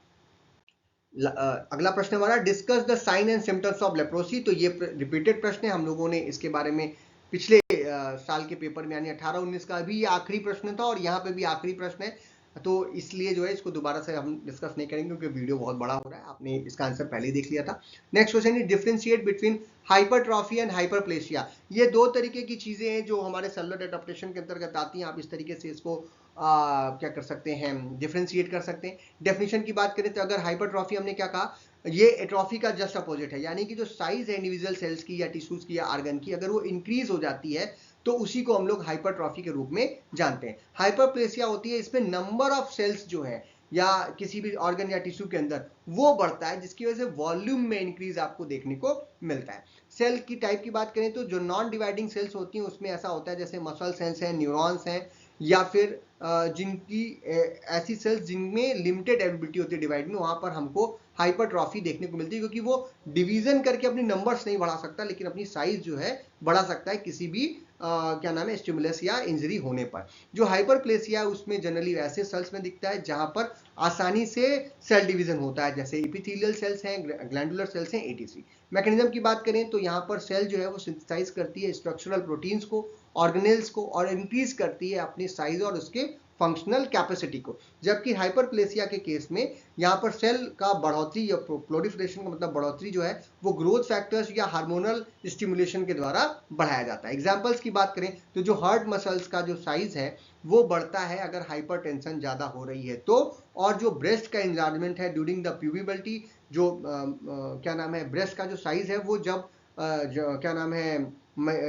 अगला प्रश्न हमारा, discuss the sign and symptoms of leprosy. तो ये रिपीटेड प्रश्न है, हम लोगों ने इसके बारे में पिछले साल के पेपर में यानी 18-19 का भी ये आखिरी प्रश्न था और यहाँ पे भी आखिरी प्रश्न है, तो इसलिए जो है इसको दोबारा से हम डिस्कस नहीं करेंगे क्योंकि वीडियो बहुत बड़ा हो रहा है, आपने इसका आंसर पहले ही देख लिया था। नेक्स्ट क्वेश्चन है, differentiate between hypertrophy and hyperplasia. ये दो तरीके की चीजें हैं जो हमारे सेलुलर एडाप्टेशन के अंतर्गत आती हैं, आप इस तरीके से इसको क्या कर सकते हैं, डिफरेंशिएट कर सकते हैं। डेफिनेशन की बात करें तो अगर हाइपरट्रॉफी हमने क्या कहा, ये एट्रॉफी का जस्ट अपोजिट है, यानी कि जो साइज है इंडिविजुअल सेल्स की या टिश्यूज की या आर्गन की, अगर वो इंक्रीज हो जाती है तो उसी को हम लोग हाइपरट्रॉफी के रूप में जानते हैं। हाइपरप्लेसिया होती है, इसमें नंबर ऑफ सेल्स जो है या किसी भी ऑर्गन या टिश्यू के अंदर वो बढ़ता है, जिसकी वजह से वॉल्यूम में इंक्रीज आपको देखने को मिलता है। सेल की टाइप की बात करें तो जो नॉन डिवाइडिंग सेल्स होती हैं उसमें ऐसा होता है जैसे मसल सेल्स हैं, न्यूरॉन्स हैं, या फिर जिनकी ऐसी सेल्स जिनमें लिमिटेड एबिलिटी होती है डिवाइड में, वहां पर हमको हाइपरट्रॉफी देखने को मिलती है, क्योंकि वो डिवीजन करके अपनी नंबर्स नहीं बढ़ा सकता लेकिन अपनी साइज जो है बढ़ा सकता है किसी भी क्या नाम है स्टिमुलस या इंजरी होने पर। जो हाइपरप्लेसिया उसमें जनरली वैसे सेल्स में दिखता है जहां पर आसानी से सेल डिवीजन होता है, जैसे एपिथेलियल सेल्स हैं, ग्लैंडुलर सेल्स हैं, एटीसी। मैकेनिज्म की बात करें तो यहाँ पर सेल जो है वो सिंथेसाइज करती है स्ट्रक्चरल प्रोटीन्स को, ऑर्गेनेल्स को, और इंक्रीज करती है अपनी साइज और उसके फंक्शनल कैपेसिटी को। जबकि हाइपरप्लेसिया के केस में यहाँ पर सेल का बढ़ोतरी या प्रोलिफरेशन का मतलब बढ़ोतरी जो है वो ग्रोथ फैक्टर्स या हार्मोनल स्टिमुलेशन के द्वारा बढ़ाया जाता है। एग्जांपल्स की बात करें तो जो हार्ट मसल्स का जो साइज है वो बढ़ता है अगर हाइपरटेंशन ज्यादा हो रही है तो, और जो ब्रेस्ट का एंलार्जमेंट है ड्यूरिंग द प्यूबर्टी, जो क्या नाम है ब्रेस्ट का जो साइज है वो जब क्या नाम है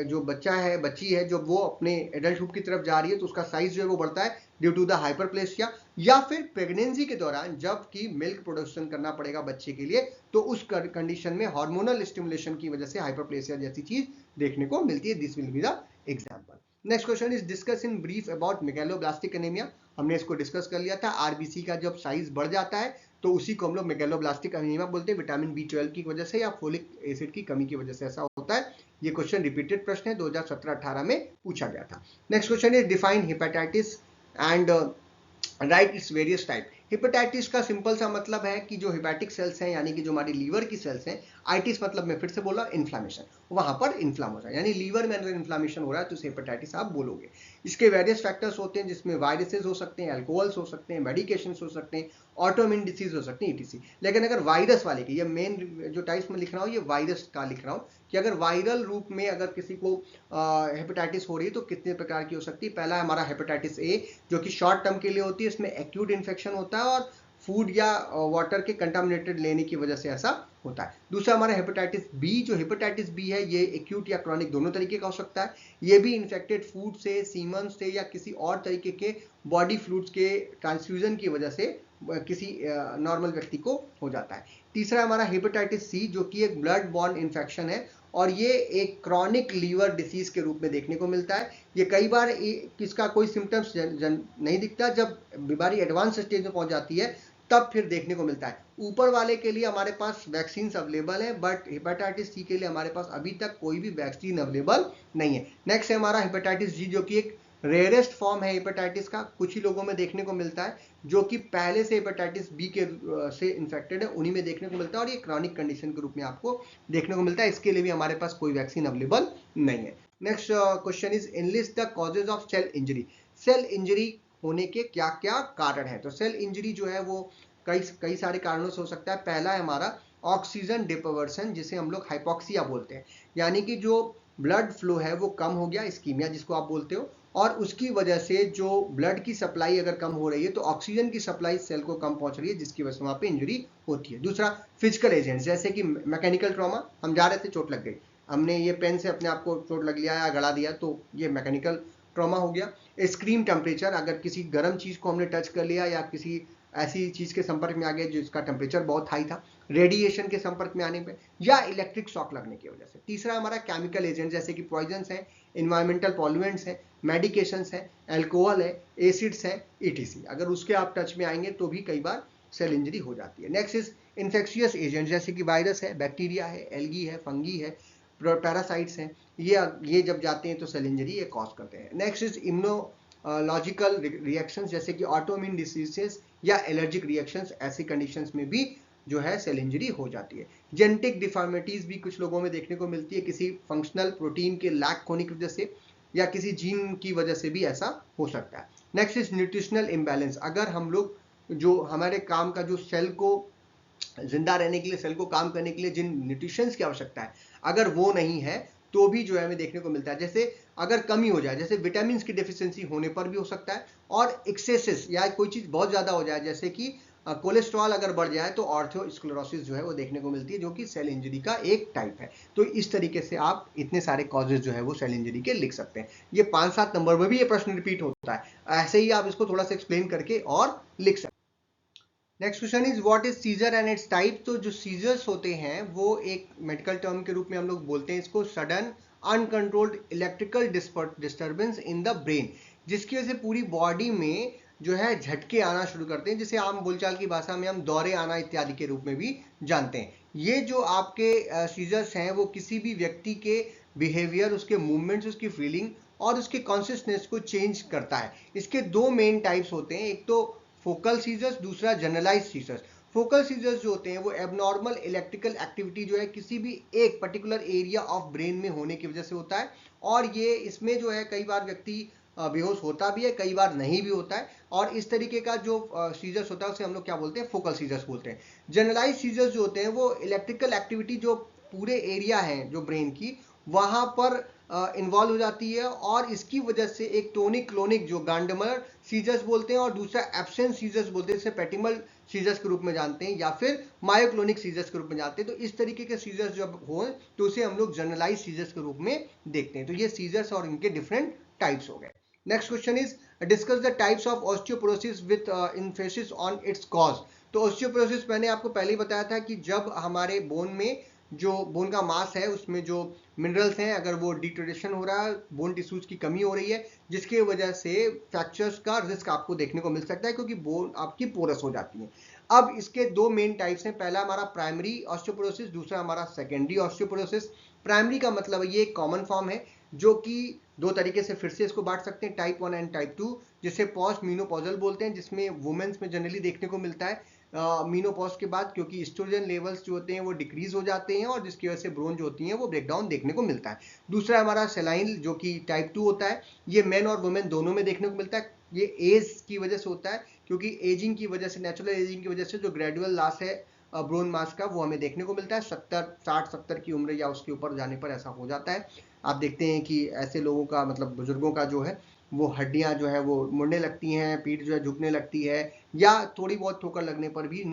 जो बच्चा है बच्ची है जब वो अपने एडल्टहुड की तरफ जा रही है तो उसका साइज जो है वो बढ़ता है ड्यू टू द हाइपरप्लेसिया। या फिर प्रेगनेंसी के दौरान जब कि मिल्क प्रोडक्शन करना पड़ेगा बच्चे के लिए तो उस कंडीशन में हार्मोनल स्टिमुलेशन की वजह से हाइपरप्लेसिया जैसी चीज देखने को मिलती है। This will be the example. Next question is discuss in brief about megaloblastic anaemia. हमने इसको डिस्कस कर लिया था। आरबीसी का जब साइज बढ़ जाता है तो उसी को हम लोग मेगालोब्लास्टिक एनीमिया बोलते हैं, विटामिन B12 की वजह से या फोलिक एसिड की कमी की वजह से ऐसा होता है। ये क्वेश्चन रिपीटेड प्रश्न है, 2017-18 में पूछा गया था। Next question is define hepatitis and right its various type. Hepatitis का सिंपल सा मतलब है कि जो हेपेटिक सेल्स हैं यानी कि जो हमारी लीवर की सेल्स हैं, आइटिस मतलब मैं फिर से बोला इन्फ्लामेशन, वहां पर इन्फ्लाम हो जाए, यानी लीवर में अगर इन्फ्लामेशन हो रहा है तो उसे हेपेटाइटिस आप बोलोगे। इसके वेरियस फैक्टर्स होते हैं जिसमें वायरसेस हो सकते हैं, अल्कोहल्स हो सकते हैं, मेडिकेशन हो सकते हैं, ऑटोइम्यून डिसीज हो सकती है, ईटीसी। लेकिन अगर वायरस वाले की, ये मेन जो टाइप्स में लिख रहा हूँ ये वायरस का लिख रहा हूँ कि अगर वायरल रूप में अगर किसी को हेपेटाइटिस हो रही है तो कितने प्रकार की हो सकती है। पहला हमारा हेपेटाइटिस ए जो कि शॉर्ट टर्म के लिए होती है, इसमें एक्यूट इन्फेक्शन होता है और फूड या वाटर के कंटामिनेटेड लेने की वजह से ऐसा होता है। दूसरा हमारा हेपेटाइटिस बी, जो हेपेटाइटिस बी है ये एक्यूट या क्रॉनिक दोनों तरीके का हो सकता है। ये भी इन्फेक्टेड फूड से, सीमन से या किसी और तरीके के बॉडी फ्लूइड्स के ट्रांसफ्यूजन की वजह से किसी नॉर्मल व्यक्ति को हो जाता है। तीसरा हमारा हेपेटाइटिस सी जो कि एक ब्लड बॉर्न इन्फेक्शन है और ये एक क्रॉनिक लीवर डिसीज के रूप में देखने को मिलता है। ये कई बार इसका कोई सिम्टम्स नहीं दिखता, जब बीमारी एडवांस स्टेज में पहुंच जाती है तब फिर देखने को मिलता है। ऊपर वाले के लिए हमारे पास वैक्सीन अवेलेबल है, बट हेपेटाइटिस सी के लिए हमारे पास अभी तक कोई भी वैक्सीन अवेलेबल नहीं है। नेक्स्ट है हमारा हेपेटाइटिस जी जो कि एक रेयरेस्ट फॉर्म है हेपेटाइटिस का, कुछ ही लोगों में देखने को मिलता है, जो कि पहले से हेपेटाइटिस बी के से इन्फेक्टेड है उन्हीं में देखने को मिलता है और ये क्रॉनिक कंडीशन के रूप में आपको देखने को मिलता है। इसके लिए भी हमारे पास कोई वैक्सीन अवेलेबल नहीं है। Next question is enlist the causes of cell injury. Cell injury होने के क्या क्या कारण है? तो सेल इंजरी जो है वो कई सारे कारणों से हो सकता है। पहला है हमारा ऑक्सीजन डिप्रिवर्सन, जिसे हम लोग हाइपोक्सिया बोलते हैं, यानी कि जो ब्लड फ्लो है वो कम हो गया, इस्कीमिया जिसको आप बोलते हो, और उसकी वजह से जो ब्लड की सप्लाई अगर कम हो रही है तो ऑक्सीजन की सप्लाई सेल को कम पहुंच रही है, जिसकी वजह से वहां पे इंजरी होती है। दूसरा फिजिकल एजेंट, जैसे कि मैकेनिकल ट्रॉमा, हम जा रहे थे चोट लग गई, हमने ये पेन से अपने आप को चोट लग लिया या गड़ा दिया तो ये मैकेनिकल ट्रॉमा हो गया। एक्सट्रीम टेम्परेचर, अगर किसी गर्म चीज को हमने टच कर लिया या किसी ऐसी चीज के संपर्क में आ गए जिसका टेम्परेचर बहुत हाई था, रेडिएशन के संपर्क में आने पे, या इलेक्ट्रिक शॉक लगने की वजह से। तीसरा हमारा केमिकल एजेंट, जैसे कि पॉइजन्स हैं, इन्वायरमेंटल पॉल्यूएंट्स हैं, मेडिकेशंस हैं, अल्कोहल है, एसिड्स हैं, ईटीसी। अगर उसके आप टच में आएंगे तो भी कई बार सेल इंजरी हो जाती है। नेक्स्ट इज इन्फेक्शियस एजेंट, जैसे कि वायरस है, बैक्टीरिया है, एल्गी है, फंगी है, पैरासाइट्स हैं, ये जब जाते हैं तो सेल इंजरी ये कॉज करते हैं। नेक्स्ट इज इम्यूनोलॉजिकल रिएक्शंस, जैसे कि ऑटोइम्यून डिसीजेस या एलर्जिक रिएक्शंस, ऐसी कंडीशंस में भी जो है सेल इंजरी हो जाती है। जेनेटिक डिफॉर्मिटीज भी कुछ लोगों में देखने को मिलती है, किसी फंक्शनल प्रोटीन के लैक होने की वजह से या किसी जीन की वजह से भी ऐसा हो सकता है। नेक्स्ट इज न्यूट्रिशनल इम्बैलेंस, अगर हम लोग जो हमारे काम का जो सेल को जिंदा रहने के लिए, सेल को काम करने के लिए जिन न्यूट्रिशंस की आवश्यकता है, अगर वो नहीं है तो भी जो है हमें देखने को मिलता है। जैसे अगर कमी हो जाए, जैसे विटामिन की डेफिशिएंसी होने पर भी हो सकता है, और एक्सेसिस या कोई चीज बहुत ज्यादा हो जाए, जैसे कि कोलेस्ट्रॉल अगर बढ़ जाए तो ऑर्थोस्क्लेरोसिस जो है वो देखने को मिलती है, जो कि सेल इंजरी का एक टाइप है। तो इस तरीके से आप इतने सारे कॉजेज जो है वो सेल इंजरी के लिख सकते हैं। ये 5-7 नंबर में भी ये प्रश्न रिपीट होता है, ऐसे ही आप इसको थोड़ा सा एक्सप्लेन करके और लिख सकते हैं। Next question is what is seizure and its type. तो जो सीजर्स होते हैं वो एक मेडिकल टर्म के रूप में हम लोग बोलते हैं इसको, sudden uncontrolled electrical disturbance in the brain, जिसकी वजह से पूरी बॉडी में जो है झटके आना शुरू करते हैं, जिसे आम बोलचाल की भाषा में हम दौरे आना इत्यादि के रूप में भी जानते हैं। ये जो आपके सीजर्स हैं वो किसी भी व्यक्ति के बिहेवियर, उसके मूवमेंट्स, उसकी फीलिंग और उसके कॉन्शियसनेस को चेंज करता है। इसके दो मेन टाइप्स होते हैं, एक तो फोकल सीजर्स, दूसरा जनरलाइज सीजर्स। फोकल सीजर्स जो होते हैं वो एबनॉर्मल इलेक्ट्रिकल एक्टिविटी जो है किसी भी एक पर्टिकुलर एरिया ऑफ ब्रेन में होने की वजह से होता है, और ये इसमें जो है कई बार व्यक्ति बेहोश होता भी है, कई बार नहीं भी होता है, और इस तरीके का जो सीजर्स होता है उसे हम लोग क्या बोलते हैं, फोकल सीजर्स बोलते हैं। जनरलाइज सीजर्स जो होते हैं वो इलेक्ट्रिकल एक्टिविटी जो पूरे एरिया है जो ब्रेन की वहां पर इन्वॉल्व हो जाती है, और इसकी वजह से एक टोनिक क्लोनिक जो गांडमर सीजर्स बोलते हैं, और दूसरा एब्सेंट सीजर्स बोलते हैं, जिसे पेटिमल सीजर्स के रूप में जानते हैं, या फिर मायोक्लोनिक सीजर्स के रूप में जानते हैं। तो इस तरीके के सीजर्स जब हो तो उसे हम लोग जनरलाइज सीजर्स के रूप में देखते हैं। तो ये सीजर्स और इनके डिफरेंट टाइप्स हो गए। Next question is discuss the types of osteoporosis with emphasis on it's cause. तो ऑस्टियोपोरोसिस मैंने आपको पहले ही बताया था कि जब हमारे बोन में जो बोन का मास है उसमें जो मिनरल्स हैं अगर वो डिटोरेशन हो रहा है, बोन टिश्यूज की कमी हो रही है, जिसकी वजह से फ्रैक्चर्स का रिस्क आपको देखने को मिल सकता है, क्योंकि बोन आपकी पोरस हो जाती है। अब इसके दो मेन टाइप्स हैं, पहला हमारा प्राइमरी ऑस्टियोपोरोसिस, दूसरा हमारा सेकेंडरी ऑस्टियोपोरोसिस। प्राइमरी का मतलब ये एक कॉमन फॉर्म है जो कि दो तरीके से फिर से इसको बांट सकते हैं, टाइप 1 एंड टाइप 2, जिसे पोस्ट मीनोपॉजल बोलते हैं, जिसमें वुमेन्स में जनरली देखने को मिलता है मीनोपॉज के बाद, क्योंकि एस्ट्रोजन लेवल्स जो होते हैं वो डिक्रीज हो जाते हैं, और जिसकी वजह से ब्रोन जो होती हैं वो ब्रेकडाउन देखने को मिलता है। दूसरा हमारा सेलाइन जो कि टाइप 2 होता है, ये मेन और वुमेन दोनों में देखने को मिलता है। ये एज की वजह से होता है, क्योंकि एजिंग की वजह से, नेचुरल एजिंग की वजह से जो ग्रेजुअल लॉस है ब्रोन मास का वो हमें देखने को मिलता है। 60-70 की उम्र या उसके ऊपर जाने पर ऐसा हो जाता है। आप देखते हैं कि ऐसे लोगों का मतलब बुजुर्गों का जो है वो हड्डियां जो है वो मुड़ने लगती हैं, पीठ जो है झुकने लगती है, या थोड़ी बहुत ठोकर लगने पर भी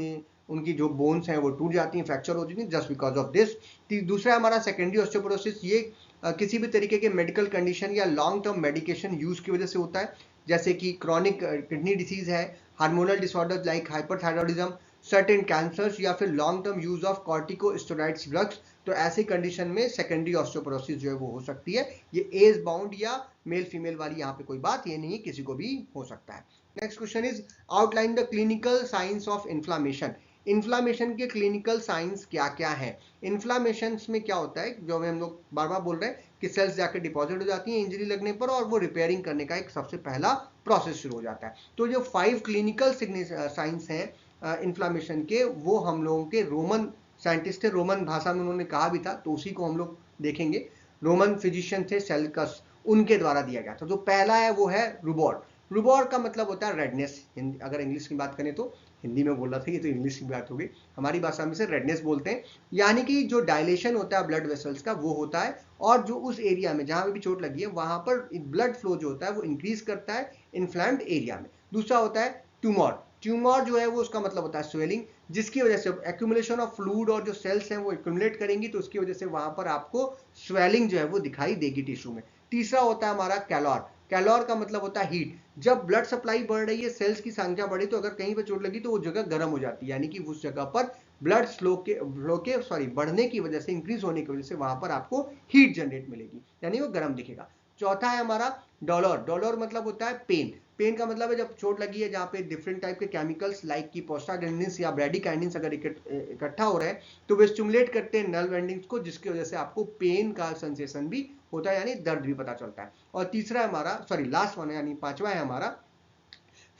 उनकी जो बोन्स हैं वो टूट जाती हैं, फ्रैक्चर हो जाती हैं, जस्ट बिकॉज ऑफ दिस। दूसरा हमारा सेकेंडरी ऑस्टियोपोरोसिस, ये किसी भी तरीके के मेडिकल कंडीशन या लॉन्ग टर्म मेडिकेशन यूज की वजह से होता है, जैसे कि क्रॉनिक किडनी डिसीज है, hormonal disorder like hyperthyroidism, certain cancers, या फिर long term use of corticosteroids drugs. तो ऐसी कंडीशन में सेकेंडरी ऑस्टियोपोरोसिस जो है वो हो सकती है। ये एज बाउंड या मेल फीमेल वाली यहाँ पे कोई बात ये नहीं, किसी को भी हो सकता है। Next question is outline the clinical science of inflammation. Inflammation के क्लिनिकल साइंस क्या क्या है। इन्फ्लामेशन में क्या होता है, जो हम लोग बार बार बोल रहे हैं कि सेल्स जाकर डिपॉजिट हो जाती हैं इंजरी लगने पर, और वो रिपेयरिंग करने का एक सबसे पहला प्रोसेस शुरू हो जाता है। तो जो 5 क्लिनिकल साइंस हैं इन्फ्लामेशन के, वो हम लोगों के रोमन साइंटिस्ट थे, रोमन भाषा में उन्होंने कहा भी था, तो उसी को हम लोग देखेंगे। रोमन फिजिशियन थे सेल्कस, उनके द्वारा दिया गया था। जो पहला है वो है रूबोर। रूबोर का मतलब होता है रेडनेस, अगर इंग्लिश की बात करें तो, हिंदी में बोल रहा था, ये तो इंग्लिश की बात होगी, हमारी भाषा में से रेडनेस बोलते हैं। यानी कि जो डायलेशन होता है ब्लड वेसल्स का वो होता है, और जो उस एरिया में जहां भी चोट लगी है वहां पर ब्लड फ्लो जो होता है वो इंक्रीज करता है इन्फ्लेम्ड एरिया में। दूसरा होता है ट्यूमर। ट्यूमर जो है वो उसका मतलब होता है स्वेलिंग, जिसकी वजह से एक्यूमुलेशन ऑफ फ्लूइड और जो सेल्स हैं वो एक्यूमुलेट करेंगी, तो उसकी वजह से वहां पर आपको स्वेलिंग जो है वो दिखाई देगी टिश्यू में। तीसरा होता है हमारा कैलोर। कैलोर का मतलब होता है हीट। जब ब्लड सप्लाई बढ़ रही है, सेल्स की संख्या बढ़ी, तो अगर कहीं पर चोट लगी तो वो जगह गर्म हो जाती है, यानी कि उस जगह पर ब्लड फ्लो के बढ़ने की वजह से, इंक्रीज होने की वजह से वहां पर आपको हीट जनरेट मिलेगी, यानी वो गर्म दिखेगा। चौथा है हमारा डॉलर, डॉलर मतलब होता है पेन। पेन का मतलब है जब चोट लगी है जहाँ पे डिफरेंट टाइप के केमिकल्स लाइक की प्रोस्टाग्लैंडिन्स या ब्रैडिकाइनिन्स अगर इकट्ठा हो रहे हैं तो वे स्टिमुलेट करते हैं नर्व एंडिंग्स को, जिसकी वजह से आपको पेन का सेंसेशन भी होता है, यानी दर्द भी पता चलता है। और तीसरा है हमारा, सॉरी लास्ट वन है, यानी पांचवा है हमारा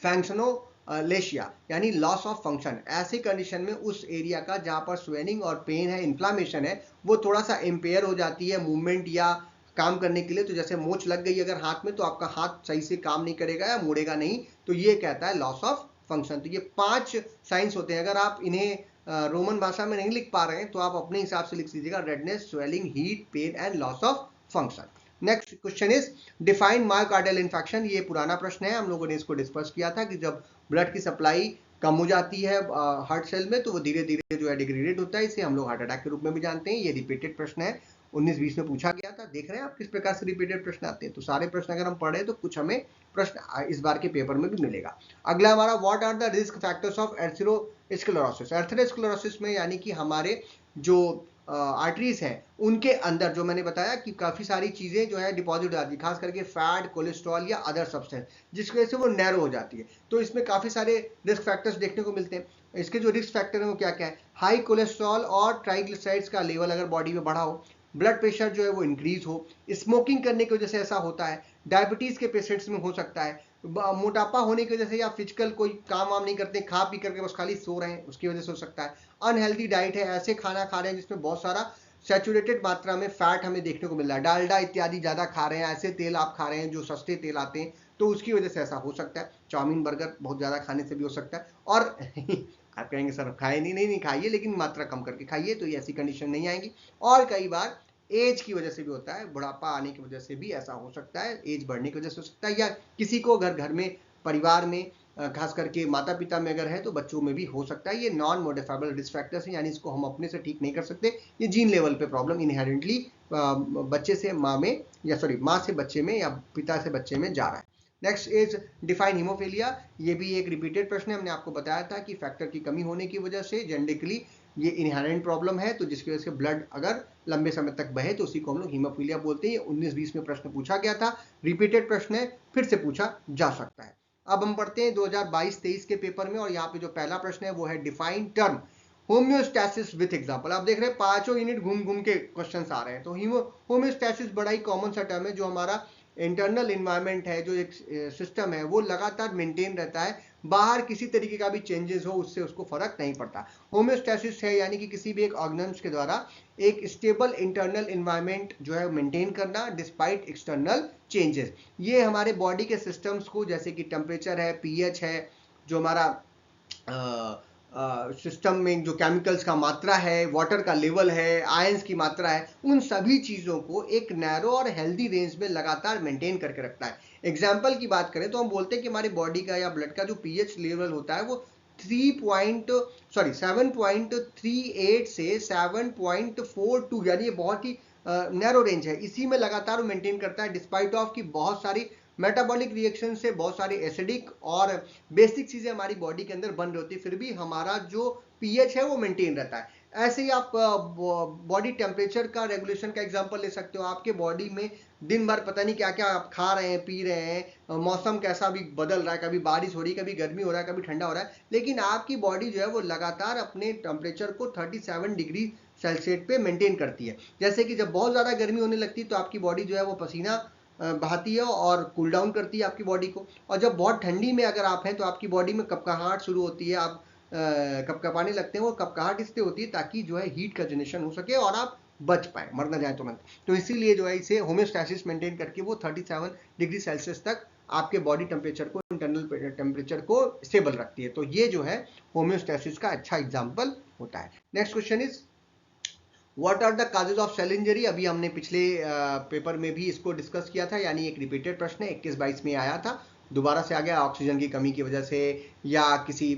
फंक्शनोलेशिया, यानी लॉस ऑफ फंक्शन। ऐसी कंडीशन में उस एरिया का जहां पर स्वेलिंग और पेन है, इन्फ्लामेशन है, वो थोड़ा सा इम्पेयर हो जाती है मूवमेंट या काम करने के लिए। तो जैसे मोच लग गई अगर हाथ में तो आपका हाथ सही से काम नहीं करेगा या मुड़ेगा नहीं, तो ये कहता है लॉस ऑफ फंक्शन। तो ये 5 साइंस होते हैं। अगर आप इन्हें रोमन भाषा में नहीं लिख पा रहे हैं तो आप अपने हिसाब से लिख लीजिएगा, redness, swelling, heat, pain and loss of function. Next question is define myocardial infection. ये पुराना प्रश्न है, हम लोगों ने इसको डिस्कस किया था कि जब ब्लड की सप्लाई कम हो जाती है हार्ट सेल में तो वो धीरे धीरे जो है डिग्रेडेड होता है, इसे हम लोग हार्ट अटैक के रूप में भी जानते हैं। ये रिपीटेड प्रश्न है, 19-20 में पूछा गया था। देख रहे हैं आप किस प्रकार से रिपीटेड प्रश्न आते हैं। तो सारे प्रश्न अगर हम पढ़े तो कुछ हमें प्रश्न इस बार के पेपर में भी मिलेगा। अगला हमारा what are the risk factors of atherosclerosis. Atherosclerosis में यानी कि हमारे जो आर्टरीज हैं उनके अंदर जो मैंने बताया कि काफी सारी चीजें जो है डिपॉजिट हो जाती है, खास करके फैट, कोलेस्ट्रॉल या अदर सब्सटेंस, जिसकी वजह से वो नैरो हो जाती है। तो इसमें काफी सारे रिस्क फैक्टर्स देखने को मिलते हैं। इसके जो रिस्क फैक्टर है वो क्या क्या है? हाई कोलेस्ट्रॉल और ट्राइग्लिसराइड्स का लेवल अगर बॉडी में बढ़ा हो, ब्लड प्रेशर जो है वो इंक्रीज हो, स्मोकिंग करने की वजह से ऐसा होता है, डायबिटीज के पेशेंट्स में हो सकता है, मोटापा होने की वजह से या फिजिकल कोई काम वाम नहीं करते, खा पी करके बस खाली सो रहे हैं, उसकी वजह से हो सकता है। अनहेल्दी डाइट है, ऐसे खाना खा रहे हैं जिसमें बहुत सारा सैचुरेटेड मात्रा में फैट हमें देखने को मिल रहा है, डालडा इत्यादि ज्यादा खा रहे हैं, ऐसे तेल आप खा रहे हैं जो सस्ते तेल आते हैं, तो उसकी वजह से ऐसा हो सकता है। चाउमीन, बर्गर बहुत ज्यादा खाने से भी हो सकता है। और आप कहेंगे सर खाए नहीं खाइए, लेकिन मात्रा कम करके खाइए तो ये ऐसी कंडीशन नहीं आएंगी। और कई बार एज की वजह से भी होता है, बुढ़ापा आने की वजह से भी ऐसा हो सकता है, एज बढ़ने की वजह से हो सकता है, या किसी को घर में परिवार में खास करके माता पिता में अगर है तो बच्चों में भी हो सकता है। ये नॉन मॉडिफाइबल रिस्क फैक्टर्स हैं, यानी इसको हम अपने से ठीक नहीं कर सकते। ये जीन लेवल पे प्रॉब्लम इनहेरेंटली बच्चे से माँ में, या सॉरी माँ से बच्चे में या पिता से बच्चे में जा रहा है। Next is define haemophilia. ये भी एक रिपीटेड प्रश्न है। हमने आपको बताया था कि फैक्टर की कमी होने की वजह से जेनेटिकली ये इनहेरेंट प्रॉब्लम है, तो जिसकी वजह से ब्लड अगर लंबे समय तक बहे तो उसी को हम लोग हीमोफीलिया बोलते हैं। ये 19-20 में प्रश्न पूछा गया था, रिपीटेड प्रश्न है, फिर से पूछा जा सकता है। अब हम पढ़ते हैं 2022-23 के पेपर में, और यहाँ पे जो पहला प्रश्न है वो है define term homeostasis with example. आप देख रहे हैं पांचों यूनिट घूम घूम के क्वेश्चंस आ रहे हैं। तो होम्योस्टैसिस बड़ा ही कॉमन सा टर्म है, जो हमारा इंटरनल इन्वायरमेंट है, जो एक सिस्टम है वो लगातार मेंटेन रहता है, बाहर किसी तरीके का भी चेंजेस हो उससे उसको फर्क नहीं पड़ता। होम्योस्टैसिस है यानी कि किसी भी एक ऑर्गेनिज्म के द्वारा एक स्टेबल इंटरनल इन्वायरमेंट जो है मेंटेन करना डिस्पाइट एक्सटर्नल चेंजेस। ये हमारे बॉडी के सिस्टम्स को, जैसे कि टेम्परेचर है, पीएच है, जो हमारा सिस्टम में जो केमिकल्स का मात्रा है, वाटर का लेवल है, आयंस की मात्रा है, उन सभी चीजों को एक नैरो और हेल्दी रेंज में लगातार मेंटेन करके रखता है। एग्जाम्पल की बात करें तो हम बोलते हैं कि हमारी बॉडी का या ब्लड का जो पीएच लेवल होता है वो 7.38 से 7.42, यानी ये बहुत ही नैरो रेंज है, इसी में लगातार मेंटेन करता है, डिस्पाइट ऑफ कि बहुत सारी मेटाबॉलिक रिएक्शन से बहुत सारी एसिडिक और बेसिक चीजें हमारी बॉडी के अंदर बन रही होती है, फिर भी हमारा जो पीएच है वो मेंटेन रहता है। ऐसे ही आप बॉडी टेम्परेचर का रेगुलेशन का एग्जांपल ले सकते हो। आपके बॉडी में दिन भर पता नहीं क्या क्या आप खा रहे हैं, पी रहे हैं, मौसम कैसा भी बदल रहा है, कभी बारिश हो रही है, कभी गर्मी हो रहा है, कभी ठंडा हो रहा है, लेकिन आपकी बॉडी जो है वो लगातार अपने टेम्परेचर को 37 डिग्री सेल्सियस पे मेंटेन करती है। जैसे कि जब बहुत ज्यादा गर्मी होने लगती है तो आपकी बॉडी जो है वो पसीना बहाती है और कूल डाउन करती है आपकी बॉडी को, और जब बहुत ठंडी में अगर आप हैं तो आपकी बॉडी में कपकहाट शुरू होती है, आप कपकपाने लगते हैं। वो कपकहाट इसलिए होती है ताकि जो है हीट का जनरेशन हो सके और आप बच पाए, मर ना जाए तुरंत। तो इसीलिए जो है इसे होम्योस्टैसिस मेंटेन करके वो 37 डिग्री सेल्सियस तक आपके बॉडी टेम्परेचर को, इंटरनल टेम्परेचर को स्टेबल रखती है। तो ये जो है होम्योस्टैसिस का अच्छा एग्जाम्पल होता है। Next question is what are the causes of cell injury. अभी हमने पिछले पेपर में भी इसको डिस्कस किया था, यानी एक रिपीटेड प्रश्न है, 21-22 में आया था, दोबारा से आ गया, ऑक्सीजन की कमी की वजह से या किसी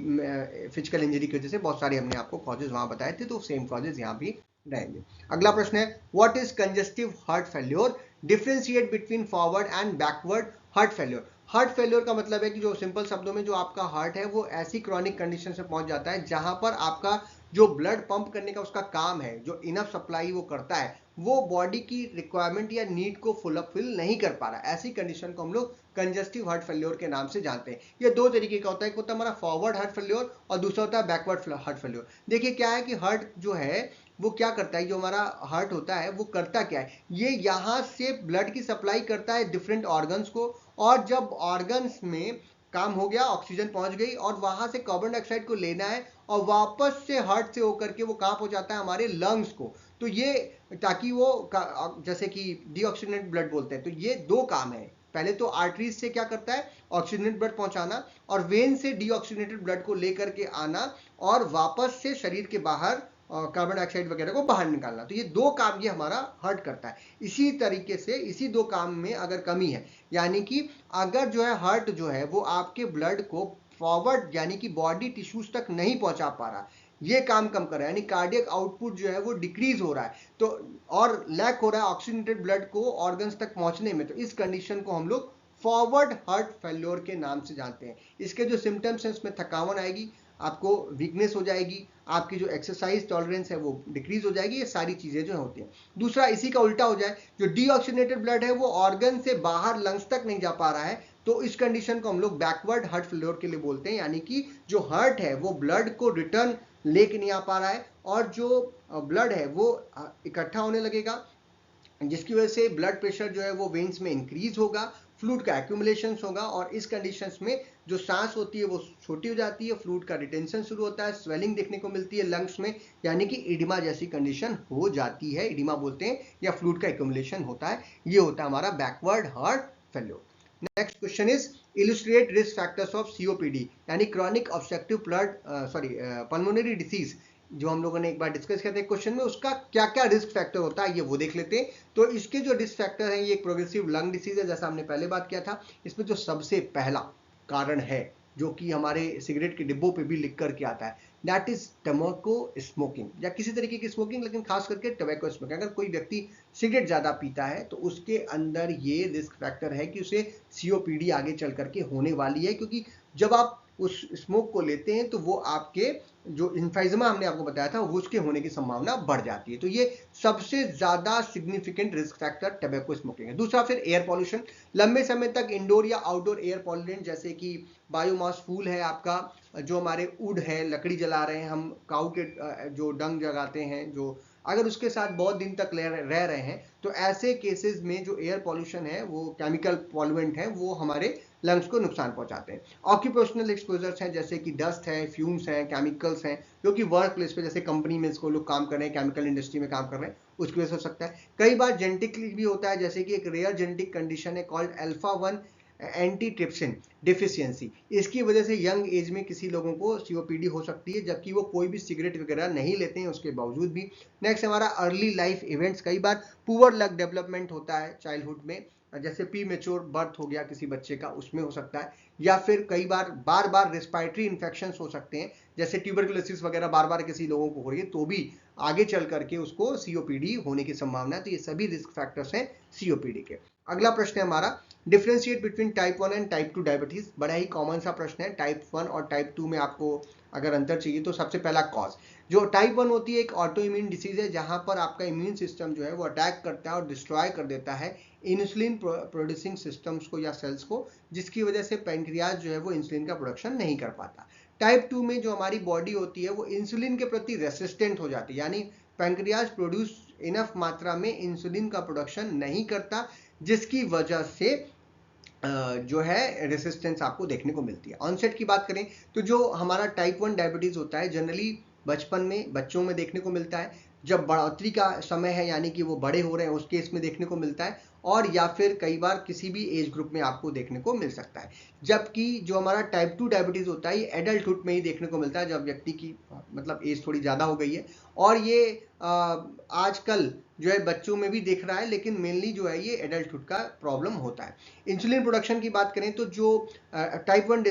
फिजिकल इंजरी की वजह से। बहुत सारे हमने आपको कॉजेज वहां बताए थे, तो सेम कॉजेज यहाँ भी रहेंगे। अगला प्रश्न है what is congestive heart failure, differentiate between forward and backward heart failure. Heart failure का मतलब है कि जो सिंपल शब्दों में जो आपका हार्ट है वो ऐसी क्रॉनिक कंडीशन से पहुंच जाता है जहां पर आपका जो ब्लड पंप करने का उसका काम है, जो इनफ सप्लाई वो करता है, वो बॉडी की रिक्वायरमेंट या नीड को फुलफिल नहीं कर पा रहा। ऐसी कंडीशन को हम लोग कंजस्टिव हार्ट फेलियर के नाम से जानते हैं। ये दो तरीके का होता है, एक होता है हमारा फॉरवर्ड हार्ट फेलियर और दूसरा होता है बैकवर्ड हार्ट फेलियर। देखिए क्या है कि हार्ट जो है वो क्या करता है, जो हमारा हार्ट होता है वो करता क्या है, ये यहाँ से ब्लड की सप्लाई करता है डिफरेंट ऑर्गन्स को, और जब ऑर्गन्स में काम हो गया, ऑक्सीजन पहुंच गई और वहां से कार्बन डाइऑक्साइड को लेना है और वापस से हार्ट से होकर के वो कहां पहुंचाता है, हमारे लंग्स को। तो ये ताकि वो जैसे कि डीऑक्सीजनेट ब्लड बोलते हैं, तो ये दो काम है। पहले तो आर्टरीज से क्या करता है, ऑक्सीजनेट ब्लड पहुंचाना, और वेन से डीऑक्सीजनेटेड ब्लड को लेकर के आना और वापस से शरीर के बाहर कार्बन डाइऑक्साइड वगैरह को बाहर निकालना। तो ये दो काम ये हमारा हार्ट करता है। इसी तरीके से इसी दो काम में अगर कमी है, यानी कि अगर जो है हार्ट जो है वो आपके ब्लड को फॉरवर्ड यानी कि बॉडी टिश्यूज तक नहीं पहुंचा पा रहा, ये काम कम कर रहा है, यानी कार्डियक आउटपुट जो है वो डिक्रीज हो रहा है, तो और लैक हो रहा है ऑक्सीजनेटेड ब्लड को ऑर्गन्स तक पहुंचने में, तो इस कंडीशन को हम लोग फॉरवर्ड हार्ट फेल्योर के नाम से जानते हैं। इसके जो सिम्टम्स हैं उसमें थकावन आएगी, आपको वीकनेस हो जाएगी, आपकी जो एक्सरसाइज टॉलरेंस है वो डिक्रीज हो जाएगी, ये सारी चीजें जो होती हैं। दूसरा, इसी का उल्टा हो जाए, जो डीऑक्सीजनेटेड ब्लड है वो ऑर्गन से बाहर लंग्स तक नहीं जा पा रहा है, तो इस कंडीशन को हम लोग बैकवर्ड हार्ट फेल्योर के लिए बोलते हैं, यानी कि जो हार्ट है वो ब्लड को रिटर्न लेके नहीं आ पा रहा है और जो ब्लड है वो इकट्ठा होने लगेगा, जिसकी वजह से ब्लड प्रेशर जो है वो वेन्स में इंक्रीज होगा, फ्लूइड का एक्यूमुलेशन होगा, और इस कंडीशंस में जो सांस होती है वो छोटी हो जाती है, फ्लूइड का रिटेंशन शुरू होता है, स्वेलिंग देखने को मिलती है लंग्स में, यानी कि इडिमा जैसी कंडीशन हो जाती है, इडिमा बोलते हैं, या फ्लूइड का एक्यूमुलेशन होता है। ये होता है हमारा backward heart failure. Next question is illustrate risk factors of COPD, यानी क्रॉनिक ऑब्स्ट्रक्टिव पल्मोनरी डिसीज, जो हम लोगों ने एक बार डिस्कस किया था क्वेश्चन में, उसका क्या क्या रिस्क फैक्टर होता है ये वो देख लेते हैं। तो इसके जो रिस्क फैक्टर हैं, ये एक प्रोग्रेसिव लंग डिसीज है, जैसा हमने पहले बात किया था। इसमें जो सबसे पहला कारण है, जो कि हमारे सिगरेट के डिब्बों पे भी लिख करके आता है, दैट इज टबैको स्मोकिंग, या किसी तरीके की स्मोकिंग, लेकिन खास करके टबैको स्मोकिंग। अगर कोई व्यक्ति सिगरेट ज्यादा पीता है तो उसके अंदर ये रिस्क फैक्टर है कि उसे सीओपीडी आगे चल करके होने वाली है, क्योंकि जब आप उस स्मोक को लेते हैं तो वो आपके जो इन्फाइजमा हमने आपको बताया था उसके होने की संभावना बढ़ जाती है। तो ये सबसे ज्यादा significant risk factor tobacco smoking है। दूसरा, फिर एयर पॉल्यूशन, लंबे समय तक इंडोर या आउटडोर एयर पॉल्यूटेंट, जैसे कि बायोमास फूल है आपका, जो हमारे वुड है, लकड़ी जला रहे हैं हम, काऊ के जो डंग जगाते हैं, जो अगर उसके साथ बहुत दिन तक रह रहे हैं, तो ऐसे केसेस में जो एयर पॉल्यूशन है, वो केमिकल पॉल्यूएंट है, वो हमारे लंग्स को नुकसान पहुंचाते हैं। ऑक्यूपेशनल एक्सपोजर्स हैं, जैसे कि डस्ट है, फ्यूम्स हैं, केमिकल्स हैं, जो कि वर्क प्लेस पे, जैसे कंपनी में इसको लोग काम कर रहे हैं, केमिकल इंडस्ट्री में काम कर रहे हैं, उसकी वजह से हो सकता है। कई बार जेनेटिकली भी होता है, जैसे कि एक रेयर जेनेटिक कंडीशन है कॉल्ड अल्फा 1 एंटीट्रिप्सिन डिफिशियंसी, इसकी वजह से यंग एज में किसी लोगों को सीओपीडी हो सकती है, जबकि वो कोई भी सिगरेट वगैरह नहीं लेते हैं उसके बावजूद भी। नेक्स्ट, हमारा अर्ली लाइफ इवेंट्स, कई बार पुअर लक डेवलपमेंट होता है चाइल्डहुड में, जैसे प्री मेच्योर बर्थ हो गया किसी बच्चे का, उसमें हो सकता है, या फिर कई बार बार रेस्पिरेटरी इन्फेक्शंस हो सकते हैं, जैसे ट्यूबरकुलोसिस वगैरह बार किसी लोगों को हो रही है, तो भी आगे चल करके उसको सीओपीडी होने की संभावना है। तो ये सभी रिस्क फैक्टर्स हैं सीओपीडी के। अगला प्रश्न है हमारा, differentiate between type 1 and type 2 diabetes. बड़ा ही कॉमन सा प्रश्न है, टाइप 1 और टाइप 2 में आपको अगर अंतर चाहिए तो सबसे पहला कॉज, जो टाइप 1 होती है एक ऑटो इम्यून डिसीज है, जहां पर आपका इम्यून सिस्टम जो है वो अटैक करता है और डिस्ट्रॉय कर देता है इंसुलिन प्रोड्यूसिंग सिस्टम्स को या सेल्स को, जिसकी वजह से पैंक्रियाज जो है वो इंसुलिन का प्रोडक्शन नहीं कर पाता। टाइप 2 में जो हमारी बॉडी होती है वो इंसुलिन के प्रति रेसिस्टेंट हो जाती है, यानी पैंक्रियाज प्रोड्यूस इनफ मात्रा में इंसुलिन का प्रोडक्शन नहीं करता, जिसकी वजह से जो है रेसिस्टेंस आपको देखने को मिलती है। ऑनसेट की बात करें तो जो हमारा टाइप 1 डायबिटीज होता है जनरली बचपन में बच्चों में देखने को मिलता है, जब बढ़ोतरी का समय है यानी कि वो बड़े हो रहे हैं उस केस में देखने को मिलता है, और या फिर कई बार किसी भी एज ग्रुप में आपको देखने को मिल सकता है। जबकि जो हमारा टाइप 2 डायबिटीज होता है ये एडल्टहुड में ही देखने को मिलता है, जब व्यक्ति की मतलब एज थोड़ी ज़्यादा हो गई है, और ये आजकल जो है बच्चों में भी दिख रहा है, लेकिन मेनली जो है ये एडल्टहुड का प्रॉब्लम होता है। इंसुलिन प्रोडक्शन की बात करें तो जो टाइप 1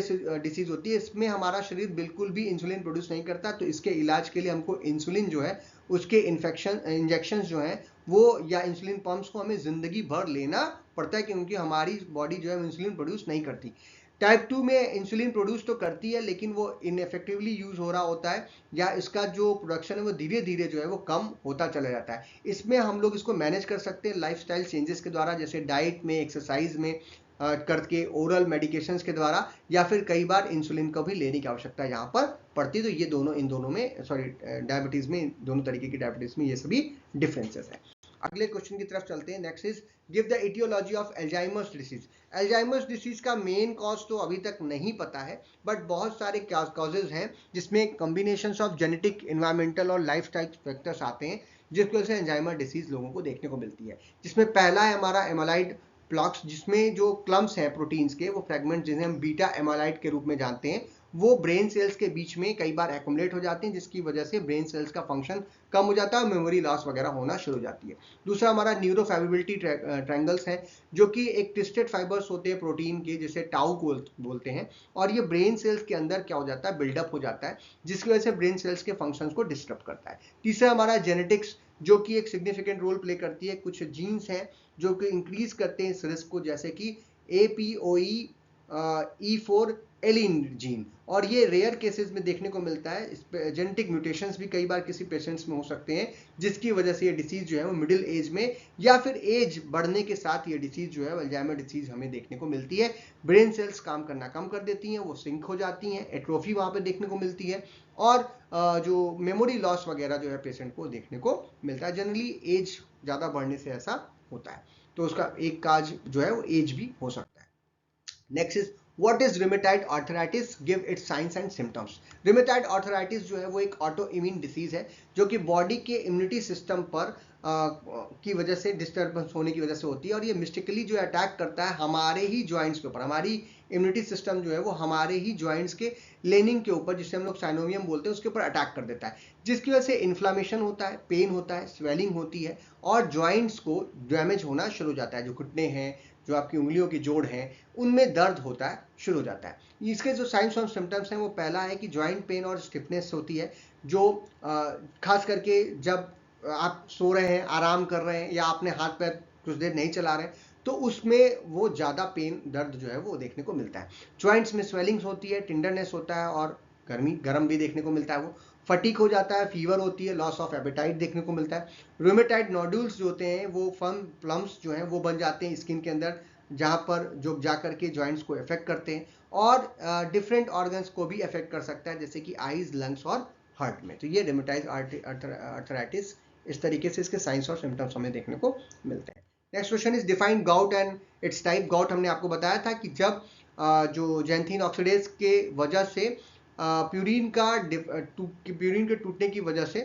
डिसीज होती है इसमें हमारा शरीर बिल्कुल भी इंसुलिन प्रोड्यूस नहीं करता, तो इसके इलाज के लिए हमको इंसुलिन जो है उसके इंजेक्शन जो हैं वो या इंसुलिन पंप्स को हमें जिंदगी भर लेना पड़ता है, क्योंकि हमारी बॉडी जो है इंसुलिन प्रोड्यूस नहीं करती। टाइप 2 में इंसुलिन प्रोड्यूस तो करती है, लेकिन वो इनएफेक्टिवली यूज हो रहा होता है, या इसका जो प्रोडक्शन है वो धीरे धीरे जो है वो कम होता चला जाता है। इसमें हम लोग इसको मैनेज कर सकते हैं लाइफस्टाइल चेंजेस के द्वारा, जैसे डाइट में, एक्सरसाइज में करके, ओरल मेडिकेशंस के द्वारा, या फिर कई बार इंसुलिन को भी लेने की आवश्यकता यहाँ पर पड़ती है। तो ये दोनों, इन दोनों में, सॉरी, डायबिटीज में, दोनों तरीके की डायबिटीज में ये सभी डिफरेंसेस हैं। अगले क्वेश्चन की तरफ चलते हैं। Next is give the etiology of Alzheimer's disease. Alzheimer's disease का मेन कॉज तो अभी तक नहीं पता है, बट बहुत सारे कॉजेज हैं जिसमें कॉम्बिनेशन ऑफ जेनेटिक, एनवायरमेंटल और लाइफस्टाइल फैक्टर्स आते हैं, जिसकी वजह से एल्जाइमर डिसीज लोगों को देखने को मिलती है। जिसमें पहला है हमारा एमाइलाइड प्लॉक्स, जिसमें जो क्लम्प्स हैं प्रोटीन्स के, वो फ्रेगमेंट जिन्हें हम बीटा एमाइलाइड के रूप में जानते हैं, वो ब्रेन सेल्स के बीच में कई बार एक्युमुलेट हो जाते हैं, जिसकी वजह से ब्रेन सेल्स का फंक्शन कम हो जाता है और मेमोरी लॉस वगैरह होना शुरू हो जाती है। दूसरा हमारा न्यूरोफाइब्रिलिटी ट्रायंगल्स हैं, जो कि एक ट्विस्टेड फाइबर्स होते हैं प्रोटीन के, जिसे टाउ बोलते हैं, और ये ब्रेन सेल्स के अंदर क्या हो जाता है, बिल्डअप हो जाता है, जिसकी वजह से ब्रेन सेल्स के फंक्शंस को डिस्टर्ब करता है। तीसरा हमारा जेनेटिक्स, जो कि एक सिग्निफिकेंट रोल प्ले करती है। कुछ जीन्स हैं जो कि इंक्रीज करते हैं इस रिस्क को, जैसे कि APOE E4 एलिन जीन, और ये रेयर केसेस में देखने को मिलता है। जेनेटिक म्यूटेशंस भी कई बार किसी पेशेंट्स में हो सकते हैं, जिसकी वजह से ये डिसीज जो है वो मिडिल एज में या फिर एज बढ़ने के साथ ये डिसीज जो है अल्जाइमर डिसीज हमें देखने को मिलती है। ब्रेन सेल्स काम करना कम कर देती हैं, वो सिंक हो जाती हैं, एट्रोफी वहाँ पे देखने को मिलती है, और जो मेमोरी लॉस वगैरह जो है पेशेंट को देखने को मिलता है। जनरली एज ज़्यादा बढ़ने से ऐसा होता है, तो उसका एक काज जो है वो एज भी हो सकता है। Next is what is rheumatoid arthritis, give its signs and symptoms. Rheumatoid arthritis जो है वो एक ऑटो इम्यून डिसीज है, जो कि बॉडी के इम्यूनिटी सिस्टम पर की वजह से, डिस्टर्बेंस होने की वजह से होती है, और ये मिस्टिकली जो अटैक करता है हमारे ही जॉइंट्स के ऊपर। हमारी इम्यूनिटी सिस्टम जो है वो हमारे ही जॉइंट्स के लेनिंग के ऊपर, जिसे हम लोग साइनोवियम बोलते हैं, उसके ऊपर अटैक कर देता है, जिसकी वजह से इन्फ्लामेशन होता है, पेन होता है, स्वेलिंग होती है, और जॉइंट्स को डैमेज होना शुरू हो जाता है। जो घुटने हैं, जो आपकी उंगलियों की जोड़ हैं, उनमें दर्द होता है, शुरू हो जाता है। इसके जो साइंस और सिम्टम्स हैं, वो पहला है कि जॉइंट पेन और स्टिफनेस होती है, जो खास करके जब आप सो रहे हैं, आराम कर रहे हैं, या आपने हाथ पैर कुछ देर नहीं चला रहे हैं, तो उसमें वो ज़्यादा पेन, दर्द जो है वो देखने को मिलता है। जॉइंट्स में स्वेलिंग्स होती है, टिंडरनेस होता है, और गर्म भी देखने को मिलता है। वो फटीक हो जाता है, फीवर होती है, लॉस ऑफ एपेटाइट देखने को मिलता है। रूमेटाइड नोड्यूल्स जो होते हैं वो फर्म प्लम्स जो हैं वो बन जाते हैं स्किन के अंदर, जहाँ पर जो जा करके जॉइंट्स को इफेक्ट करते हैं, और डिफरेंट ऑर्गन्स को भी इफेक्ट कर सकता है, जैसे कि आईज, लंग्स और हार्ट में। तो ये रिमेटाइड आर्थराइटिस, इस तरीके से इसके साइंस और सिम्टम्स हमें देखने को मिलते हैं। Next question is define gout and its type. Gout हमने आपको बताया था कि जब जो जैंथीन ऑक्सीडेज के वजह से प्यूरिन के टूटने की वजह से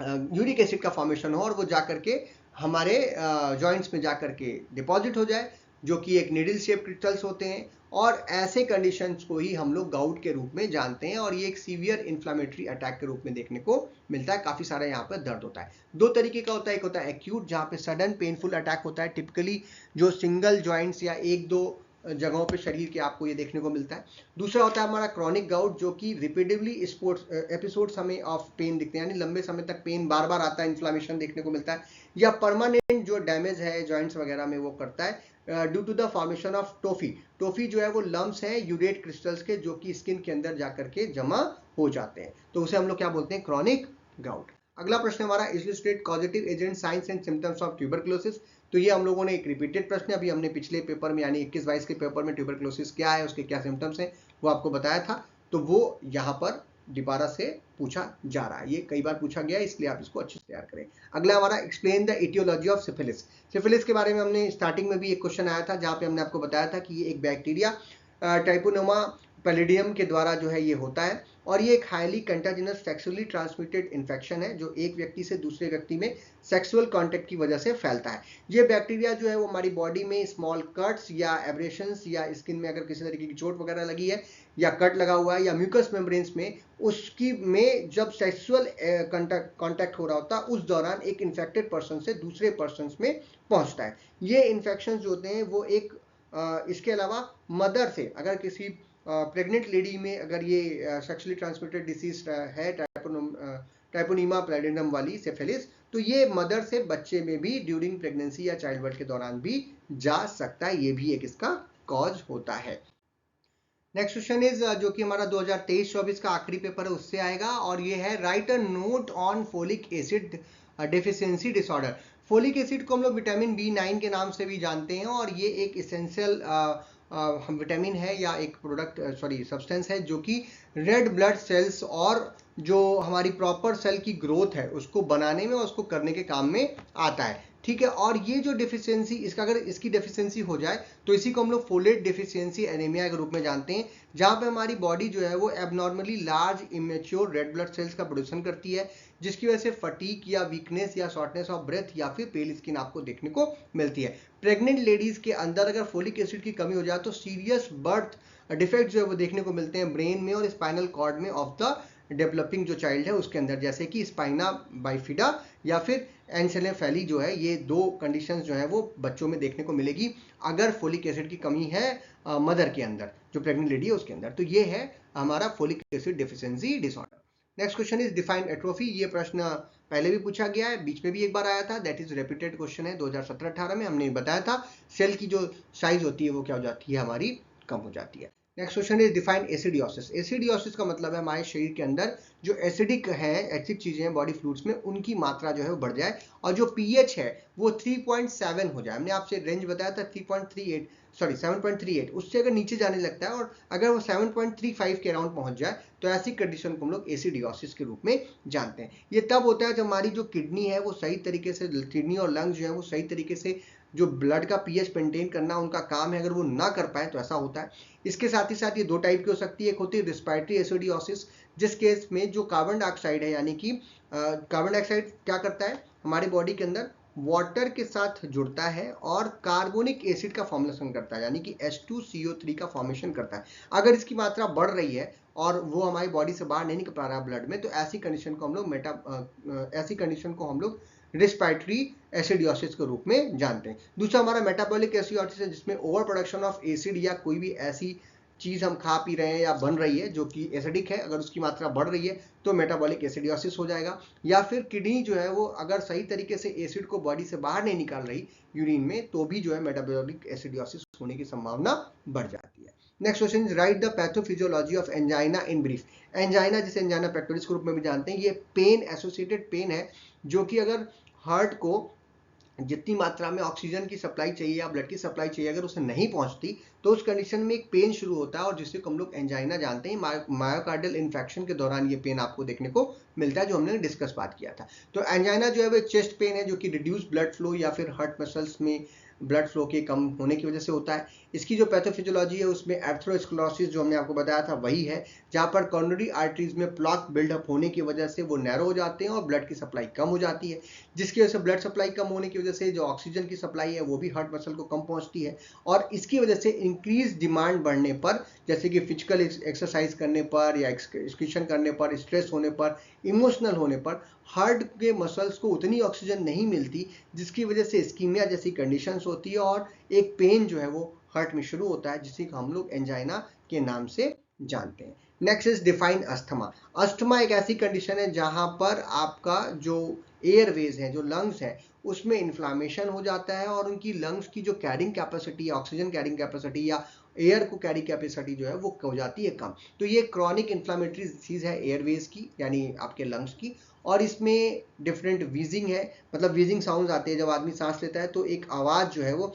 यूरिक एसिड का फॉर्मेशन हो, और वो जा करके हमारे जॉइंट्स में जा करके डिपॉजिट हो जाए, जो कि एक नीडल शेप क्रिस्टल्स होते हैं, और ऐसे कंडीशंस को ही हम लोग गाउट के रूप में जानते हैं, और ये एक सीवियर इन्फ्लामेटरी अटैक के रूप में देखने को मिलता है। काफ़ी सारा यहाँ पर दर्द होता है। दो तरीके का होता है, एक होता है एक्यूट, जहाँ पे सडन पेनफुल अटैक होता है, टिपिकली जो सिंगल जॉइंट्स या एक दो जगहों पे शरीर के आपको ये देखने को मिलता है। दूसरा होता है हमारा क्रॉनिक गाउट, जो कि रिपीटेडली स्पोर्ट्स एपिसोड्स हमें ऑफ पेन दिखते हैं, यानी लंबे समय तक पेन बार बार आता है, इन्फ्लामेशन देखने को मिलता है, या परमानेंट जो डैमेज है जॉइंट्स वगैरह में वो करता है due to the formation of tophi. Tophi जो है वो लम्स हैं यूरेट क्रिस्टल्स के, जो कि स्किन के अंदर जाकर के जमा हो जाते हैं, तो उसे हम लोग क्या बोलते हैं, क्रॉनिक गाउट। अगला प्रश्न हमारा, illustrate causative agent, science and symptoms of tuberculosis. तो ये हम लोगों ने एक रिपीटेड प्रश्न, अभी हमने पिछले पेपर में यानी 21-22 के पेपर में ट्यूबरक्लोसिस क्या है, उसके क्या सिम्टम्स हैं, वो आपको बताया था, तो वो यहाँ पर दोबारा से पूछा जा रहा है। ये कई बार पूछा गया है, इसलिए आप इसको अच्छे से तैयार करें। अगला हमारा, explain the etiology of syphilis. Syphilis के बारे में हमने स्टार्टिंग में भी एक क्वेश्चन आया था, जहाँ पे हमने आपको बताया था कि ये एक बैक्टीरिया ट्राइपोनोमा पैलिडियम के द्वारा जो है ये होता है, और ये एक हाईली कंटाजिनस सेक्सुअली ट्रांसमिटेड इन्फेक्शन है, जो एक व्यक्ति से दूसरे व्यक्ति में सेक्सुअल कांटेक्ट की वजह से फैलता है। ये बैक्टीरिया जो है वो हमारी बॉडी में स्मॉल कट्स या एब्रेशंस, या स्किन में अगर किसी तरीके की चोट वगैरह लगी है, या कट लगा हुआ है, या म्यूकस मेम्ब्रेन्स में, उसकी में जब सेक्सुअल कांटेक्ट हो रहा होता है, उस दौरान एक इन्फेक्टेड पर्सन से दूसरे पर्सन में पहुंचता है। ये इन्फेक्शन जो होते हैं वो एक इसके अलावा मदर से, अगर किसी प्रेग्नेंट लेडी में अगर ये सेक्सुअली ट्रांसमिटेड डिसीज है, ट्राइपोनीमा पैलिडियम वाली सिफिलिस, तो ये मदर से बच्चे में भी ड्यूरिंग प्रेगनेंसी या चाइल्ड बर्थ के दौरान भी जा सकता है, ये भी एक इसका कॉज होता है। नेक्स्ट क्वेश्चन इज जो कि हमारा 2023-24 का आखिरी पेपर है उससे आएगा, और ये है right a note on folic acid deficiency disorder. Folic acid को हम लोग विटामिन B9 के नाम से भी जानते हैं, और ये एक इसेंशियल विटामिन है या एक प्रोडक्ट सब्सटेंस है जो कि रेड ब्लड सेल्स और जो हमारी प्रॉपर सेल की ग्रोथ है उसको बनाने में और उसको करने के काम में आता है, ठीक है। और ये जो डिफिशियंसी इसका अगर इसकी डेफिशिएंसी हो जाए तो इसी को हम लोग फोलेट डेफिशिएंसी एनीमिया के रूप में जानते हैं, जहां पे हमारी बॉडी जो है वो abnormally large immature red blood cells का प्रोडक्शन करती है, जिसकी वजह से फटीक या वीकनेस या शॉर्टनेस ऑफ ब्रेथ या फिर पेल स्किन आपको देखने को मिलती है। प्रेग्नेंट लेडीज के अंदर अगर फोलिक एसिड की कमी हो जाए तो सीरियस बर्थ डिफेक्ट जो है वो देखने को मिलते हैं ब्रेन में और स्पाइनल कॉर्ड में ऑफ द डेवलपिंग जो चाइल्ड है उसके अंदर, जैसे कि स्पाइना बाइफिडा या फिर एंसेलेफेली जो है, ये दो कंडीशंस जो है वो बच्चों में देखने को मिलेगी अगर फोलिक एसिड की कमी है मदर के अंदर, जो प्रेग्नेंट लेडी है उसके अंदर। तो ये है हमारा folic acid deficiency disorder. Next question is define atrophy. ये प्रश्न पहले भी पूछा गया है, बीच में भी एक बार आया था, दैट इज रिपीटेड क्वेश्चन है 2017-18 में। हमने बताया था सेल की जो साइज होती है वो क्या हो जाती है, हमारी कम हो जाती है। Next question is define acidosis. Acidosis का मतलब है हमारे शरीर के अंदर जो एसिडिक है, एसिड चीजें हैं बॉडी फ्लूइड्स में, उनकी मात्रा जो है वो बढ़ जाए और जो पीएच है वो 3.7 हो जाए। हमने आपसे रेंज बताया था 7.38, उससे अगर नीचे जाने लगता है और अगर वो 7.35 के अराउंड पहुंच जाए तो ऐसी कंडीशन को हम लोग एसिडियोसिस के रूप में जानते हैं। ये तब होता है जब हमारी जो किडनी है वो सही तरीके से, किडनी और लंग्स जो है वो सही तरीके से जो ब्लड का पीएच मेंटेन करना उनका काम है, अगर वो ना कर पाए तो ऐसा होता है। इसके साथ ही साथ ये दो टाइप की हो सकती है, एक होती है रिस्पायरेटरी एसिडियोसिस, जिस केस में जो कार्बन डाइऑक्साइड है, यानी कि कार्बन डाइऑक्साइड क्या करता है हमारी बॉडी के अंदर, वाटर के साथ जुड़ता है और कार्बोनिक एसिड का फॉर्मेशन करता है, यानी कि H2CO3 का फॉर्मेशन करता है। अगर इसकी मात्रा बढ़ रही है और वो हमारी बॉडी से बाहर नहीं निकल पा रहा है ब्लड में, तो ऐसी कंडीशन को हम लोग रिस्पायरेटरी एसिडियोसिस के रूप में जानते हैं। दूसरा हमारा मेटाबॉलिक एसिडियोसिस है, जिसमें ओवर प्रोडक्शन ऑफ एसिड या कोई भी ऐसी चीज हम खा पी रहे हैं या बन रही है जो कि एसिडिक है, अगर उसकी मात्रा बढ़ रही है तो मेटाबॉलिक एसिडियोसिस हो जाएगा। या फिर किडनी जो है वो अगर सही तरीके से एसिड को बॉडी से बाहर नहीं निकाल रही यूरिन में, तो भी जो है मेटाबॉलिक एसिडियोसिस होने की संभावना बढ़ जाती है। Next question is right the pathophysiology of angina in brief. Angina जिसे एंजाइना पेक्टोरिस के रूप में भी जानते हैं, ये पेन एसोसिएटेड पेन है जो कि अगर हार्ट को जितनी मात्रा में ऑक्सीजन की सप्लाई चाहिए या ब्लड की सप्लाई चाहिए अगर उसे नहीं पहुंचती तो उस कंडीशन में एक पेन शुरू होता है और जिससे हम लोग एंजाइना जानते हैं। मायोकार्डियल इन्फेक्शन के दौरान ये पेन आपको देखने को मिलता है, जो हमने डिस्कस बात किया था। तो एंजाइना जो है वो एक चेस्ट पेन है जो कि रिड्यूस ब्लड फ्लो या फिर हार्ट मसल्स में ब्लड फ्लो के कम होने की वजह से होता है। इसकी जो पैथोफिजियोलॉजी है उसमें एर्थरोस्क्लेरोसिस जो हमने आपको बताया था वही है, जहां पर कॉर्नरी आर्टरीज में प्लॉक बिल्डअप होने की वजह से वो नैरो हो जाते हैं और ब्लड की सप्लाई कम हो जाती है, जिसकी वजह से ब्लड सप्लाई कम होने की वजह से जो ऑक्सीजन की सप्लाई है वो भी हार्ट मसल को कम पहुंचती है। और इसकी वजह से इंक्रीज डिमांड बढ़ने पर, जैसे कि फिजिकल एक्सरसाइज करने पर या एक्सक्रीशन करने पर, स्ट्रेस होने पर, इमोशनल होने पर हार्ट के मसल्स को उतनी ऑक्सीजन नहीं मिलती, जिसकी वजह से इस्कीमिया जैसी कंडीशंस होती है और एक पेन जो है वो हार्ट में शुरू होता है, जिसे हम लोग एंजाइना के नाम से जानते हैं। Next is define asthma. Asthma एक ऐसी कंडीशन है जहां पर आपका जो एयरवेज है, जो लंग्स है, उसमें इन्फ्लामेशन हो जाता है और उनकी लंग्स की जो कैरिंग कैपेसिटी है, ऑक्सीजन कैरिंग कैपेसिटी या एयर को कैरी कैपेसिटी जो है वो हो जाती है कम। तो ये क्रॉनिक इन्फ्लामेटरी डिसीज है एयरवेज की, यानी आपके लंग्स की। और इसमें डिफरेंट वीजिंग है, मतलब वीजिंग साउंड आते हैं जब आदमी सांस लेता है, तो एक आवाज जो है वो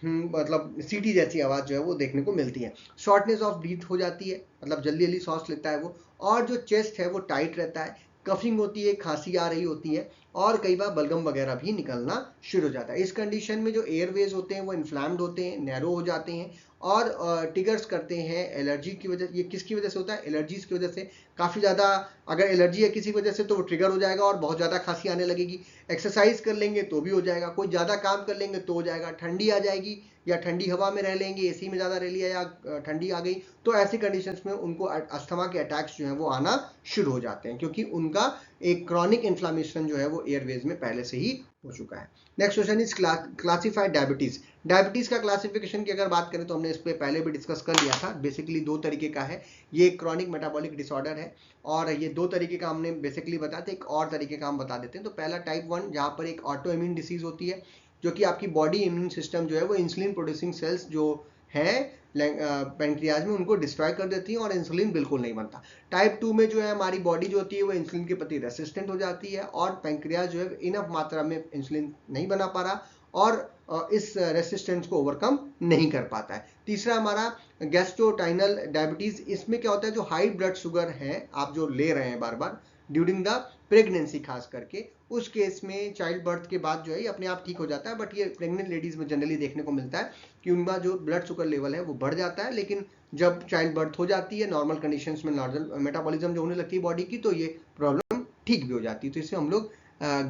मतलब सीटी जैसी आवाज जो है वो देखने को मिलती है। शॉर्टनेस ऑफ ब्रीथ हो जाती है, मतलब जल्दी जल्दी सांस लेता है वो, और जो चेस्ट है वो टाइट रहता है, कफिंग होती है, खांसी आ रही होती है और कई बार बलगम वगैरह भी निकलना शुरू हो जाता है। इस कंडीशन में जो एयरवेज होते हैं वो इन्फ्लैम्ड होते हैं, नैरो हो जाते हैं और ट्रिगर्स करते हैं एलर्जी की वजह। ये किसकी वजह से होता है? एलर्जीज की वजह से। काफ़ी ज़्यादा अगर एलर्जी है किसी वजह से तो वो ट्रिगर हो जाएगा और बहुत ज़्यादा खांसी आने लगेगी। एक्सरसाइज कर लेंगे तो भी हो जाएगा, कोई ज़्यादा काम कर लेंगे तो हो जाएगा, ठंडी आ जाएगी या ठंडी हवा में रह लेंगे, एसी में ज़्यादा रह लिया या ठंडी आ गई, तो ऐसी कंडीशंस में उनको अस्थमा के अटैक्स जो हैं वो आना शुरू हो जाते हैं, क्योंकि उनका एक क्रॉनिक इन्फ्लामेशन जो है वो एयरवेज में पहले से ही हो चुका है। Next question is classified diabetes. Diabetes का क्लासिफिकेशन की अगर बात करें तो हमने इस पे पहले भी डिस्कस कर लिया था। बेसिकली दो तरीके का है, ये क्रॉनिक मेटाबॉलिक डिसऑर्डर है और ये दो तरीके का हमने बेसिकली बताया था। एक और तरीके का हम बता देते हैं। तो पहला टाइप 1 जहाँ पर एक ऑटो इम्यून डिसीज होती है, जो कि आपकी बॉडी इम्यून सिस्टम जो है वो इंसुलिन प्रोड्यूसिंग सेल्स जो है पेंक्रियाज में उनको डिस्ट्रॉय कर देती है और इंसुलिन बिल्कुल नहीं बनता। टाइप 2 में जो है हमारी बॉडी जो होती है वो इंसुलिन के प्रति रेसिस्टेंट हो जाती है और पेंक्रियाज जो है इनफ मात्रा में इंसुलिन नहीं बना पा रहा और इस रेसिस्टेंस को ओवरकम नहीं कर पाता है। तीसरा हमारा गैस्ट्रोइंटेस्टाइनल डायबिटीज। इसमें क्या होता है, जो हाई ब्लड शुगर है आप जो ले रहे हैं बार बार ड्यूरिंग द प्रेगनेंसी, खास करके उस केस में चाइल्ड बर्थ के बाद जो है अपने आप ठीक हो जाता है। बट ये प्रेग्नेंट लेडीज में जनरली देखने को मिलता है कि उनका जो ब्लड शुगर लेवल है वो बढ़ जाता है, लेकिन जब चाइल्ड बर्थ हो जाती है नॉर्मल कंडीशंस में नॉर्मल मेटाबॉलिज्म जो होने लगती है बॉडी की, तो ये प्रॉब्लम ठीक भी हो जाती है। तो इसे हम लोग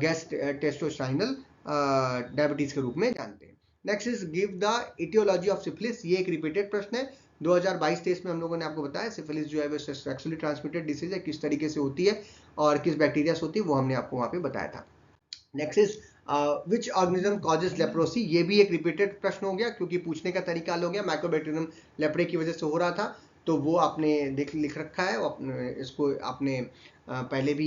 गैस्ट्रोइंटेस्टाइनल डायबिटीज के रूप में जानते हैं। Next is give the etiology of syphilis. ये एक रिपीटेड प्रश्न है। 2022-23 में हम लोगों ने आपको बताया सिफिलिस जो है वो सेक्सुअली ट्रांसमिटेड डिसीज है, किस तरीके से होती है और किस बैक्टीरिया से होती है वो हमने आपको वहां पे बताया था। Next is which organism causes leprosy. ये भी एक रिपीटेड प्रश्न हो गया क्योंकि पूछने का तरीका अलग हो गया। माइक्रोबैक्टीरियम लेप्रे की वजह से हो रहा था, तो वो आपने लिख रखा है। इसको आपने पहले भी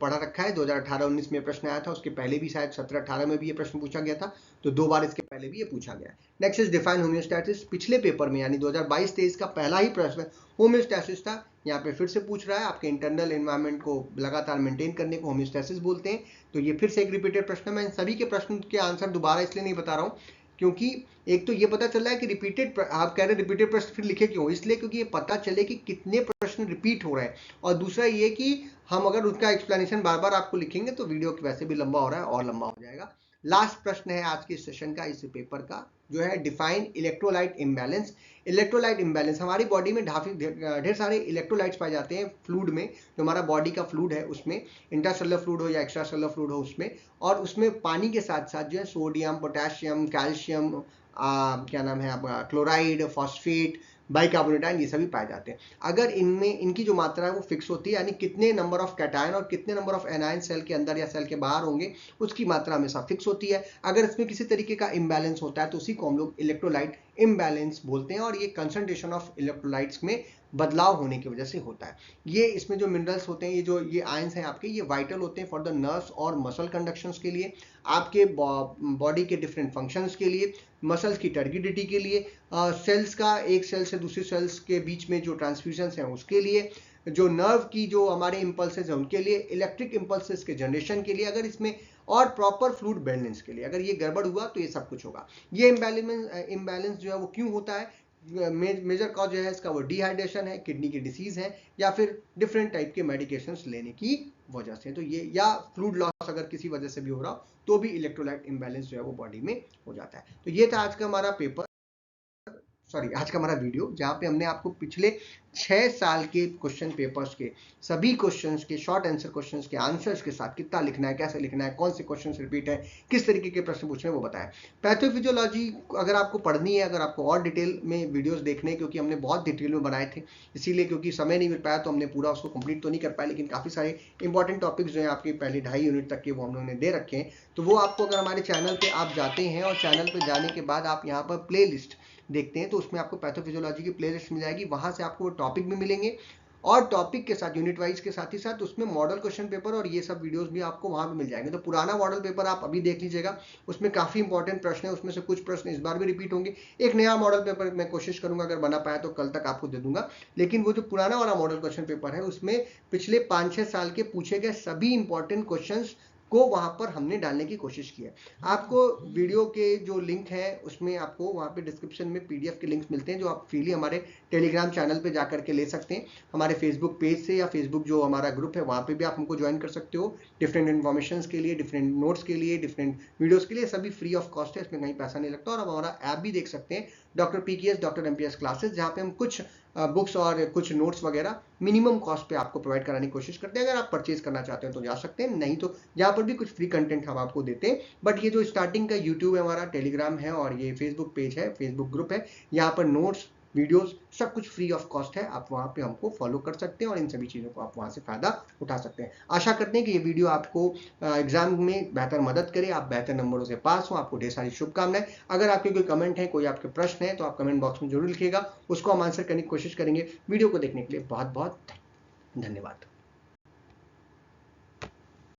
पढ़ा रखा है। 2018-19 में प्रश्न आया था, उसके पहले भी शायद 17-18 में भी ये प्रश्न पूछा गया था, तो दो बार इसके पहले भी ये पूछा गया। Next is define homeostasis. पिछले पेपर में यानी 2022-23 का पहला ही प्रश्न होम्योस्टैसिस था, यहाँ पे फिर से पूछ रहा है। आपके इंटरनल एनवायरनमेंट को लगातार मेंटेन करने को होम्योस्टैसिस बोलते हैं। तो ये फिर से एक रिपीटेड प्रश्न है। मैं सभी के प्रश्न के आंसर दोबारा इसलिए नहीं बता रहा हूँ क्योंकि एक तो ये पता चल रहा है कि रिपीटेड, आप कह रहे हैं रिपीटेड प्रश्न फिर लिखे क्यों, इसलिए क्योंकि ये पता चले कि कितने प्रश्न रिपीट हो रहे हैं। और दूसरा ये कि हम अगर उसका एक्सप्लेनेशन बार बार आपको लिखेंगे तो वीडियो वैसे भी लंबा हो रहा है और लंबा हो जाएगा। लास्ट प्रश्न है आज के सेशन का, इस पेपर का, जो है define electrolyte imbalance. Electrolyte imbalance, हमारी बॉडी में ढेर सारे इलेक्ट्रोलाइट्स पाए जाते हैं फ्लूइड में, जो हमारा बॉडी का फ्लूइड है उसमें, इंट्रासेलुलर फ्लूइड हो या एक्स्ट्रा सेलुलर फ्लूइड हो उसमें, और उसमें पानी के साथ साथ जो है सोडियम, पोटेशियम, कैल्शियम, क्या नाम है आपका, क्लोराइड, फॉस्फेट, बाइकार्बोनेट आयन, ये सभी पाए जाते हैं। अगर इनमें इनकी जो मात्रा है वो फिक्स होती है, यानी कितने नंबर ऑफ कैटायन और कितने नंबर ऑफ एनायन सेल के अंदर या सेल के बाहर होंगे उसकी मात्रा हमेशा फिक्स होती है। अगर इसमें किसी तरीके का इम्बैलेंस होता है तो उसी को हम लोग इलेक्ट्रोलाइट इम्बैलेंस बोलते हैं, और ये कंसंट्रेशन ऑफ इलेक्ट्रोलाइट्स में बदलाव होने की वजह से होता है। ये इसमें जो मिनरल्स होते हैं, ये आयंस हैं आपके, ये वाइटल होते हैं फॉर द नर्व्स और मसल कंडक्शंस के लिए, आपके बॉडी के डिफरेंट फंक्शंस के लिए, मसल्स की टर्गिडिटी के लिए, सेल्स का एक सेल से दूसरी सेल्स के बीच में जो ट्रांसफ्यूजन्स हैं उसके लिए, जो नर्व की जो हमारे इंपल्सेस हैं उनके लिए, इलेक्ट्रिक इंपल्सेस के जनरेशन के लिए, अगर इसमें, और प्रॉपर फ्लूइड बैलेंस के लिए। अगर ये गड़बड़ हुआ तो ये सब कुछ होगा। ये इम्बैलेंस जो है वो क्यों होता है, मेजर कॉज जो है इसका वो डिहाइड्रेशन है, किडनी की डिसीज है, या फिर डिफरेंट टाइप के मेडिकेशंस लेने की वजह से। तो ये, या फ्लूइड लॉस अगर किसी वजह से भी हो रहा हो तो भी इलेक्ट्रोलाइट इम्बैलेंस जो है वो बॉडी में हो जाता है। तो ये था आज का हमारा पेपर, आज का हमारा वीडियो, जहाँ पे हमने आपको पिछले 6 साल के क्वेश्चन पेपर्स के सभी क्वेश्चंस के शॉर्ट आंसर क्वेश्चंस के आंसर्स के साथ कितना लिखना है, कैसे लिखना है, कौन से क्वेश्चंस रिपीट है, किस तरीके के प्रश्न पूछने वो बताया। पैथोफिजियोलॉजी अगर आपको पढ़नी है, अगर आपको और डिटेल में वीडियोस देखने, क्योंकि हमने बहुत डिटेल में बनाए थे, इसीलिए क्योंकि समय नहीं मिल पाया तो हमने पूरा उसको कंप्लीट तो नहीं कर पाया, लेकिन काफ़ी सारे इंपॉर्टेंट टॉपिक्स जो है आपके पहले 2.5 यूनिट तक के वो हम लोगों ने दे रखे हैं। तो वो आपको, अगर हमारे चैनल पर आप जाते हैं और चैनल पर जाने के बाद आप यहाँ पर प्ले लिस्ट देखते हैं तो उसमें आपको पैथोफिजियोलॉजी की प्लेलिस्ट मिल जाएगी। वहां से आपको वो टॉपिक भी मिलेंगे और टॉपिक के साथ यूनिट वाइज के साथ ही साथ उसमें मॉडल क्वेश्चन पेपर और ये सब वीडियोस भी आपको वहां पे मिल जाएंगे। तो पुराना मॉडल पेपर आप अभी देख लीजिएगा, उसमें काफी इंपॉर्टेंट प्रश्न है, उसमें से कुछ प्रश्न इस बार भी रिपीट होंगे। एक नया मॉडल पेपर मैं कोशिश करूंगा, अगर बना पाया तो कल तक आपको दे दूंगा। लेकिन वो जो पुराना वाला मॉडल क्वेश्चन पेपर है उसमें पिछले 5-6 साल के पूछे गए सभी इंपॉर्टेंट क्वेश्चन को वहां पर हमने डालने की कोशिश की है। आपको वीडियो के जो लिंक है उसमें आपको वहां पे डिस्क्रिप्शन में पीडीएफ के लिंक्स मिलते हैं, जो आप फ्रीली हमारे टेलीग्राम चैनल पे जाकर के ले सकते हैं, हमारे फेसबुक पेज से, या फेसबुक जो हमारा ग्रुप है वहां पे भी आप हमको ज्वाइन कर सकते हो। डिफरेंट इन्फॉर्मेशन के लिए, डिफरेंट नोट्स के लिए, डिफरेंट वीडियोज के लिए, सभी फ्री ऑफ कॉस्ट है, इसमें कहीं पैसा नहीं लगता। और आप हमारा ऐप भी देख सकते हैं, doctor PKS, doctor MPS classes, जहाँ पे हम कुछ बुक्स और कुछ नोट्स वगैरह मिनिमम कॉस्ट पे आपको प्रोवाइड कराने की कोशिश करते हैं। अगर आप परचेज करना चाहते हैं तो जा सकते हैं, नहीं तो यहाँ पर भी कुछ फ्री कंटेंट हम आपको देते हैं। बट ये जो स्टार्टिंग का यूट्यूब है हमारा, टेलीग्राम है और ये फेसबुक पेज है, फेसबुक ग्रुप है, यहाँ पर नोट्स, वीडियोस, सब कुछ फ्री ऑफ कॉस्ट है। आप वहाँ पे हमको फॉलो कर सकते हैं और इन सभी चीज़ों को आप वहाँ से फ़ायदा उठा सकते हैं। आशा करते हैं कि ये वीडियो आपको एग्जाम में बेहतर मदद करे, आप बेहतर नंबरों से पास हो। आपको ढेर सारी शुभकामनाएं। अगर आपके कोई कमेंट है, कोई आपके प्रश्न है, तो आप कमेंट बॉक्स में जरूर लिखिएगा, उसको हम आंसर करने की कोशिश करेंगे। वीडियो को देखने के लिए बहुत बहुत धन्यवाद।